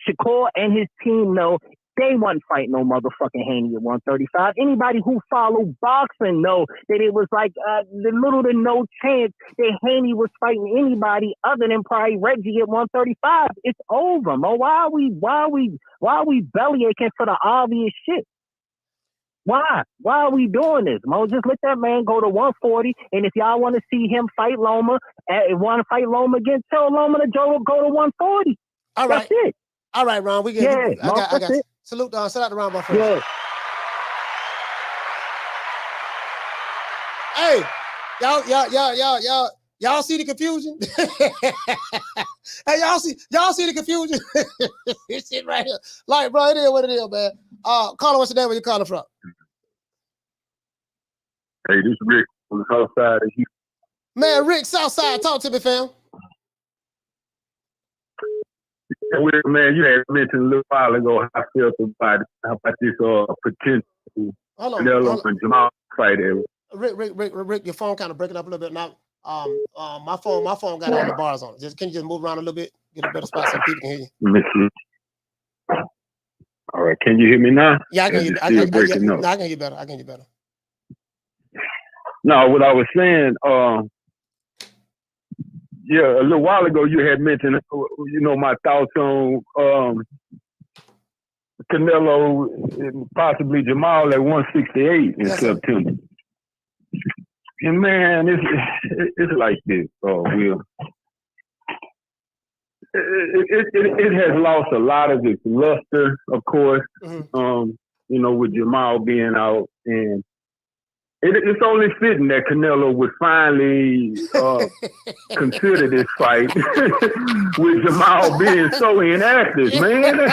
Shakur and his team know they wasn't fighting no motherfucking Haney at 135. Anybody who follow boxing know that it was like the little to no chance that Haney was fighting anybody other than probably Reggie at 135. It's over, Mo. Why are we belly aching for the obvious shit? Why? Why are we doing this, Mo? Just let that man go to 140, and if y'all want to see him fight Loma, want to fight Loma again, tell Loma to go to 140. All right. That's it. All right, Ron. We get. I got. It. Salute out the round, my friend. Yeah. Hey, y'all see the confusion? Hey, y'all see the confusion? This shit right here. Like, bro, it is what it is, man. Caller, what's your name? Where you calling from? Hey, this is Rick from the south side of Houston. Man, Rick, Southside, talk to me, fam. Man, you had mentioned a little while ago how I felt about this potential Canelo and Jermall fight. Rick, your phone kind of breaking up a little bit now. My phone got all the bars on it. Can you just move around a little bit, get a better spot so people can hear you? Let me see. All right, can you hear me now? Yeah, I can hear you. I can hear you better. I can hear you better. No, what I was saying, yeah, a little while ago you had mentioned, my thoughts on Canelo and possibly Jermall at 168 in September. And man, it's like this, Will. It has lost a lot of its luster, of course. With Jermall being out, and it's only fitting that Canelo would finally consider this fight with Jermall being so inactive, man.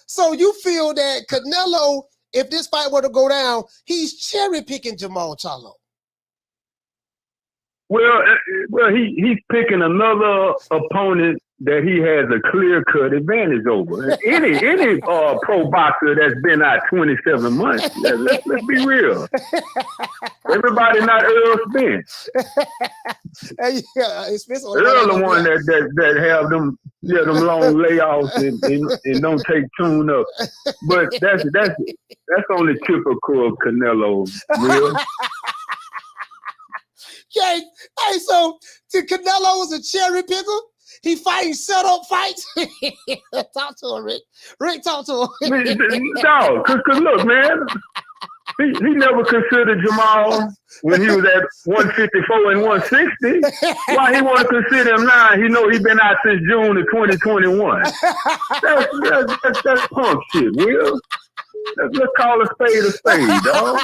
So you feel that Canelo, if this fight were to go down, he's cherry picking Jermall Charlo? Well, he's picking another opponent that he has a clear-cut advantage over. Any pro boxer that's been out 27 months, let's be real. Everybody not Earl Spence. Earl the one that have them long layoffs and don't take tune up. But that's only typical of Canelo, Will. Okay, hey, so Canelo is a cherry picker. He fighting setup fights. Talk to him, Rick. Rick, talk to him. No, because look, man, he never considered Jermall when he was at 154 and 160. Why he want to consider him now? He know he been out since June of 2021. That's punk shit, Will. Let's call a spade, dog.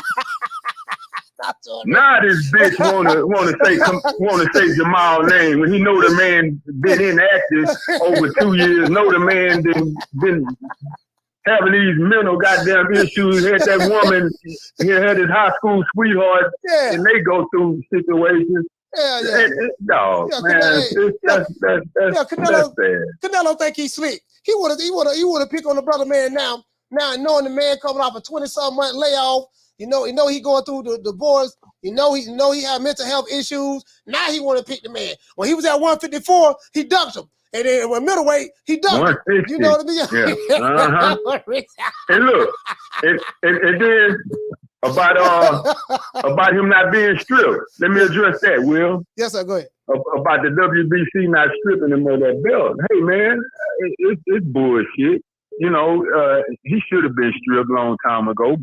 Now this bitch wanna say Jermall's name when he know the man been inactive over 2 years. Know the man been having these mental goddamn issues. Had that woman, he had his high school sweetheart, and they go through situations. Dog, man, that's sad. Canelo think he's slick. He wanna pick on the brother man now knowing the man coming off a 20-something month layoff. You know he going through the divorce. You know he had mental health issues. Now he want to pick the man. When he was at 154, he ducked him. And then when middleweight, he ducked him. You know what I mean? Yeah. And look, and then about him not being stripped. Let me address that, Will. Yes, sir. Go ahead. About the WBC not stripping him of that belt. Hey, man, it's bullshit. He should have been stripped a long time ago,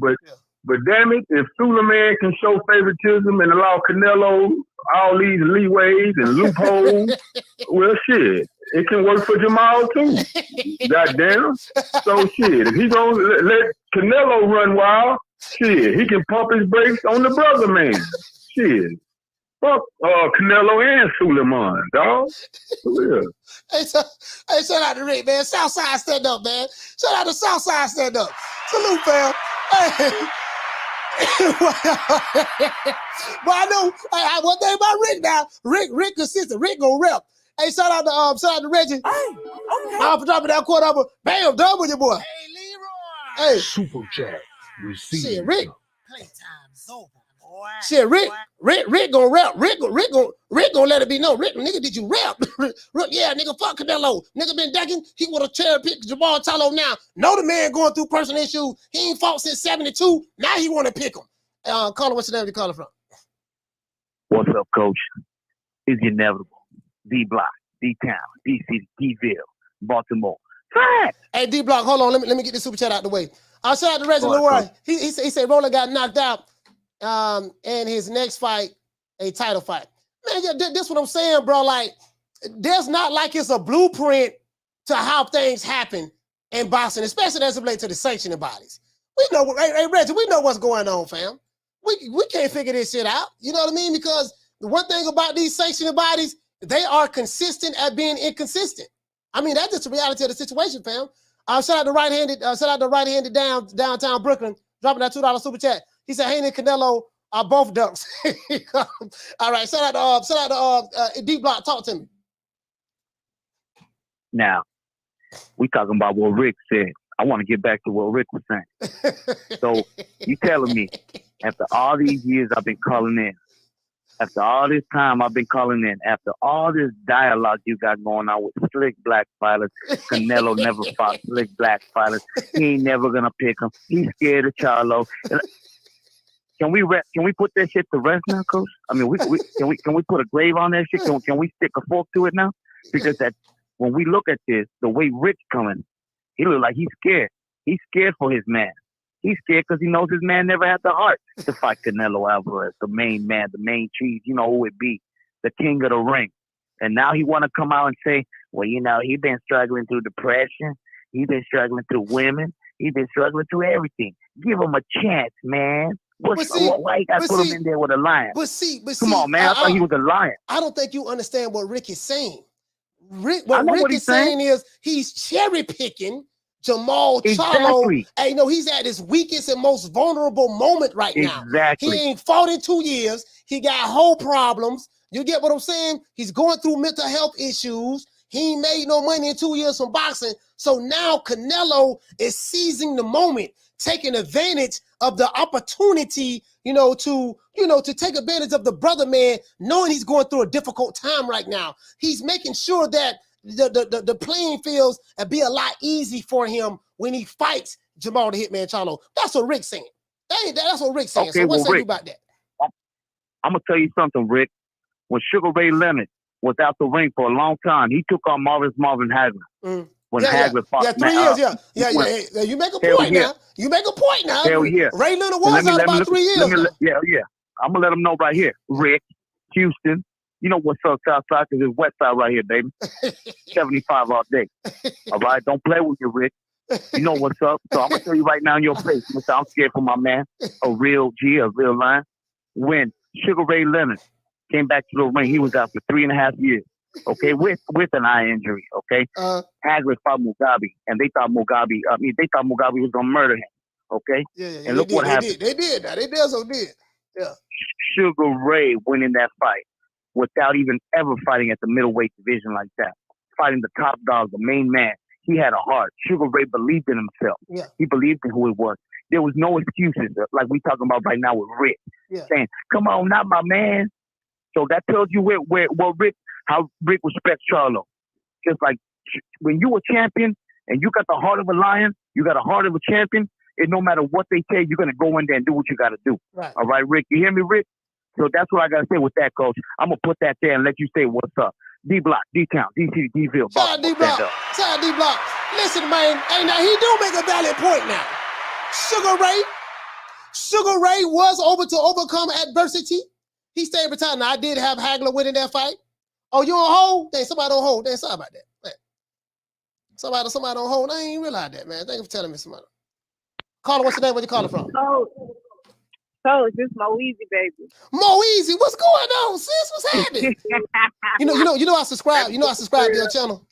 But damn it, if Suleiman can show favoritism and allow Canelo all these leeways and loopholes, well, shit, it can work for Jermall too. Goddamn. So shit, if he gonna let Canelo run wild, shit, he can pump his brakes on the brother man. Shit. Fuck Canelo and Suleiman, dog. For real. Hey, shout out to Rick, man. Southside stand up, man. Shout out to Southside stand up. Salute, fam. Hey. But I know one thing about Rick now. Rick consistent. Rick gonna rep. Hey, shout out to Reggie. Hey, okay. I'm for dropping that quarter over. Bam, done with your boy. Hey, Leroy. Hey, Super chat. Receive. Shit, Rick. Playtime's over, boy. Shit, Rick gonna rep. Rick gonna let it be known. Rick, nigga, did you rep? Yeah, nigga, fuck Canelo. Nigga been ducking. He would have cherry picked Jermall Charlo now. Know the man going through personal issues. He ain't fought since 72. Now he want to pick him. Caller, what's your name? You calling from? What's up, Coach? It's inevitable. D-Block, D-Town, D-City, D-Ville, Baltimore. Hey, D-Block, hold on. Let me get this super chat out the way. Shout out to Reggie Leroy. He said Roller got knocked out in his next fight, a title fight. Man, yeah, this what I'm saying, bro. Like, there's not like it's a blueprint to how things happen in boxing, especially as it relates to the sanctioning bodies. We know, hey, Reggie, we know what's going on, fam. We can't figure this shit out. You know what I mean? Because the one thing about these sanctioning bodies, they are consistent at being inconsistent. I mean, that's just the reality of the situation, fam. Shout out to right-handed downtown Brooklyn, dropping that $2 super chat. He said Haney and Canelo are both ducks. All right, shout out to D-Block. Talk to me. Now, we talking about what Rick said. I want to get back to what Rick was saying. So you telling me after all these years I've been calling in, After all this time I've been calling in, after all this dialogue you got going on with slick black fighters, Canelo never fought slick black fighters. He ain't never gonna pick him. He's scared of Charlo. Can we put that shit to rest now, Coach? I mean, can we put a grave on that shit? Can we stick a fork to it now? Because that when we look at this, the way Rick's coming, he look like he's scared. He's scared for his man. He's scared because he knows his man never had the heart to fight Canelo Alvarez, the main man, the main cheese. You know who it be, the king of the ring. And now he want to come out and say, well, you know, he been struggling through depression. He been struggling through women. He been struggling through everything. Give him a chance, man. Why you got to put him in there with a lion? Come on, man. I thought he was a lion. I don't think you understand what Rick is saying. What Rick is saying is he's cherry picking Jermall Charlo. Hey, no, he's at his weakest and most vulnerable moment right now. Exactly. He ain't fought in 2 years. He got whole problems. You get what I'm saying? He's going through mental health issues. He ain't made no money in 2 years from boxing. So now Canelo is seizing the moment, taking advantage of the opportunity, to take advantage of the brother man, knowing he's going through a difficult time right now. He's making sure that the playing fields and be a lot easy for him when he fights Jermall the Hitman Charlo. That's what Rick's saying. That's what Rick's saying. Okay, so what's Rick, you about that? I'm gonna tell you something, Rick. When Sugar Ray Leonard was out the ring for a long time, he took on Marvin Hagler. When Hagler fought, 3 years, yeah. You make a point now. You make a point now. Hell yeah. Ray Leonard was out about 3 years. Yeah. I'm gonna let him know right here, Rick, Houston. You know what's up, Southside, because it's West Side right here, baby. 75 all day. All right? Don't play with you, Rick. You know what's up. So I'm going to tell you right now in your face, I'm scared for my man, a real G, a real line. When Sugar Ray Leonard came back to the ring, he was out for 3.5 years, okay, with an eye injury, okay? Hagler fought Mugabe, and they thought Mugabe was going to murder him, okay? Yeah, and look what happened. They did. Yeah. Sugar Ray winning that fight without even ever fighting at the middleweight division like that. Fighting the top dog, the main man. He had a heart. Sugar Ray believed in himself. Yeah. He believed in who he was. There was no excuses like we talking about right now with Rick. Saying, come on, not my man. So that tells you how Rick respects Charlo. Just like when you a champion and you got the heart of a lion, you got a heart of a champion, and no matter what they say, you're going to go in there and do what you got to do. Right. All right, Rick? You hear me, Rick? So that's what I got to say with that, Coach. I'm going to put that there and let you say what's up. D-Block, D-Town, D-City, D-Ville. Shout out D-Block. Shout out D-Block. Listen, man. Hey, now he do make a valid point now. Sugar Ray was able to overcome adversity. He stayed retired. Now, I did have Hagler winning that fight. Oh, you on hold? Dang, somebody on hold. Dang, sorry about that. Man. Somebody on hold. I ain't even realize that, man. Thank you for telling me, somebody. Caller, what's your name? Where you calling from? So it's just Mo Easy, baby. Mo Easy, what's going on, sis? What's happening? you know I subscribe. You know I subscribe to your channel.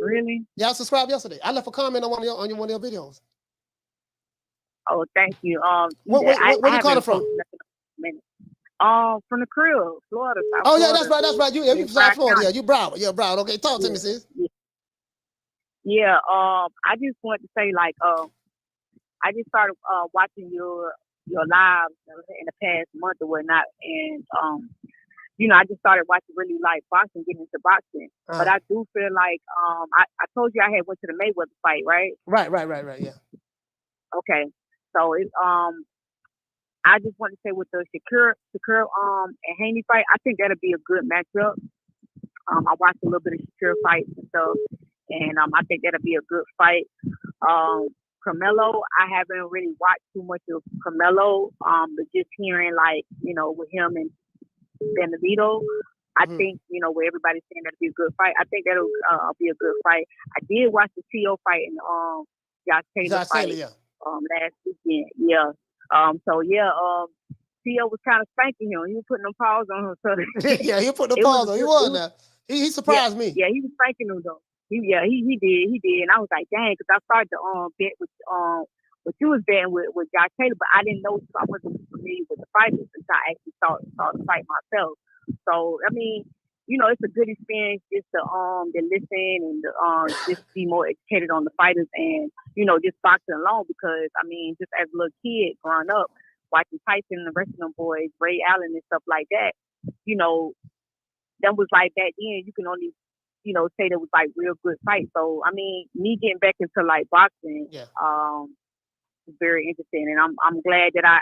Really? Yeah, I subscribed yesterday. I left a comment on one of your videos. Oh, thank you. Where you calling from? From the crib, Florida. Oh yeah, that's right. You from South Florida. Yeah, you Broward. Yeah, Broward. Okay, talk to me, sis. Yeah. I just want to say, like, I just started watching your lives in the past month or whatnot, and I just started watching really like boxing, getting into boxing. But I do feel like I told you I had went to the Mayweather fight, right? Right. Yeah. Okay, so it's I just want to say with the Shakur and Haney fight, I think that'll be a good matchup. I watched a little bit of Shakur fights and stuff, and I think that'll be a good fight. Carmelo, I haven't really watched too much of Carmelo, but just hearing with him and Benavidez, I think, where everybody's saying that'll be a good fight. I think that'll be a good fight. I did watch the T.O. fight and Josh Taylor fight last weekend. Yeah. T.O. was kind of spanking him. He was putting them paws on him. So yeah, he put the paws on. He was now. He surprised me. Yeah, he was spanking him though. He did, and I was like, dang, because I started to bet with what you was betting with Josh Taylor, but I didn't know, so I wasn't familiar with the fighters until I actually saw the fight myself. So I mean, it's a good experience just to listen and just be more educated on the fighters and just boxing alone, because I mean, just as a little kid growing up watching Tyson and the rest of them boys, Ray Allen and stuff like that, you know, that was like back then. You can only, you know, say that was like real good fights. So I mean, me getting back into like boxing, is very interesting, and I'm glad that I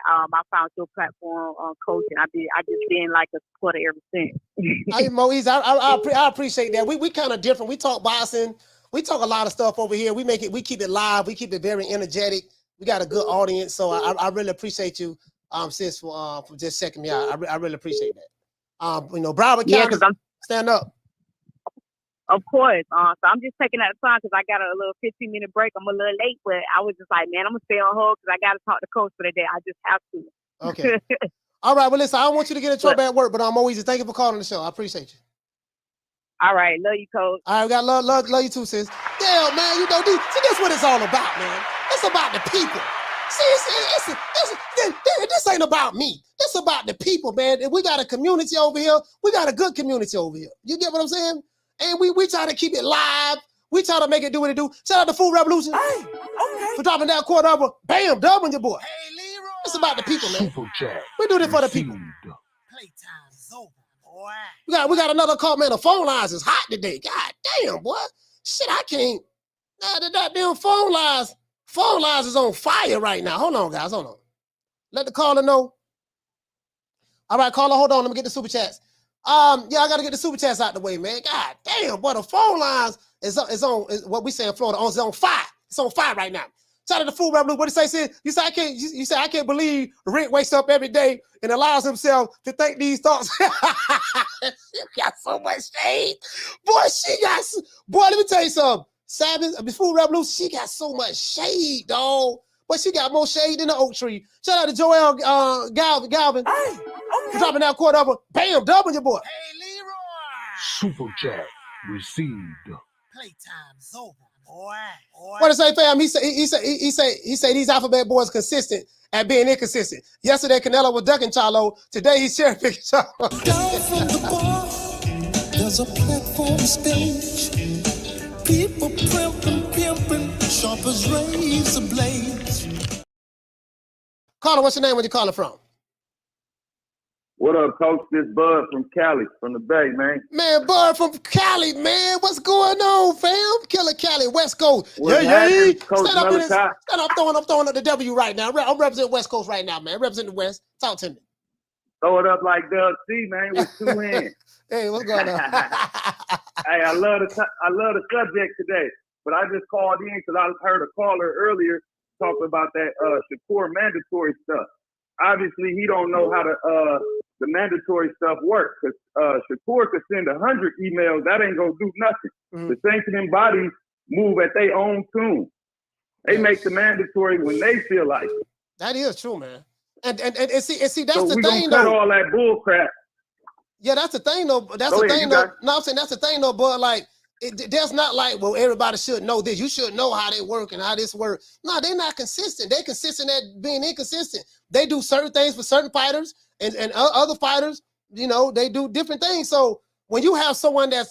found your platform, coach, and I just been like a supporter ever since. Hey, Moise, I appreciate that. We kind of different. We talk boxing. We talk a lot of stuff over here. We keep it live. We keep it very energetic. We got a good audience, so I really appreciate you, sis, for just checking me out. I really appreciate that. You know, Broward County, stand up. Of course. So I'm just taking that time because I got a little 15-minute break. I'm a little late, but I was just like, man, I'm going to stay on hold because I got to talk to Coach for the day. I just have to. Okay. All right. Well, listen, I don't want you to get in trouble at work, but I'm always thank you for calling the show. I appreciate you. All right. Love you, Coach. All right. We got love you too, sis. Yeah, man. You know, see, that's what it's all about, man. It's about the people. See, this ain't about me. It's about the people, man. And we got a community over here. We got a good community over here. You get what I'm saying? And we try to keep it live. We try to make it do what it do. Shout out to Food Revolution. Hey, okay. For dropping that quarter over. Bam, dub on your boy. Hey, Leroy. It's about the people, man. Super chat. We do this for the people. Playtime's over, boy. We got another call, man. The phone lines is hot today. God damn, boy. Shit, I can't. The goddamn phone lines is on fire right now. Hold on, guys. Hold on. Let the caller know. All right, caller, hold on. Let me get the super chats. I gotta get the super chats out the way, man. God damn, boy, the phone lines is what we say in Florida. It's on fire. It's on fire right now. Shout out to Food Revolution. What did you say? You say I can't believe Rick wakes up every day and allows himself to think these thoughts. She got so much shade, boy. Let me tell you something. Food Revolution, she got so much shade, dog. But she got more shade than the oak tree. Shout out to Joel Galvin. Hey, okay. Dropping that quarter over. Bam, double your boy. Hey, Leroy. Super chat received. Playtime's over, boy. What to say, fam? He say these alphabet boys consistent at being inconsistent. Yesterday, Canelo was ducking Charlo. Today, he's cherry picking Charlo. Down from the bar, there's a platform stage. People pimping, sharp as razor blades. Caller, what's your name? Where you calling from? What up, Coach? This Bud from Cali, from the Bay, man. Man, Bud from Cali, man. What's going on, fam? Killer Cali, West Coast. What's Stand Coach up in this. Malachi? Stand up, I'm throwing up the W right now. I'm representing West Coast right now, man. Representing the West. Talk to me. Throw it up like Doug C, man, with two hands. Hey, what's going on? Hey, I love the subject today, but I just called in because I heard a caller earlier talking about that Shakur mandatory stuff. Obviously, he don't know how the mandatory stuff works because Shakur could send 100 emails. That ain't gonna do nothing. Mm-hmm. The sanctioning bodies move at their own tune. They make the mandatory when they feel like it. That is true, man. And see, that's so the we thing, gonna cut though. all that bull crap. Yeah, that's the thing, though. That's Go the ahead, thing, though. No, I'm saying that's the thing, though. But like, there's not like, well, everybody should know this. You should know how they work and how this works. No, they're not consistent. They're consistent at being inconsistent. They do certain things for certain fighters, and other fighters, you know, they do different things. So when you have someone that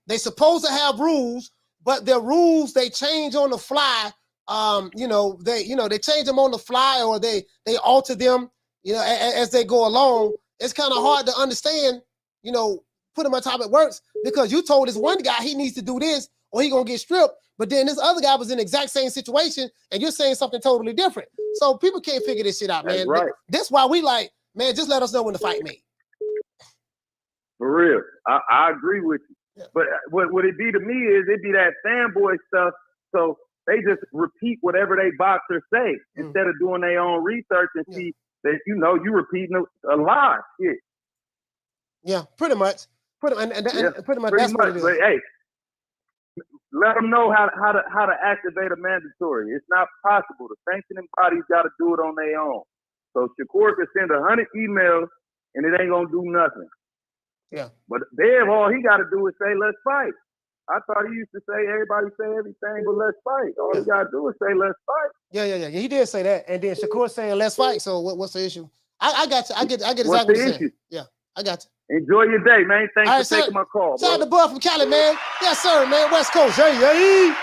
they supposed to have rules, but their rules they change on the fly. They change them on the fly, or they alter them, as they go along. It's kind of hard to understand, put them on top it works, because you told this one guy he needs to do this or he gonna get stripped, but then this other guy was in the exact same situation and you're saying something totally different. So people can't figure this shit out, man. That's right. That's why we like, man, just let us know when the fight made. For real. I agree with you. Yeah. But what it be to me is it be that fanboy stuff. So they just repeat whatever they boxers say instead of doing their own research and see that, you repeating a lie. Shit. Yeah, pretty much. Pretty much that's what it is. But hey, let them know how to activate a mandatory. It's not possible. The sanctioning bodies got to do it on their own. So Shakur could send 100 emails and it ain't gonna do nothing. Yeah. But Bev, all he got to do is say, "Let's fight." I thought he used to say, "Everybody say everything, but let's fight." All he got to do is say, "Let's fight." Yeah. He did say that, and then Shakur saying, "Let's fight." So what's the issue? I got you. I get exactly what you're saying. Issue? Yeah, I got you. Enjoy your day, man. Thanks for taking my call. Shout out to Bud from Cali, man. Yes, sir, man. West Coast. Hey.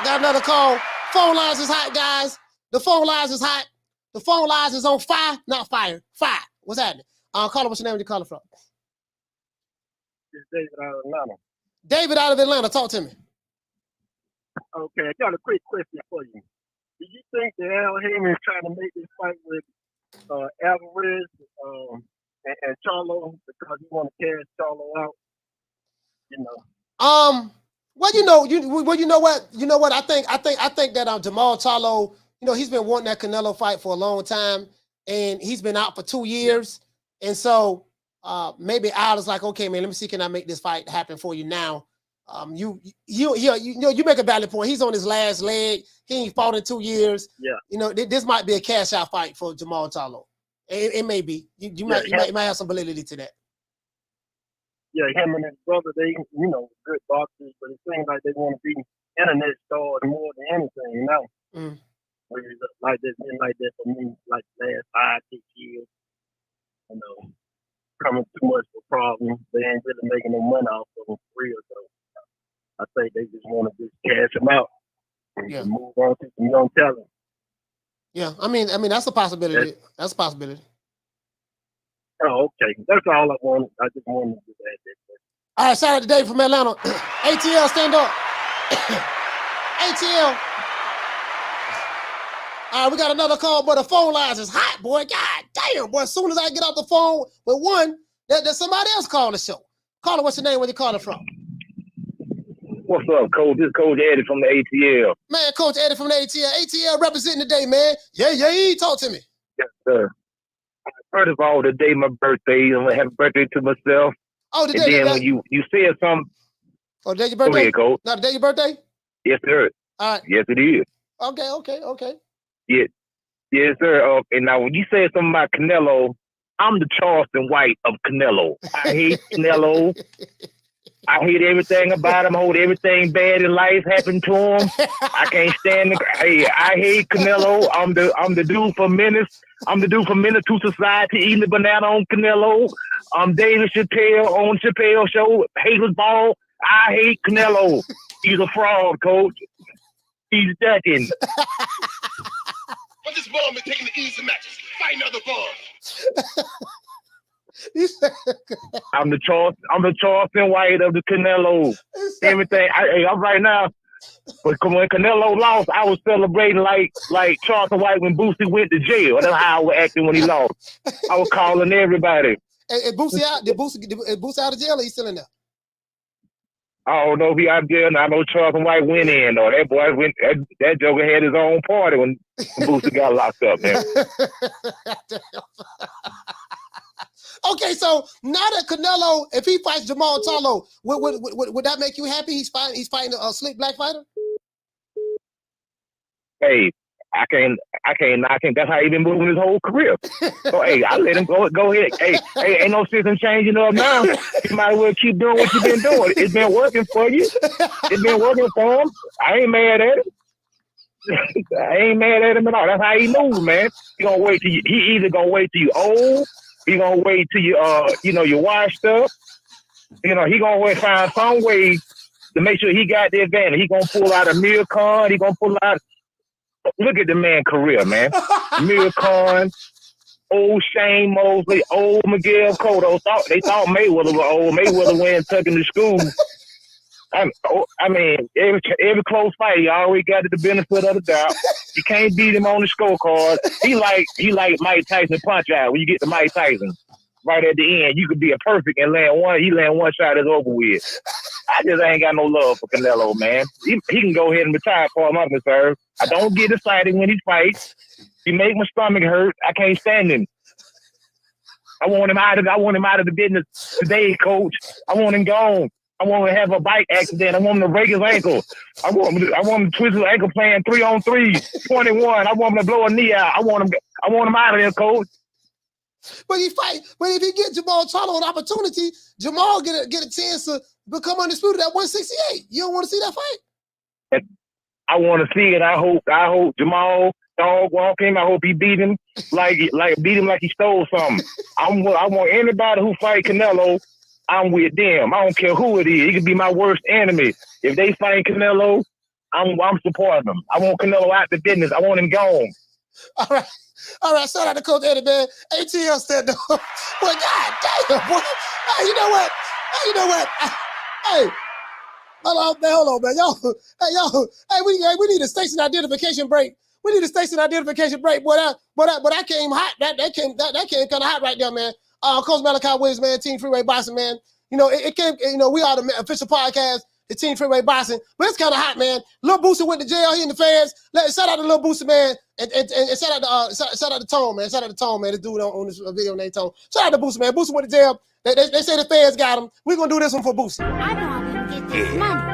Got another call. Phone lines is hot, guys. The phone lines is hot. The phone lines is on fire, not fire. Fire. What's happening? Caller, what's your name? Where you calling from? It's David out of Atlanta. David out of Atlanta. Talk to me. Okay, I got a quick question for you. Do you think that Al Haney is trying to make this fight with Alvarez and Charlo because he want to cash Charlo out? You know. Well, you know what? I think that Jermall Charlo, he's been wanting that Canelo fight for a long time, and he's been out for 2 years, and so maybe Al is like, okay, man, let me see, can I make this fight happen for you now? You make a valid point. He's on his last leg. He ain't fought in 2 years. Yeah. This might be a cash out fight for Jermall Charlo. It may be. You might have some validity to that. Yeah, him and his brother, they, good boxers, but it seems like they want to be internet stars more than anything now. It's like this, been like that for me, like the last 5-6 years. Coming too much for problems. They ain't really making no money off of them for real. So I think they just want to just cash them out and move on to some young talent. Yeah, I mean that's a possibility. That's a possibility. Oh, okay. That's all I wanted. I just wanted to add that. All right, shout out to Dave from Atlanta. ATL, stand up. ATL. All right, we got another call, but the phone lines is hot, boy. God damn, boy. As soon as I get off the phone with one, there's somebody else calling the show. Caller, what's your name? Where you calling from? What's up, Coach? This is Coach Eddie from the ATL. Man, Coach Eddie from the ATL. ATL representing today, man. Yeah. Talk to me. Yes, sir. First of all, today my birthday. I'm gonna have a birthday to myself. Oh, today. And then when you said something. Oh, today your birthday? Go ahead, Coach. No, today your birthday? Yes, sir. All right. Yes, it is. Okay. Yeah. Yes, sir. And now when you said something about Canelo, I'm the Charleston White of Canelo. I hate Canelo. I hate everything about him. I hold everything bad in life happened to him. I can't stand it. Hey, I hate Canelo. I'm the dude for Menace. I'm the dude from Menace to Society eating the banana on Canelo. I'm David Chappelle on Chappelle Show. Haters Ball. I hate Canelo. He's a fraud, Coach. He's ducking. But this ball been taking the easy matches. Fight another ball. I'm the Charleston White of the Canelo. Everything. I'm right now. But when Canelo lost, I was celebrating like Charleston White when Boosie went to jail. That's how I was acting when he lost. I was calling everybody. Hey, Boosie out? Is Boosie out of jail or he still in there? I don't know if he out of jail. I know Charleston White went in though. That boy went. That joker had his own party when Boosie got locked up, man. Okay, so now that Canelo, if he fights Jermall Charlo, would that make you happy? He's fighting a slick black fighter. Hey, I can't knock him. That's how he been moving his whole career. So hey, I let him go ahead. Hey, ain't no sense in changing up now. You might as well keep doing what you've been doing. It's been working for you. It's been working for him. I ain't mad at it. I ain't mad at him at all. That's how he moves, man. He gonna wait till he either gonna wait till you old. He gonna wait till you washed up. He gonna wait find some way to make sure he got the advantage. He gonna pull out a Mir Khan. He gonna pull out. Look at the man career, man. Mir Khan, old Shane Mosley, old Miguel Cotto. They thought Mayweather was old. Mayweather went tucked into school. I mean, every close fight, he always got the benefit of the doubt. You can't beat him on the scorecard. He like Mike Tyson punch out. When you get to Mike Tyson, right at the end, you could be a perfect and land one shot, it's over with. I just ain't got no love for Canelo, man. He can go ahead and retire for I'm concerned. I don't get excited when he fights. He make my stomach hurt. I can't stand him. I want him out of the business today, Coach. I want him gone. I want him to have a bike accident. I want him to break his ankle. I want him to twist his ankle playing 3-on-3, 21. I want him to blow a knee out. I want him out of there, Coach. But if he get Jermall Charlo an opportunity, Jermall get a chance to become undisputed at 168. You don't want to see that fight? I want to see it. I hope Jermall dog walk him. I hope he beat him like he stole something. I want anybody who fight Canelo. I'm with them. I don't care who it is. He could be my worst enemy. If they fight Canelo, I'm supporting them. I want Canelo out the business. I want him gone. All right. Shout out to Coach Eddie, man. ATL stand up. Well, God damn, boy. Hey, you know what? Hey, hold on, man. Hey, we need a station identification break. Boy, that came hot. That came kind of hot right there, man. Coach Malachi Williams, man, Team Freeway Boxing, man. You know, it came, you know, we are the official podcast, the Team Freeway Boxing, but it's kind of hot, man. Lil Boosie went to jail, he in the feds. Shout out to Lil Boosie, man, and shout out to Tone, man. Shout out to Tone, man. This dude on this video named Tone. Shout out to Boosie, man. Boosie went to jail. They say the feds got him. We're gonna do this one for Boosie. I know I'm gonna get this money.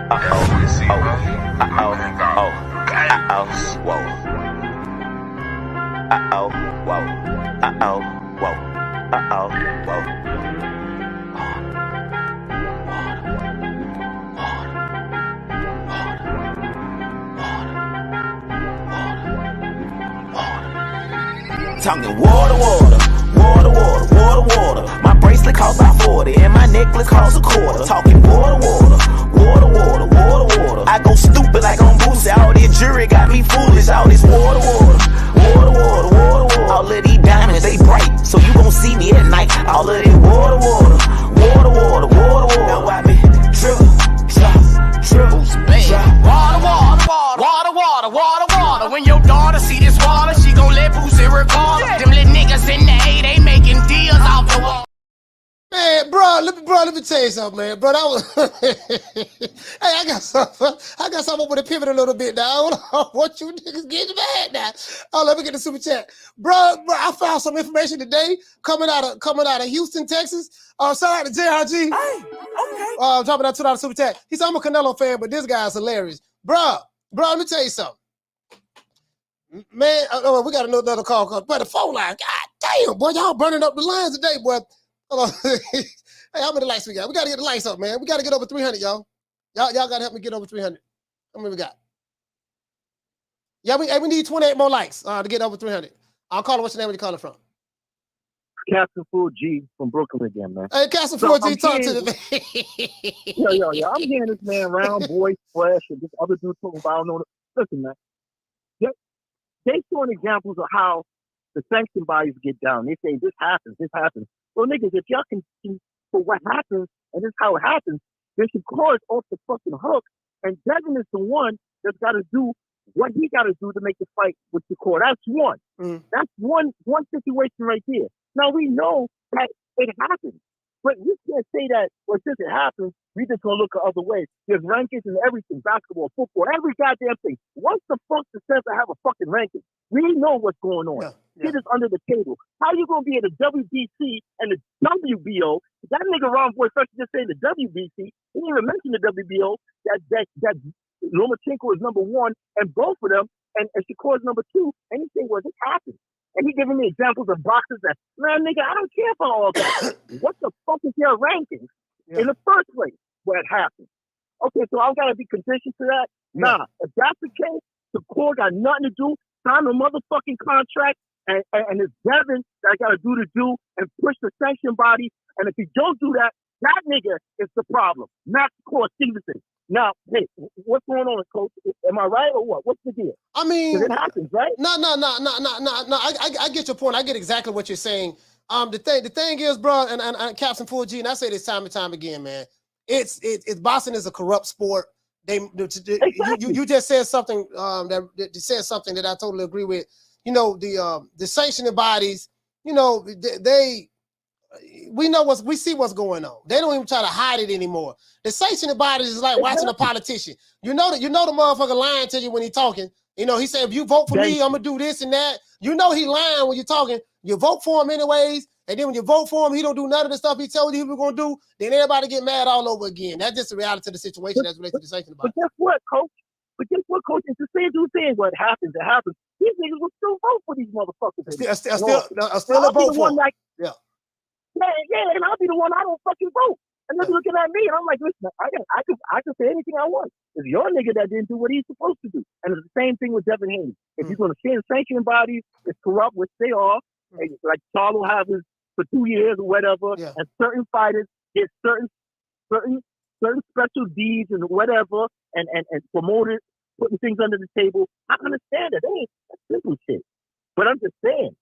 Talking water. My bracelet cost about 40 and my necklace cost a quarter. Talking water. I go stupid like on Boosie. All this jury got me foolish. All this water. All of these diamonds, they bright, so you gon' see me at night. All of this water. Now why me drip. Water. When your daughter see this water, she gon' let Boosie record. Them little niggas in the A, they making deals off the wall. Man, bro, let me tell you something, man. Bro, that was hey, I got something over to pivot a little bit now. Hold on. What you niggas getting mad now? Oh, let me get the super chat. Bro, I found some information today coming out of Houston, Texas. Shout out to JRG. Hey, okay. Dropping that $2 super chat. He said, I'm a Canelo fan, but this guy's hilarious. Bro, let me tell you something. Man, we got another call. But the phone line, god damn, boy, y'all burning up the lines today, boy. Hold on. Hey, how many likes we got? We got to get the likes up, man. We got to get over 300, y'all. Y'all got to help me get over 300. How many we got? Yeah, we need 28 more likes to get over 300. I'll call it. What's your name? Where you calling from? Castle 4G from Brooklyn again, man. Hey, Castle 4G, talk to the man. Yo. I'm hearing this man around, boy, Flesh, and this other dude talking about, I don't know. Listen, man. They showing examples of how the sanction bodies get down. They say this happens. Well, niggas, if y'all can see for what happens and this is how it happens, they should call it off the fucking hook. And Devin is the one that's got to do what he got to do to make the fight with the court. That's one. That's one situation right there. Now we know that it happens, but we can't say that since it happens, we just gonna look the other way. There's rankings and everything, basketball, football, every goddamn thing. What's the fuck the sense to have a fucking ranking? We know what's going on. Shit is under the table. How you gonna be at the WBC and the WBO? That nigga Ron Boy first just saying the WBC. He didn't even mention the WBO. That Lomachenko is number one, and both of them, and Shakur is number two. And he saying, well, this happened. And he giving me examples of boxers that, man, nigga, I don't care for all that. What the fuck is your rankings in the first place where it happened? Okay, so I've got to be conditioned to that? Nah, if that's the case, the court got nothing to do. Sign a motherfucking contract, and it's Devin that got to do and push the sanction body. And if he don't do that, that nigga is the problem, not Court Stevenson. Now, hey, what's going on, Coach? Am I right or what? What's the deal? I mean, it happens, right? No. I get your point. I get exactly what you're saying. The thing is, bro, and Captain 4G, and I say this time and time again, man. It's boxing is a corrupt sport. You just said something that said something that I totally agree with. You know, the sanctioning bodies. You know, we see what's going on. They don't even try to hide it anymore. The sanctioning bodies is like watching a politician. You know the motherfucker lying to you when he's talking. You know, he said, if you vote for me, I'm gonna do this and that. You know he lying when you're talking. You vote for him anyways, and then when you vote for him, he don't do none of the stuff he told you he was gonna do. Then everybody get mad all over again. That's just the reality of the situation that's related to the sanctioning bodies. But guess what, Coach? It's the same dude saying what happens. It happens. These niggas will still vote for these motherfuckers. Still a vote for him. Yeah, and I'll be the one I don't fucking vote. And they're looking at me, and I'm like, listen, I can say anything I want. It's your nigga that didn't do what he's supposed to do. And it's the same thing with Devin Haney. If you're going to send sanctioning bodies, it's corrupt, which they are. Like Charlo has his for 2 years or whatever, and certain fighters get certain special deeds and whatever, and promoters putting things under the table. I understand that. That's simple shit. But I'm just saying,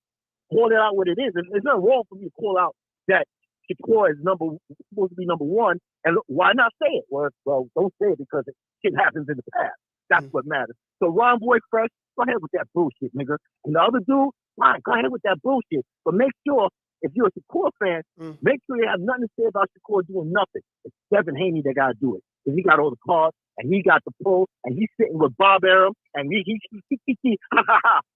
call it out what it is. And there's nothing wrong for me to call out that Shakur is supposed to be number one. And why not say it? Well, don't say it because shit happens in the past. That's what matters. So Ron Boy Fresh, go ahead with that bullshit, nigga. And the other dude, fine, go ahead with that bullshit. But make sure, if you're a Shakur fan, make sure you have nothing to say about Shakur doing nothing. It's Devin Haney that got to do it. Because he got all the cards, and he got the pull, and he's sitting with Bob Arum, and he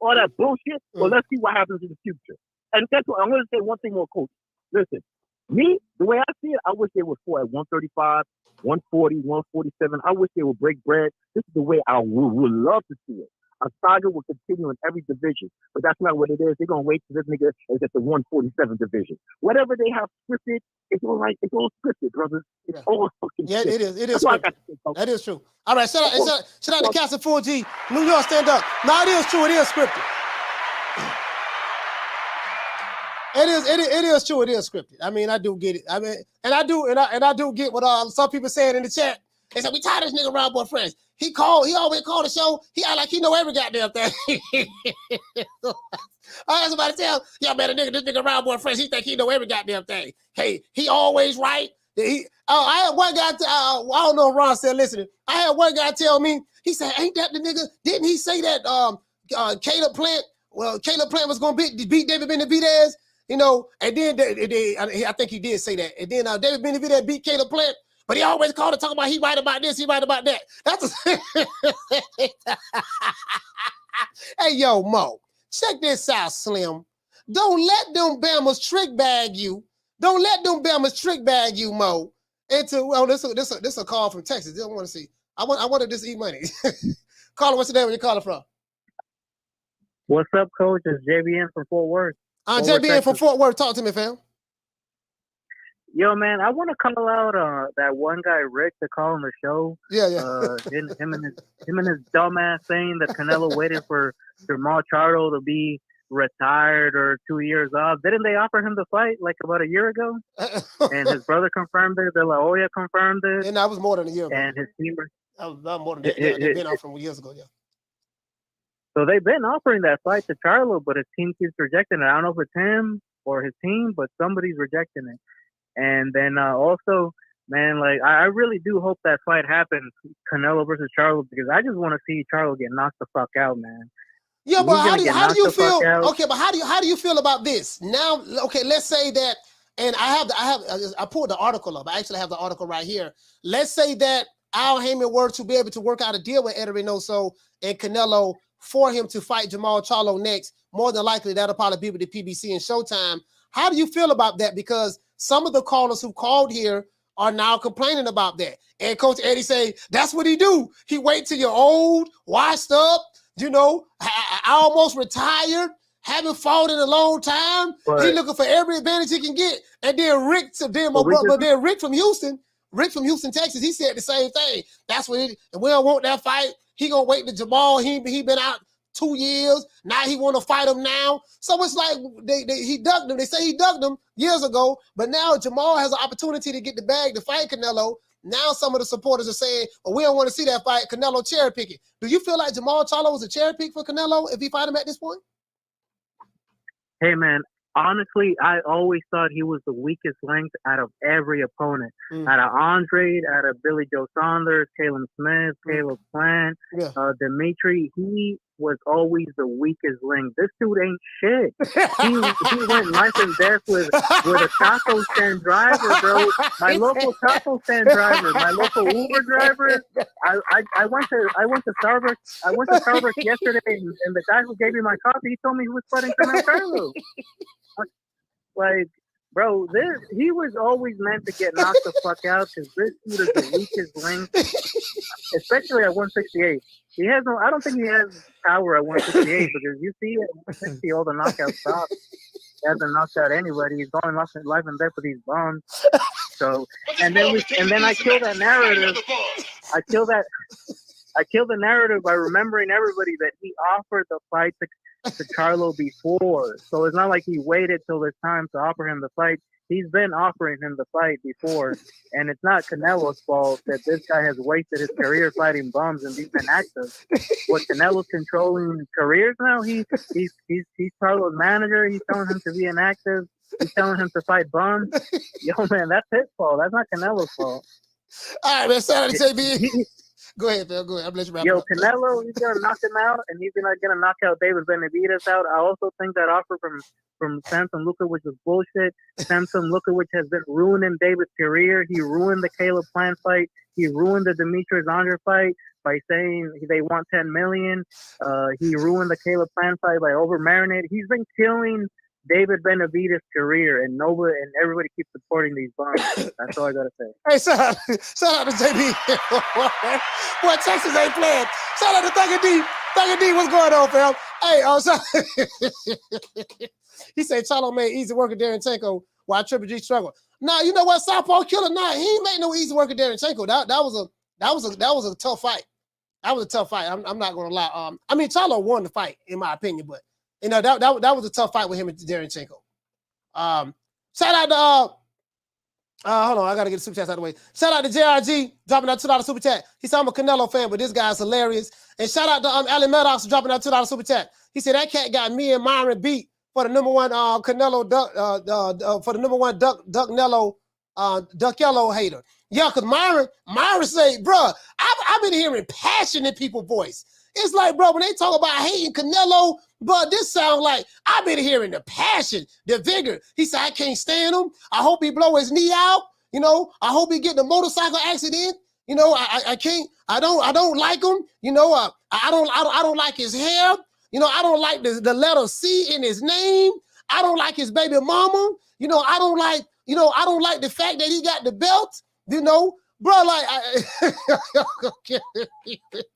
all that bullshit. Well, let's see what happens in the future. And that's what I'm going to say. One thing more, Coach. Listen, me, the way I see it, I wish they would fought at 135, 140, 147. I wish they would break bread. This is the way I would love to see it. A saga will continue in every division, but that's not what it is. They're going to wait till this nigga is at the 147 division. Whatever they have scripted, it's all right. It's all scripted, brothers. It's all fucking Yeah, scripted. it is. It is scripted. That is true. All right, shout out to Castle 4G. New York, stand up. No, it is true. It is scripted. It is true. It is scripted. I mean, I do get it. I mean, and I do get what some people saying in the chat. They said we tired of this nigga Rob Boy Friends. He always called the show. He act like he know every goddamn thing. I had somebody tell, yeah, man, this nigga Rob Boy Friends, he think he know every goddamn thing. Hey, he always right. I had one guy, I don't know if Ron still listening. I had one guy tell me, he said, ain't that the nigga? Didn't he say that Caleb Plant was going to beat David Benavidez? You know, and then I think he did say that. And then David Benavidez beat Caleb Plant. But he always called to talk about he right about this, he right about that. Hey, yo, Mo, check this out, Slim. Don't let them Bamas trick bag you. Don't let them Bamas trick bag you, Mo. This a call from Texas. I want to see. I want to just eat money. Caller, what's the name? Where you calling from? What's up, Coach? It's JBN from Fort Worth. JBN from Fort Worth. Talk to me, fam. Yo, man, I want to call out that one guy, Rick, to call on the show. Yeah. Him and his dumbass saying that Canelo waited for Jermall Charlo to be retired or 2 years off. Didn't they offer him the fight like about a year ago? And his brother confirmed it. De La Hoya confirmed it. And that was more than a year ago. And his team. That was more than that. They've been offering years ago, yeah. So they've been offering that fight to Charlo, but his team keeps rejecting it. I don't know if it's him or his team, but somebody's rejecting it. And then also, man, like I really do hope that fight happens, Canelo versus Charlo, because I just want to see Charlo get knocked the fuck out, man. Yeah, but how do you feel? Okay, but how do you feel about this now? Okay, let's say that, and I pulled the article up. I actually have the article right here. Let's say that Al Haymon were to be able to work out a deal with Eder Reynoso and Canelo for him to fight Jermall Charlo next. More than likely, that'll probably be with the PBC and Showtime. How do you feel about that? Because some of the callers who called here are now complaining about that. And Coach Eddie say, that's what he do. He wait till you're old, washed up, you know, almost retired, haven't fought in a long time. Right. He looking for every advantage he can get. And then Rick from Houston, Texas, he said the same thing. That's what and we don't want that fight. He gonna wait to Jermall. He been out 2 years. Now he want to fight him now. So it's like he ducked him. They say he ducked him years ago, but now Jermall has an opportunity to get the bag to fight Canelo. Now some of the supporters are saying, well, we don't want to see that fight. Canelo cherry picking. Do you feel like Jermall Charlo was a cherry pick for Canelo if he fight him at this point? Hey, man, honestly, I always thought he was the weakest link out of every opponent. Out of Andrade, out of Billy Joe Saunders, Caleb Smith, Caleb Plant, Dimitri, he was always the weakest link. This dude ain't shit. He went life and death with a taco stand driver, bro. My local taco stand driver, my local Uber driver. I went to Starbucks. I went to Starbucks yesterday, and the guy who gave me my coffee, he told me he was fighting Jermall Charlo. Like, bro, he was always meant to get knocked the fuck out because this dude is the weakest link, especially at 168. He has no. I don't think he has power at 168 because you see at 160 all the knockout stops. He hasn't knocked out anybody. He's going life and death with these bombs. So and then I kill that narrative. I kill the narrative by remembering everybody that he offered the fight to Charlo before. So it's not like he waited till this time to offer him the fight. he's been offering him the fight before, and it's not Canelo's fault that this guy has wasted his career fighting bums and he's been active. What, Canelo's controlling careers now? He's Charlo's manager. He's telling him to be inactive. He's telling him to fight bums. Yo, man, that's his fault. That's not Canelo's fault. All right, man. Shout out to JB. Go ahead, Phil. Go ahead. I'm let you wrap Yo, up. Canelo, he's gonna knock him out, and he's gonna knock out David Benavidez out. I also think that offer from Samson Lewkowicz was bullshit. Samson Lewkowicz has been ruining David's career. He ruined the Caleb Plant fight. He ruined the Demetrius Andrade fight by saying they want $10 million. He ruined the Caleb Plant fight by over marinating. He's been killing David Benavidez' career, and everybody keeps supporting these bums. That's all I gotta say. Hey, shout out to JB. Boy, Texas ain't playing. Shout out to Thugger D. Thugger D, what's going on, fam? Hey, he said Charlo made easy work at Darenchenko while Triple G struggled. Nah, you know what? Southpaw Killer, nah, he ain't made no easy work at Darenchenko. That was a tough fight. That was a tough fight. I'm not gonna lie. I mean, Charlo won the fight, in my opinion, but you know, that was a tough fight with him and Darenchenko. Shout out to hold on, I gotta get the super chat out of the way. Shout out to JRG dropping out $2 super chat. He said I'm a Canelo fan, but this guy's hilarious. And shout out to Ali Maddox dropping out $2 super chat. He said that cat got me and Myron beat for the number one Canelo Duck for the number one Duck Yellow hater. Yeah, cause Myron say, bro, I've been hearing passion in people's voice. It's like, bro, when they talk about hating Canelo, but this sounds like I've been hearing the passion, the vigor. He said, I can't stand him. I hope he blow his knee out. You know, I hope he get the motorcycle accident. You know, I can't, I don't like him. You know, I don't like his hair. You know, I don't like the letter C in his name. I don't like his baby mama. You know, I don't like the fact that he got the belt, you know. Bro, like,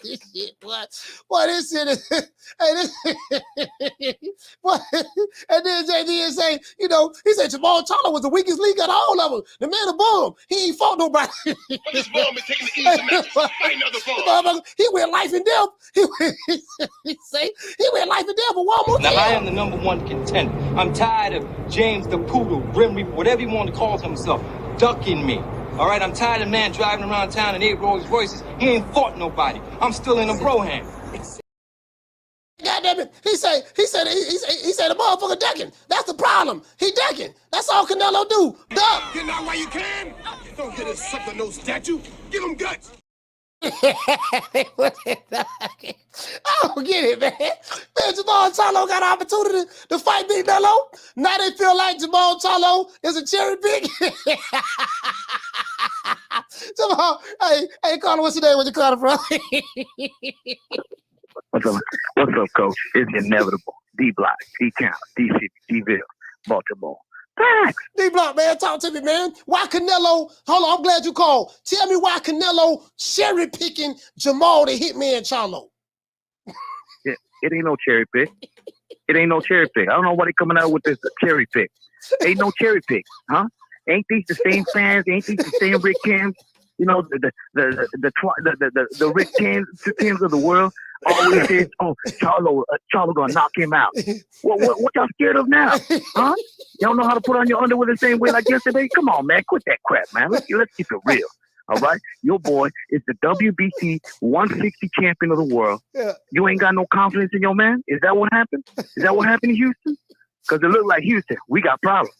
this shit, what this shit is, hey, this, what, and then JD is saying, you know, he said Jermall Charlo was the weakest link out of all of them. The man a bum. He ain't fought nobody. This bum is taking the easy matches. Ain't another bum. He went life and death. He went life and death for one more time. Now, I am the number one contender. I'm tired of James the Poodle, Grim Reaper, whatever he wanted to call himself, ducking me. All right, I'm tired of man driving around town in 8 Rolls Royces. He ain't fought nobody. I'm still in a bro-hand. God damn it. He said the motherfucker ducking. That's the problem. He ducking. That's all Canelo do. Duck. Get out while you can. Don't get a sucker no statue. Give him guts. I don't get it, man. Man, Jermall Charlo got an opportunity to fight Big Nello. Now they feel like Jermall Charlo is a cherry pick. Jermall, hey, Carter, what's your name? Where you calling from? What's up, Coach? It's inevitable. D-Block, D-Town, D-City, D-Ville, Baltimore. Thanks. D-Block, man, talk to me, man. Why Canelo, hold on, I'm glad you called. Tell me why Canelo cherry picking Jermall to hit me and Charlo. It ain't no cherry pick. It ain't no cherry pick. I don't know why they coming out with this cherry pick. Ain't no cherry pick, huh? Ain't these the same fans? Ain't these the same Rick Kens? You know, the Rick Kens of the world always says, "Oh, Charlo gonna knock him out." What y'all scared of now, huh? Y'all know how to put on your underwear the same way like yesterday? Come on, man, quit that crap, man. Let's keep it real. All right, your boy is the WBC 160 champion of the world. Yeah. You ain't got no confidence in your man. Is that what happened? Is that what happened in Houston? Because it looked like Houston. We got problems.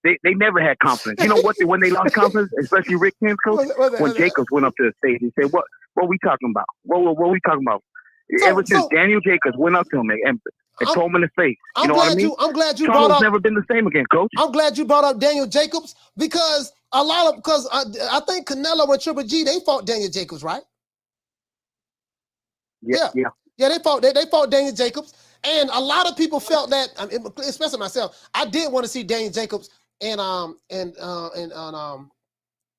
They never had confidence. You know what? When they lost confidence, especially Rick Kens, coach, when Jacobs went up to the stage, he said, "What are we talking about? What are we talking about?" Ever since Daniel Jacobs went up to him and told him in the face, you know what I mean? I'm glad you brought up. Never been the same again, coach. I'm glad you brought up Daniel Jacobs because I think Canelo and Triple G they fought Daniel Jacobs, right? Yeah. They fought Daniel Jacobs, and a lot of people felt that, especially myself, I did want to see Daniel Jacobs and Jermall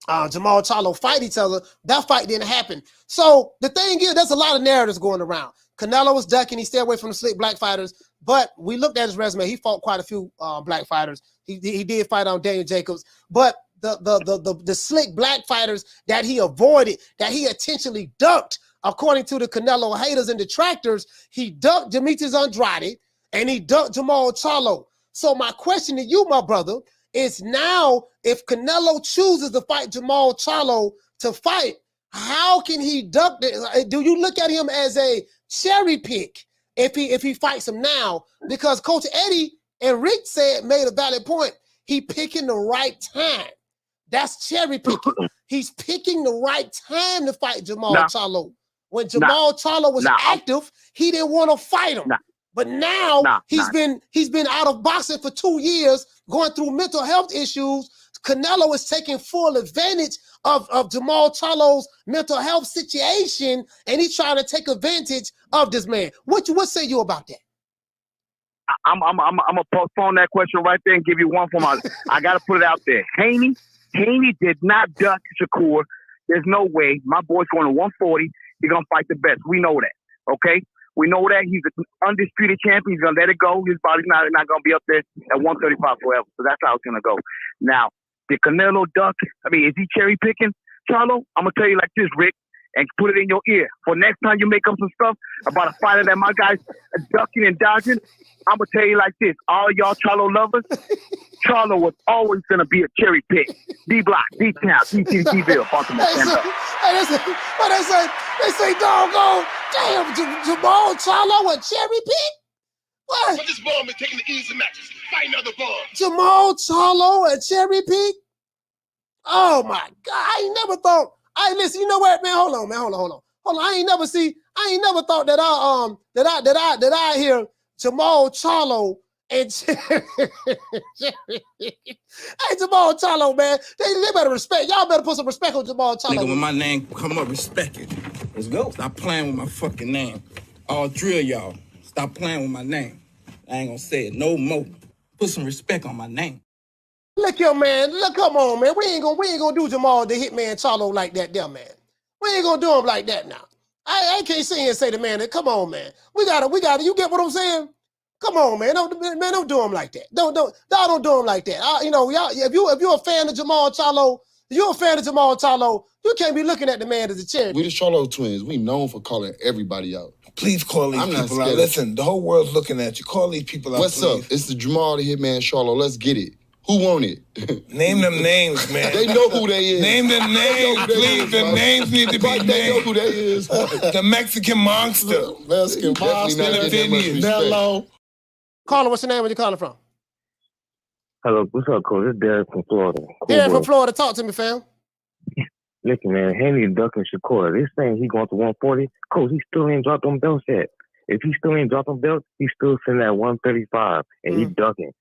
Charlo fight each other. That fight didn't happen. So the thing is, there's a lot of narratives going around. Canelo was ducking. He stayed away from the slick black fighters. But we looked at his resume. He fought quite a few black fighters. He did fight on Daniel Jacobs. But the slick black fighters that he avoided, that he intentionally ducked, according to the Canelo haters and detractors, he ducked Demetrius Andrade and he ducked Jermall Charlo. So my question to you, my brother, is now if Canelo chooses to fight Jermall Charlo to fight, how can he duck it? Do you look at him as a cherry pick if he fights him now? Because Coach Eddie and Rick made a valid point. He picking the right time. That's cherry picking. He's picking the right time to fight Jermall Charlo. When Jermall Charlo was active, he didn't want to fight him. But now he's been out of boxing for 2 years, going through mental health issues. Canelo is taking full advantage of Jermall Charlo's mental health situation, and he's trying to take advantage of this man. What say you about that? I'm gonna postpone that question right there and give you one for my. I gotta put it out there. Haney did not duck Shakur. There's no way. My boy's going to 140. He's gonna fight the best. We know that. Okay. We know that he's an undisputed champion. He's gonna let it go. His body's not gonna be up there at 135 forever. So that's how it's gonna go. Now, did Canelo duck? I mean, is he cherry picking Charlo? I'm gonna tell you like this, Rick, and put it in your ear. For next time you make up some stuff about a fighter that my guy's ducking and dodging, I'm gonna tell you like this. All y'all Charlo lovers, Charlo was always gonna be a cherry pick. D Block, D Town, D-Ville, Baltimore. They say, doggone, damn, Jermall Charlo a cherry pick? What? But this ball been taking the easy matches. Fight another ball. Jamal Charlo a cherry pick? Oh my God! I ain't never thought. Listen. You know what, man? Hold on, man. Hold on. I ain't never thought that I hear Jermall Charlo and hey, Jermall Charlo, man. They better respect. Y'all better put some respect on Jermall Charlo. Nigga, when my name come up, respect it. Let's go. Stop playing with my fucking name. All three of y'all, stop playing with my name. I ain't gonna say it no more. Put some respect on my name. Look here, man. Look, come on, man. We ain't gonna do Jermall the Hitman Charlo like that there, man. We ain't gonna do him like that now. I can't sit here and say the man, come on, man. We gotta, you get what I'm saying? Come on, man. Don't do him like that. Don't do him like that. Y'all, if you're a fan of Jermall Charlo, you can't be looking at the man as a cherry. We the Charlo twins. We known for calling everybody out. Please call these people out. Listen, the whole world's looking at you. Call these people out, What's up? It's the Jermall the Hitman Charlo. Let's get it. Who want it? Name them names, man. They know who they is. Name them names, please. The names need to be named. They know who they is. The Mexican monster. Mexican monster. Hello. Caller, what's your name? Where you calling from? Hello, what's up, Coach? It's Derek from Florida. Derek from Florida. Talk to me, fam. Listen, man, Haney ducking Shakur. This thing, he going to 140. Coach, he still ain't dropped them belts yet. If he still ain't dropped them belts, he's still sitting at 135, and he's ducking.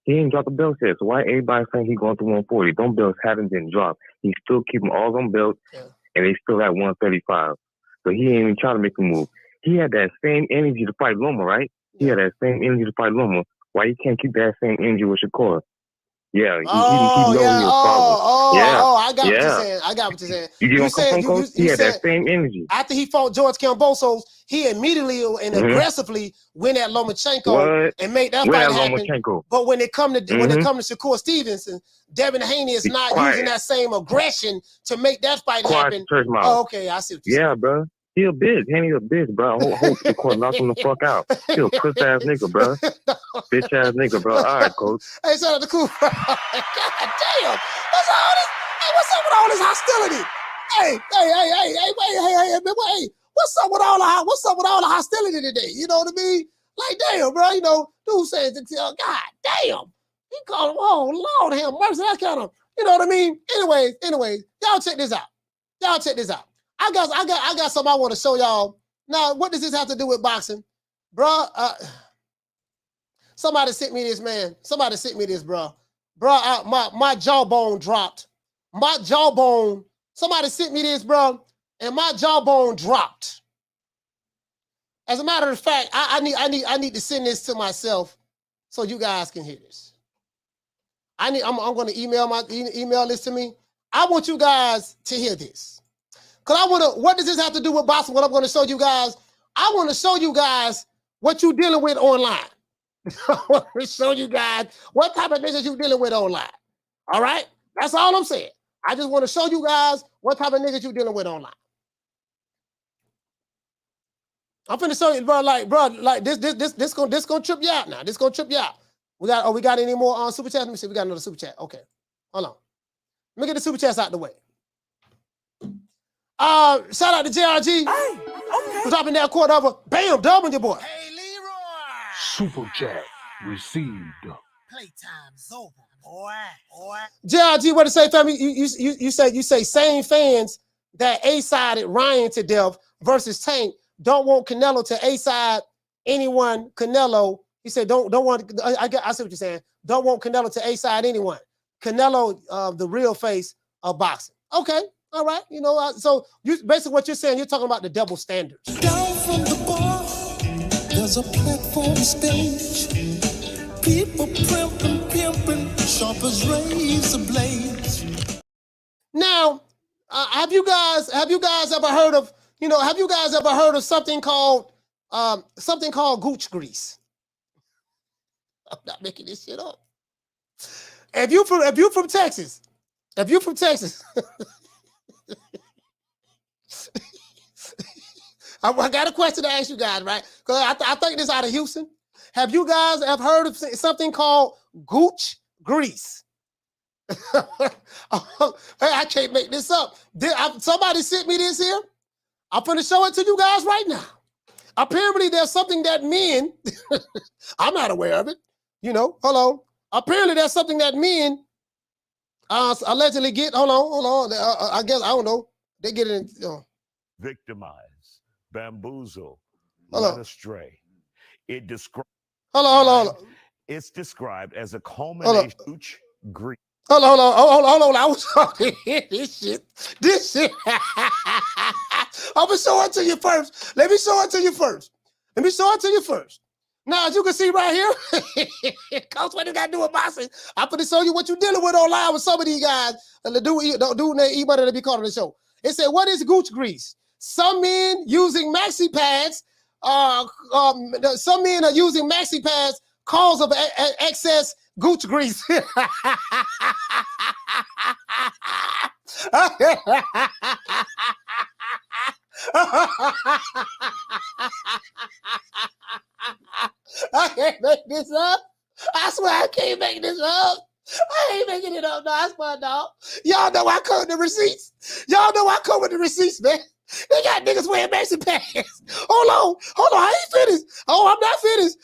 He ain't dropped the belts yet, so why everybody saying he going to 140? Them belts haven't been dropped. He's still keeping all them belts, and they still at 135. So he ain't even trying to make a move. He had that same energy to fight Loma, right? He had that same energy to fight Loma. Why you can't keep that same energy with Shakur? Yeah, he I got what you're saying. You had that same energy. After he fought George Kambosos, he immediately and aggressively went at Lomachenko and made that fight happen. But when it come to Shakur Stevenson, Devin Haney is not using that same aggression to make that fight happen. Oh, okay, I see what you're saying. Yeah, bro. He a bitch. Haney a bitch, bro. I hope Shakur knock him the fuck out. He a puss ass nigga, bro. Bitch ass nigga, bro. All right, coach. Hey, shout out to Cool. God damn. What's up with all this hostility? Hey, what's up with all the hostility today? You know what I mean? Like, damn, bro. You know, dude says, God damn. He called him, oh, Lord, have mercy. That kind of, you know what I mean? Anyways, y'all check this out. I got something I want to show y'all. Now, what does this have to do with boxing? Bro, somebody sent me this, man. Somebody sent me this, bro. Bro, my jawbone dropped. Somebody sent me this, bro, and my jawbone dropped. As a matter of fact, I need to send this to myself so you guys can hear this. I'm going to email this to me. I want you guys to hear this. Because what does this have to do with boxing? What I'm going to show you guys, I want to show you guys what you're dealing with online. I want to show you guys what type of niggas you're dealing with online. All right? That's all I'm saying. I just want to show you guys what type of niggas you're dealing with online. I'm finna show you, bro, like this gonna trip you out now. This gonna trip you out. We got any more super chats? Let me see. We got another super chat. Okay. Hold on. Let me get the super chats out the way. Shout out to JRG. For dropping that quarter over. Bam, doubling your boy. Hey, Leroy. Super chat received. Playtime's over, boy. JRG, what to say, family? You say same fans that A-sided Ryan to death versus Tank don't want Canelo to A-side anyone. Canelo, he said don't want. I see what you're saying. Don't want Canelo to A-side anyone. Canelo, the real face of boxing. Okay, all right. You know, so basically what you're saying, you're talking about the double standards. Down from the bar, there's a platform stage. People pimping, sharp as razor blades. Now, have you guys ever heard of, have you guys ever heard of something called gooch grease? I'm not making this shit up. If you from Texas, I got a question to ask you guys, right? Because I think this out of Houston. Have you guys ever heard of something called gooch grease? I can't make this up. Somebody sent me this here. I'm going to show it to you guys right now. Apparently, there's something that men, I'm not aware of it. Hold on. Apparently, there's something that men allegedly get. Hold on. I guess, I don't know. They get it in. Victimize, bamboozle, led astray. It describes. Hold on. It's described as a culmination of greed. Hold on. I was talking this shit. I'm gonna show it to you first. Let me show it to you first. Now, as you can see right here, Coach, what you got to do with boxing? I'm gonna show you what you're dealing with online with some of these guys. The dude named E-Money that be called on the show. It said, "What is gooch grease? Some men using maxi pads. Some men are using maxi pads cause of excess gooch grease." I can't make this up. I swear I can't make this up. I ain't making it up, no. I swear, dog. Y'all know I come with the receipts. Man. They got niggas wearing maxi pads. Hold on. I ain't finished. Oh, I'm not finished.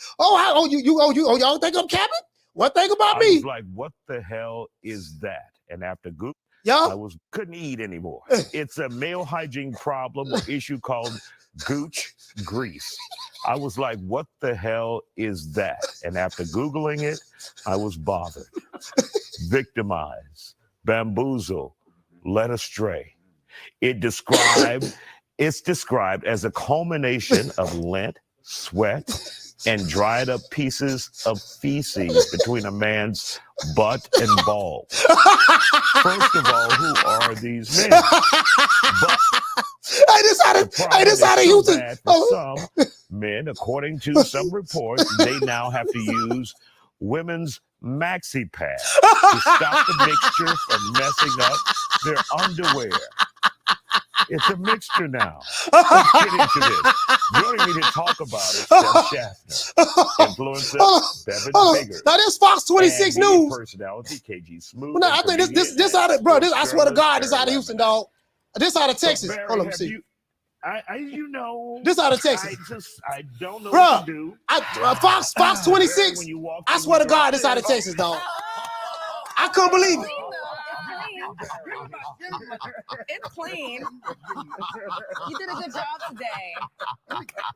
Y'all think I'm capping? One thing about me. I was like, what the hell is that? And after Google, I couldn't eat anymore. It's a male hygiene problem or issue called gooch grease. I was like, what the hell is that? And after Googling it, I was bothered. Victimize, bamboozle, led astray. It's described as a culmination of lint, sweat, and dried up pieces of feces between a man's butt and balls. First of all, who are these men? This out of Houston. Some men, according to some reports, they now have to use women's maxi pads to stop the mixture from messing up their underwear. It's a mixture now. Let's get into this. Joining me to talk about it, Steph Schaffner, influencer, Bevan Bigger. Now this Fox 26 News personality, KG Smooth. Well, no, I think this out of, bro. I swear to God, this out of Houston, dog. This out of Texas. Barry, hold on, see. This out of Texas. I don't know bro, what to do. Fox 26. I swear to God, this out of Texas, dog. I couldn't believe it. It's clean. You did a good job today.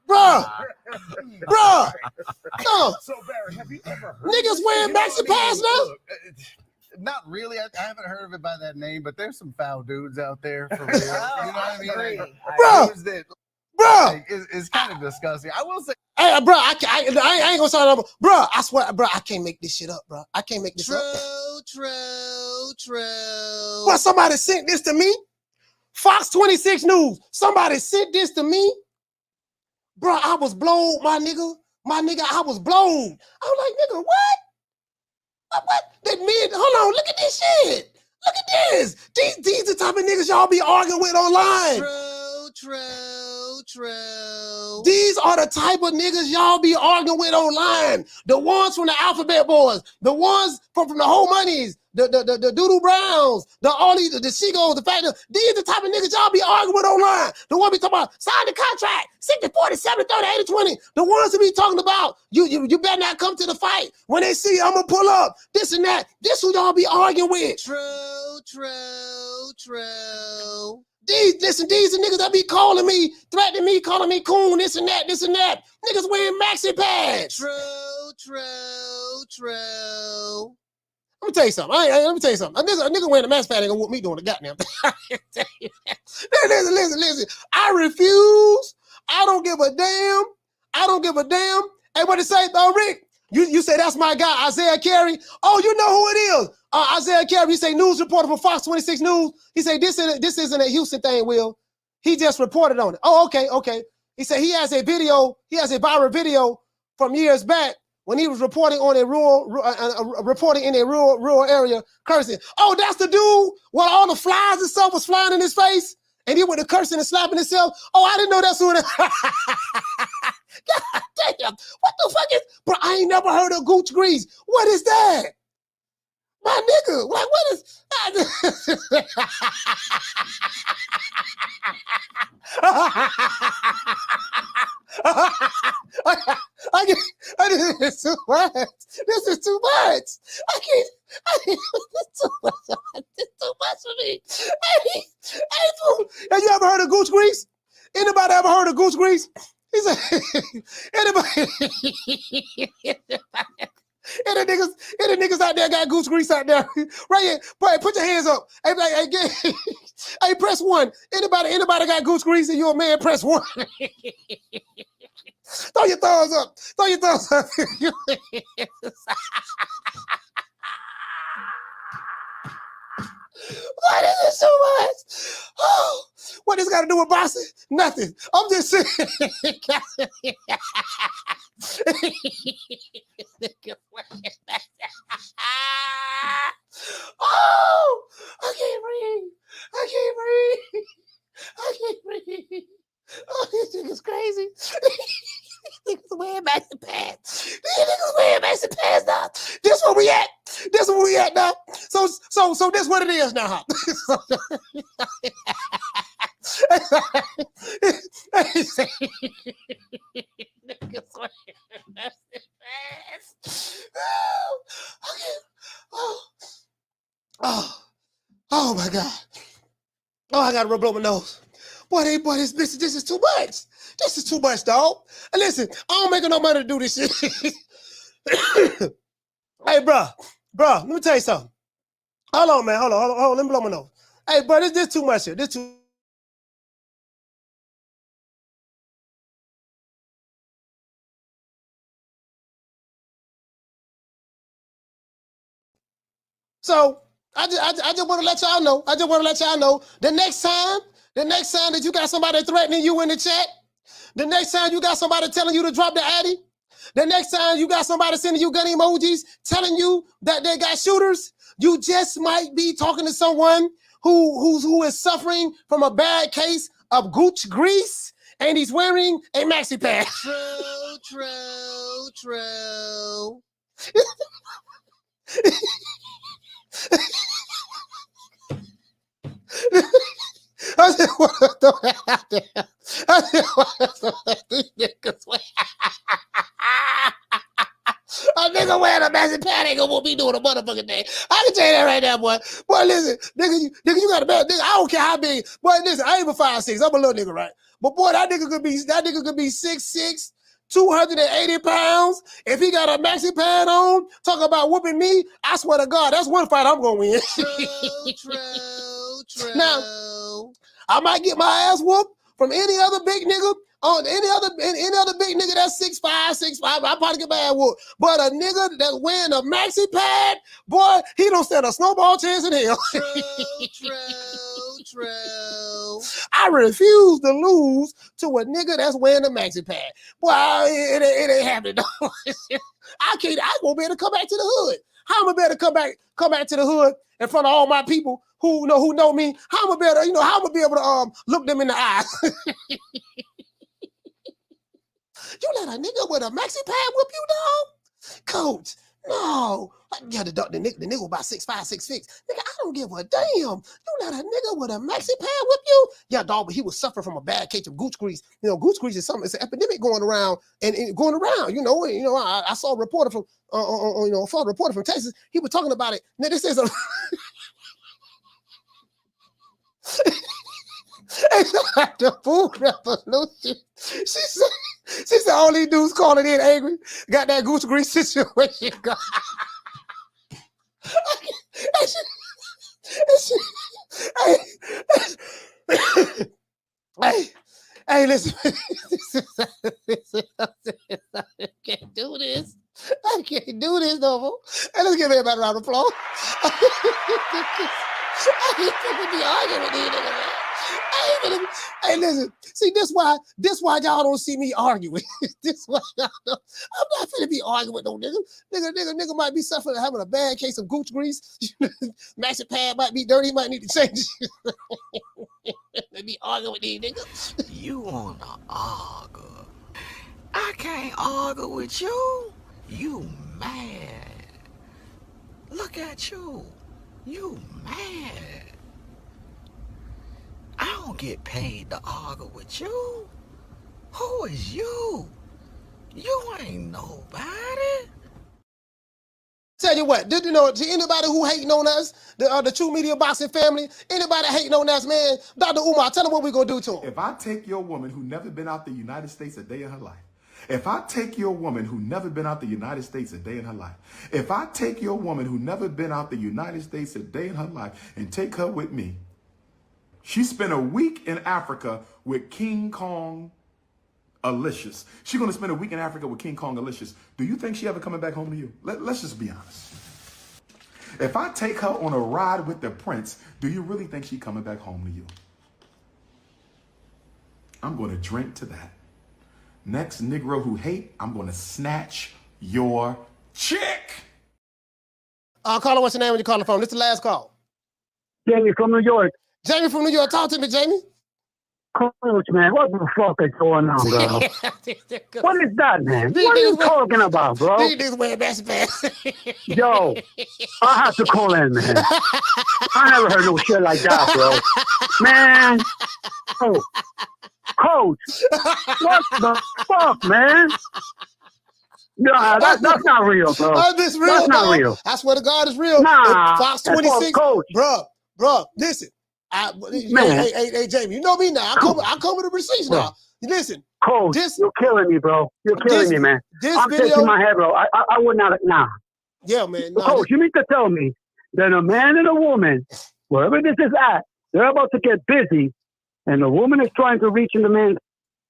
Bruh. No. So, Barry, have you ever heard niggas wearing maxi pads now? Not really. I haven't heard of it by that name, but there's some foul dudes out there for real. You know what I mean? Bro, it's kind of disgusting. I will say. Hey, bro, I ain't gonna start over. Bro, I swear, bro, I can't make this shit up, bro. I can't make this up. True. Bro, somebody sent this to me. Fox 26 News. Somebody sent this to me. Bro, I was blown, my nigga. I was blown. I was like, nigga, what? What? That men, hold on, look at this shit. Look at this. These the type of niggas y'all be arguing with online. True. True. These are the type of niggas y'all be arguing with online. The ones from the Alphabet Boys, the ones from the Whole Monies, the Doodoo Browns, the Seagulls, the fact that these are the type of niggas y'all be arguing with online. The one be talking about sign the contract, 60, 40, 70, 30, 80, 20. The ones that be talking about you better not come to the fight. When they see I'm gonna pull up, this and that. This who y'all be arguing with. True. These are niggas that be calling me, threatening me, calling me coon, this and that. Niggas wearing maxi pads. True. Let me tell you something. Let me tell you something. A nigga wearing a maxi pad ain't gonna whoop me doing the goddamn thing. Listen. I refuse. I don't give a damn. Hey, what it say, though, Rick? You say that's my guy, Isaiah Carey. Oh, you know who it is. Isaiah Carey, he say news reporter for Fox 26 News. He say this isn't a Houston thing, Will. He just reported on it. Oh, okay. He said he has a viral video from years back when he was reporting on reporting in a rural area, cursing. Oh, that's the dude where all the flies and stuff was flying in his face, and he went to cursing and slapping himself. Oh, I didn't know that's who it is. God damn, what the fuck is? Bro, I ain't never heard of Gooch Grease. What is that? My nigga, what is? This is too much. This is too much. It's too much for me. Have you ever heard of Gooch Grease? Anybody ever heard of Gooch Grease? He said, anybody? Any niggas out there got Gooch Grease out there? Right here. Put your hands up. Hey, press 1. Anybody got Gooch Grease and you a man, press 1. Throw your thumbs up. Why is it so much? Oh, what this got to do with boxing? Nothing. I'm just saying. Oh, I can't breathe. Oh, this nigga's crazy. These niggas wearing maxi pads. Now. This where we at now. So this what it is now. Niggas wearing maxi pads. Oh my God. Oh, I gotta rub my nose. Boy, this is too much. This is too much, dog. And listen, I don't make no money to do this shit. Hey, bro, let me tell you something. Hold on, man. Hold on. Let me blow my nose. Hey, bro, this too much here. So I just want to let y'all know. The next time that you got somebody threatening you in the chat, the next time you got somebody telling you to drop the Addy, the next time you got somebody sending you gun emojis telling you that they got shooters, you just might be talking to someone who is suffering from a bad case of Gooch Grease, and he's wearing a maxi pad. True. I just want to throw that out there. These niggas a nigga wearing a maxi pad ain't gonna be doing a motherfucking thing. I can tell you that right now, boy. Boy, listen, nigga, you got a bad nigga. I don't care how big. Boy, listen, I ain't even 5'6". I'm a little nigga, right? But boy, that nigga could be 6'6", 280 pounds. If he got a maxi pad on, talk about whooping me, I swear to God, that's one fight I'm gonna win. True. Now, I might get my ass whooped from any other big nigga. On any other big nigga that's 6'5", I probably get my ass whooped. But a nigga that's wearing a maxi pad, boy, he don't stand a snowball chance in hell. True. I refuse to lose to a nigga that's wearing a maxi pad. Boy, it ain't happening. I won't be able to come back to the hood. How am I better come back to the hood in front of all my people who know me? How am I better, how am I be able to look them in the eyes? You let a nigga with a maxi pad whip you, dog? Coach, no. Yeah, the nigga about 6'5", 6'6". Nigga, I don't give a damn. You let a nigga with a maxi pad whip you? Yeah, dog, but he was suffering from a bad case of gooch grease. You know, gooch grease is something, it's an epidemic going around and going around. I saw a reporter from Texas. He was talking about it. Now this is a the food revolution. She said all these dudes calling in angry. Got that gooch grease situation. Hey, listen. I can't do this. I can't do this no more. Hey, let's give everybody a round of applause. I ain't gonna be arguing with these niggas, man. Hey, listen. See, this why y'all don't see me arguing. This why y'all don't. I'm not finna be arguing with no nigga. Nigga might be suffering having a bad case of gooch grease. Maxi pad might be dirty. He might need to change. They be arguing with these niggas. You wanna argue? I can't argue with you. You mad? Look at you. You mad? I don't get paid to argue with you. Who is you? You ain't nobody. Tell you what, to anybody who hating on us, the True Media Boxing family, anybody hating on us, man, Dr. Umar, tell them what we gonna do to them. If I take your woman who never been out the United States a day in her life, if I take your woman who never been out the United States a day in her life, if I take your woman who never been out the United States a day in her life and take her with me, she spent a week in Africa with King Kong Alicious. She's going to spend a week in Africa with King Kong Alicious. Do you think she ever coming back home to you? Let's just be honest. If I take her on a ride with the prince, do you really think she coming back home to you? I'm going to drink to that. Next Negro who hate, I'm going to snatch your chick. Caller, what's your name when you calling from? This is the last call. Jamie from New York. Jamie from New York. Talk to me, Jamie. Coach, man, what the fuck is going on, bro? What is that, man? What are you talking about, bro? These niggas wear best pants. Yo, I have to call in, man. I never heard no shit like that, bro. Man. Oh. Coach, what the fuck, man? No, that's not real, bro. That's real, that's not dog. real. I swear to God, it's real. Nah, Fox 26, Coach. Bro, listen. Hey, Jamie, you know me now. I come with the receipts now. Listen, Coach, you're killing me, bro. You're killing me, man. I'm shaking my head, bro. I would not. Nah. Yeah, man. Coach, you need to tell me that a man and a woman, wherever this is at, they're about to get busy. And the woman is trying to reach in the man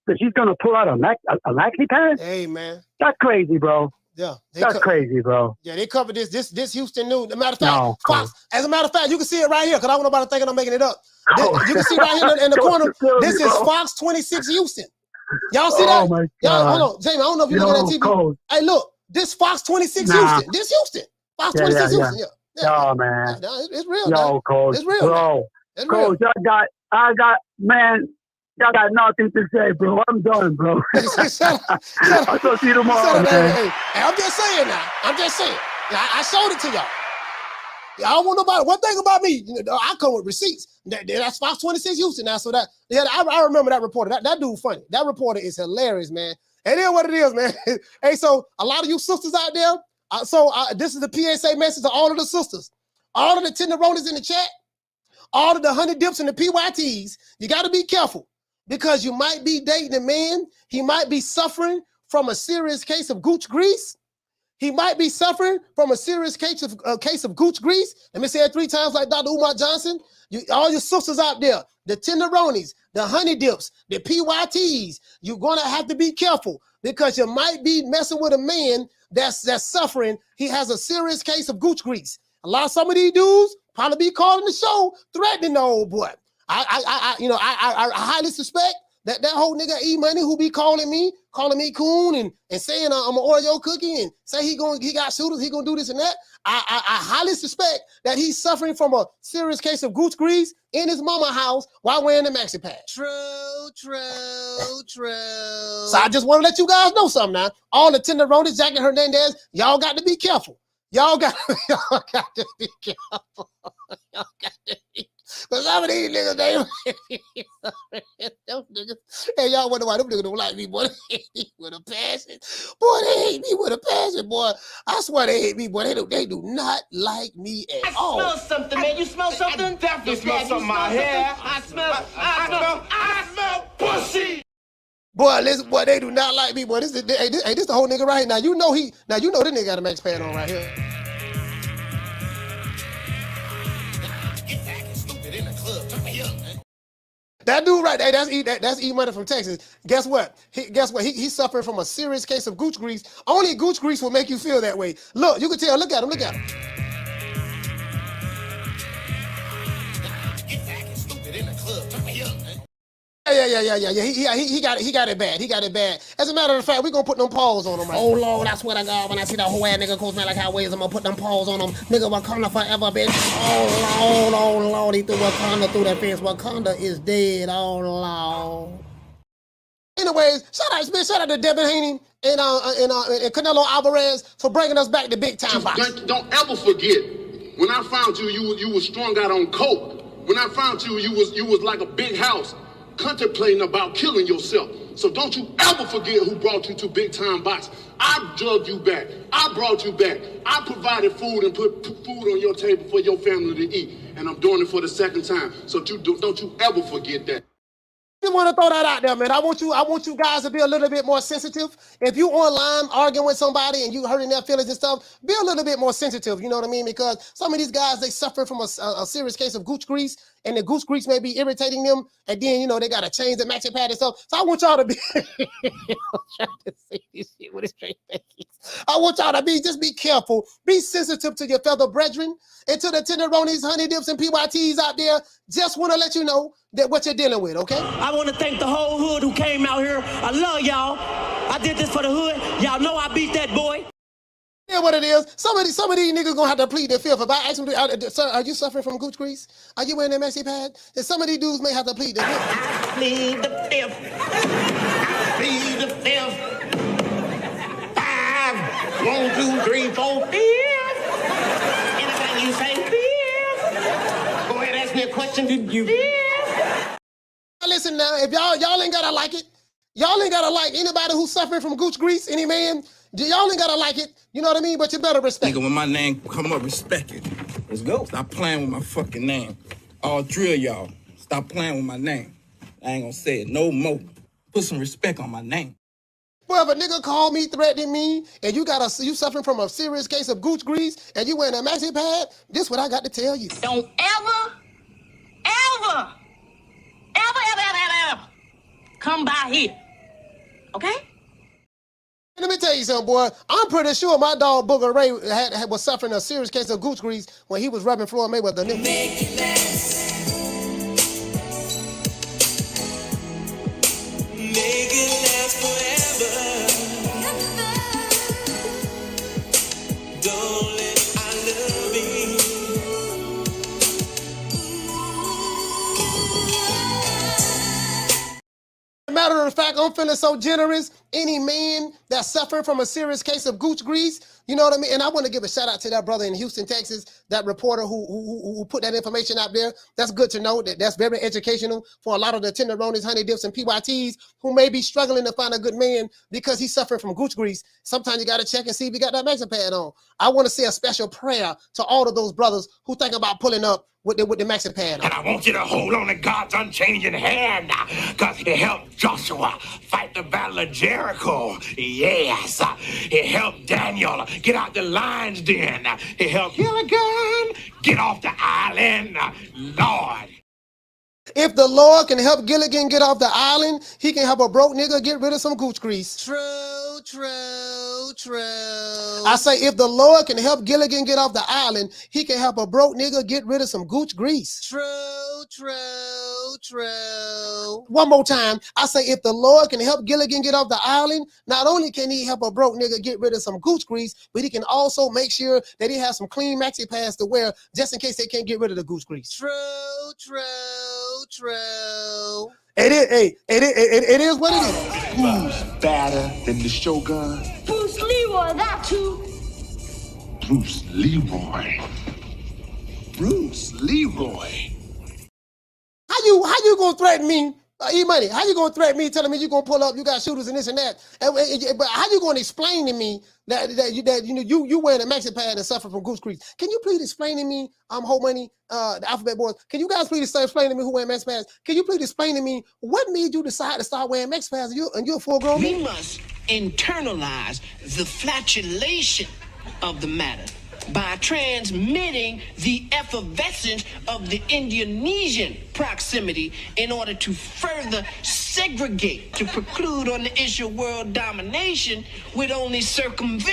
that she's going to pull out a maxi pad? Hey, man. That's crazy, bro. Yeah. That's crazy, bro. Yeah, they covered this Houston news. As a matter of fact, Fox, as a matter of fact, you can see it right here because I don't want nobody thinking I'm making it up. You can see right here in the corner, this is Fox 26 Houston. Y'all see that? Oh, my God. Y'all, hold on. Jamie, I don't know if you're looking at TV. Coach. Hey, look, this Fox 26 Houston. This Houston. Fox 26 Houston. Yeah. Oh, man. It's real. Yo, Coach. It's real. Bro. It's real. Coach, I got, man. I got nothing to say, bro. I'm done, bro. Shut up. I'll talk to you tomorrow, man. Hey, I'm just saying now. I'm just saying. I showed it to y'all. I don't want nobody. One thing about me, I come with receipts. That's Fox 26 Houston now. So I remember that reporter. That dude funny. That reporter is hilarious, man. And then what it is, man. Hey, so a lot of you sisters out there. This is the PSA message to all of the sisters, all of the tenderonis in the chat, all of the honey dips and the PYTs. You got to be careful. Because you might be dating a man, he might be suffering from a serious case of gooch grease. He might be suffering from a serious case of gooch grease. Let me say it 3 times like Dr. Umar Johnson. All your sisters out there, the tenderonis, the honey dips, the PYTs, you're gonna have to be careful because you might be messing with a man that's suffering. He has a serious case of gooch grease. Some of these dudes probably be calling the show, threatening the old boy. I highly suspect That whole nigga E-Money who be calling me coon and saying I'm an Oreo cookie and say he got shooters, he gonna do this and that. I highly suspect that he's suffering from a serious case of gooch grease in his mama house while wearing the maxi pad. True. So I just want to let you guys know something now. All the tenderonis, Jack and Hernandez, y'all got to be careful. Y'all got to be careful. Y'all got to be. Because some of these niggas, them niggas, hey, y'all wonder why them niggas don't like me, boy. They hate me with a passion. Boy, they hate me with a passion, boy. I swear they hate me, boy. They do not like me at all. I smell something, man. You smell something? I definitely smell something in my hair. I smell pussy. Boy, listen, boy, they do not like me, boy. This the whole nigga right here. Now you know this nigga got a max pad on right here. That dude right there, that's E-Money from Texas. Guess what? He's suffering from a serious case of gooch grease. Only gooch grease will make you feel that way. Look, you can tell. Look at him. Yeah. He got it bad. As a matter of fact, we gonna put them paws on him. Right? Oh Lord, I swear to God, when I see that whole ass nigga goes man like highways, I'm gonna put them paws on him. Nigga, Wakanda forever, bitch. Oh Lord, he threw Wakanda through that fence. Wakanda is dead. Oh Lord. Anyways, shout out to David Haney and Canelo Alvarez for bringing us back to big time boxing. Don't ever forget when I found you was strung out on coke. When I found you was like a big house, contemplating about killing yourself. So don't you ever forget who brought you to big time boxing. I drugged you back. I brought you back. I provided food and put food on your table for your family to eat. And I'm doing it for the second time. So don't you ever forget that. I just want to throw that out there, man. I want you guys to be a little bit more sensitive. If you online arguing with somebody and you hurting their feelings and stuff, be a little bit more sensitive, you know what I mean? Because some of these guys, they suffer from a serious case of gooch grease, and the gooch grease may be irritating them, and then, they got to change the maxi pad and stuff. So I want y'all to be... I'm trying to say this shit with a straight face. I want y'all to just be careful. Be sensitive to your fellow brethren and to the tenderonis, honey dips, and PYTs out there. Just want to let you know that what you're dealing with, okay? I want to thank the whole hood who came out here. I love y'all. I did this for the hood. Y'all know I beat that boy. Yeah, what it is. Some of these niggas gonna have to plead their fifth. If I ask them, sir, are you suffering from gooch grease? Are you wearing that maxi pad? And some of these dudes may have to plead their fifth. I plead the fifth. I plead the fifth. 5, 1, 2, 3, 4, 5. Anything you say, 5. Go ahead, ask me a question. Did you? Listen now, if y'all ain't gotta like it, y'all ain't gotta like anybody who's suffering from gooch grease, any man, y'all ain't gotta like it, you know what I mean? But you better respect it. Nigga, when my name come up, respect it. Let's go. Stop playing with my fucking name. All 3 of y'all, stop playing with my name. I ain't gonna say it no more. Put some respect on my name. Well, if a nigga call me, threatening me, and you suffering from a serious case of gooch grease, and you wearing a maxi pad, this what I got to tell you. Don't ever come by here. Okay? Let me tell you something, boy. I'm pretty sure my dog Booger Ray was suffering a serious case of gooch grease when he was rubbing Floyd Mayweather. Make it last. Make it last forever. Don't let I love you. Matter of fact, I'm feeling so generous. Any man that's suffering from a serious case of gooch grease, you know what I mean? And I want to give a shout out to that brother in Houston, Texas, that reporter who put that information out there. That's good to know. That's very educational for a lot of the tenderonis, honey dips, and PYTs who may be struggling to find a good man because he's suffering from gooch grease. Sometimes you got to check and see if you got that maxi pad on. I want to say a special prayer to all of those brothers who think about pulling up with the maxi pad on. And I want you to hold on to God's unchanging hand, because he helped Joshua fight the battle of Jericho. Yes. He helped Daniel get out the lion's den. He helped Gilligan get off the island. Lord. If the Lord can help Gilligan get off the island, he can help a broke nigga get rid of some gooch grease. True. I say, if the Lord can help Gilligan get off the island, he can help a broke nigga get rid of some gooch grease. True. true. One more time. I say if the Lord can help Gilligan get off the island, not only can he help a broke nigga get rid of some gooch grease, but he can also make sure that he has some clean maxi pads to wear just in case they can't get rid of the gooch grease. True. It is what it is. Who's badder than the Shogun? Bruce Leroy, that too. Bruce Leroy. Bruce Leroy. How you gonna threaten me? E-Money, how you gonna threaten me telling me you gonna pull up, you got shooters and this and that? But how you gonna explain to me that you wearing a maxi pad and suffer from goose grease? Can you please explain to me, Whole Money, the Alphabet Boys? Can you guys please explain to me who wearing maxi pads? Can you please explain to me what made you decide to start wearing maxi pads and you're a full-grown man? We must internalize the flatulation of the matter by transmitting the effervescence of the Indonesian proximity in order to further segregate, to preclude on the issue of world domination, would only circumcise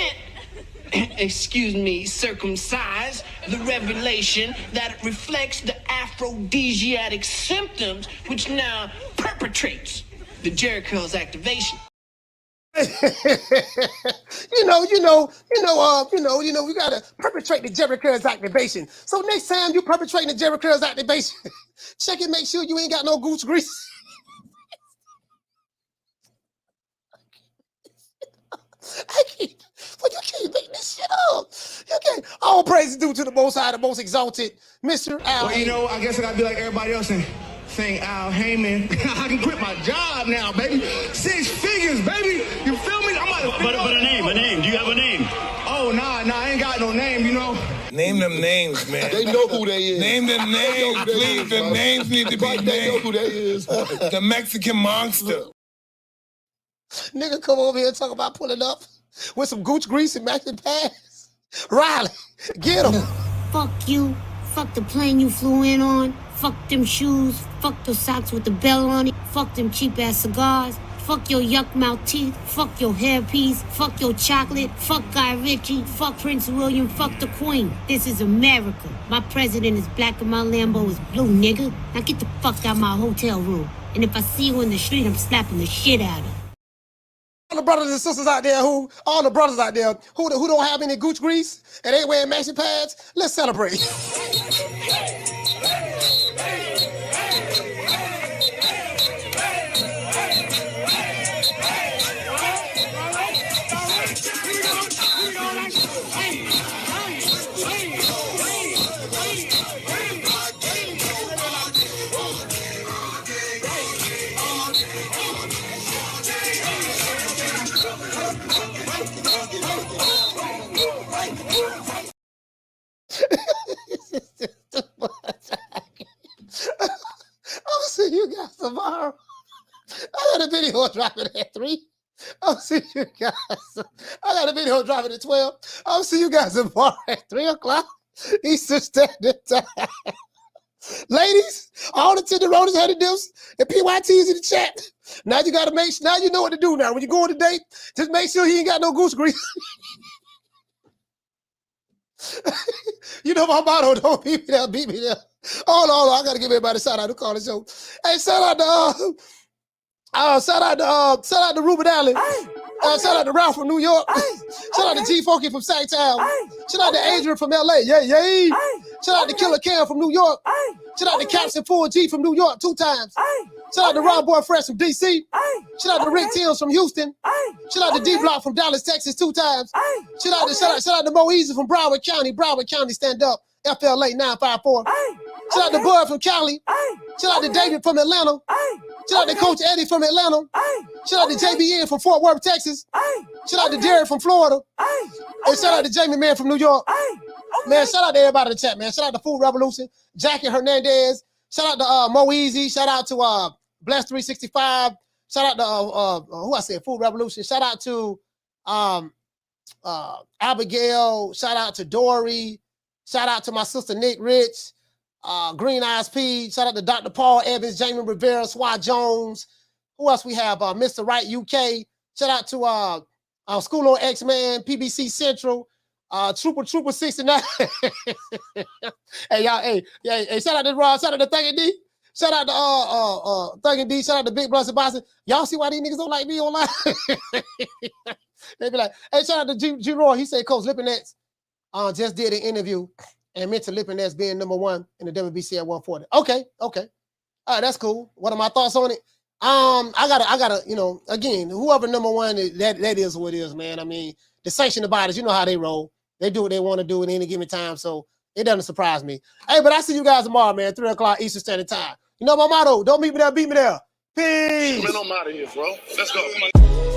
the revelation that it reflects the aphrodisiac symptoms which now perpetrates the Jericho's activation. We gotta perpetrate the Jericho's activation. So next time you perpetrating the Jericho's activation, check and make sure you ain't got no goose grease. You can't make this shit up. You can't. All praise is due to the Most High, the Most Exalted, Mr. Al. Well, I guess I gotta be like everybody else and sing Al Heyman. I can quit my job now, baby. 6 figures, baby. You feel me? I'm about to But a name. Do you have a name? Oh, nah, I ain't got no name, Name them names, man. They know who they is. Name them names, please. The names need to be named. They know who they is. The Mexican monster. Nigga come over here and talk about pulling up with some gooch grease and maxi pads. Riley, get him. Fuck you. Fuck the plane you flew in on. Fuck them shoes. Fuck the socks with the bell on it. Fuck them cheap ass cigars. Fuck your yuck mouth teeth. Fuck your hairpiece. Fuck your chocolate. Fuck Guy Ritchie. Fuck Prince William. Fuck the Queen. This is America. My president is black and my Lambo is blue, nigga. Now get the fuck out my hotel room. And if I see you in the street, I'm slapping the shit out of you. All the brothers and sisters out there who don't have any gooch grease and ain't wearing maxi pads, let's celebrate. I'll see you guys tomorrow. I got a video dropping at 3. I'll see you guys. I got a video dropping at 12. I'll see you guys tomorrow at 3 o'clock Eastern Standard Time. Ladies, all the tenderonis, honey dips, and PYTs in the chat. Now you gotta now you know what to do now. When you go on a date, just make sure he ain't got no goose grease. You know my motto, don't beat me there, beat me there. Hold on, I gotta give everybody a shout out to call the show. Hey, shout out to Ruben Allen. Shout out to Ralph from New York. Shout out to G Funky from Sacktown. Shout out to Adrian from LA. Yay. Shout out to Killer Cam from New York. Shout out to Captain Full G from New York 2 times. Shout out to Ron Boy Fresh from DC. Shout out to Rick Tills from Houston. Shout out to D Block from Dallas, Texas 2 times. Shout out to Mo Easy from Broward County. Broward County, stand up. FLA 954. Shout out to Bud from Cali. Shout out to David from Atlanta. Shout out to Coach Eddie from Atlanta. Shout out to JBN from Fort Worth, Texas. Shout out to Derek from Florida. And shout out to Jamie Man from New York. Man, shout out to everybody in the chat, man. Shout out to Food Revolution, Jackie Hernandez. Shout out to Mo Easy. Shout out to Bless 365. Shout out to who I said Food Revolution. Shout out to Abigail. Shout out to Dory. Shout out to my sister Nick Rich. Green Eyes P. Shout out to Dr. Paul Evans, Jamie Rivera, Swat Jones. Who else we have? Mr. Wright UK. Shout out to School on X-Man, PBC Central, Trooper 69. Hey, y'all, hey, shout out to Rob, shout out to Thank D. Shout out to Thuggin' D. Shout out to Big Brother Boston. Y'all see why these niggas don't like me online? They be like, hey, shout out to G Roy. He said, Coach Lipinets just did an interview and mentioned Lipinets being #1 in the WBC at 140. Okay. All right, that's cool. What are my thoughts on it? I gotta, you know, again, whoever #1 that is what it is, man. I mean, the sanctioned bodies, you know how they roll. They do what they want to do at any given time, so it doesn't surprise me. Hey, but I see you guys tomorrow, man, 3 o'clock Eastern Standard Time. You know my motto, don't meet me there, beat me there. Peace. Man, I'm out of here, bro. Let's go.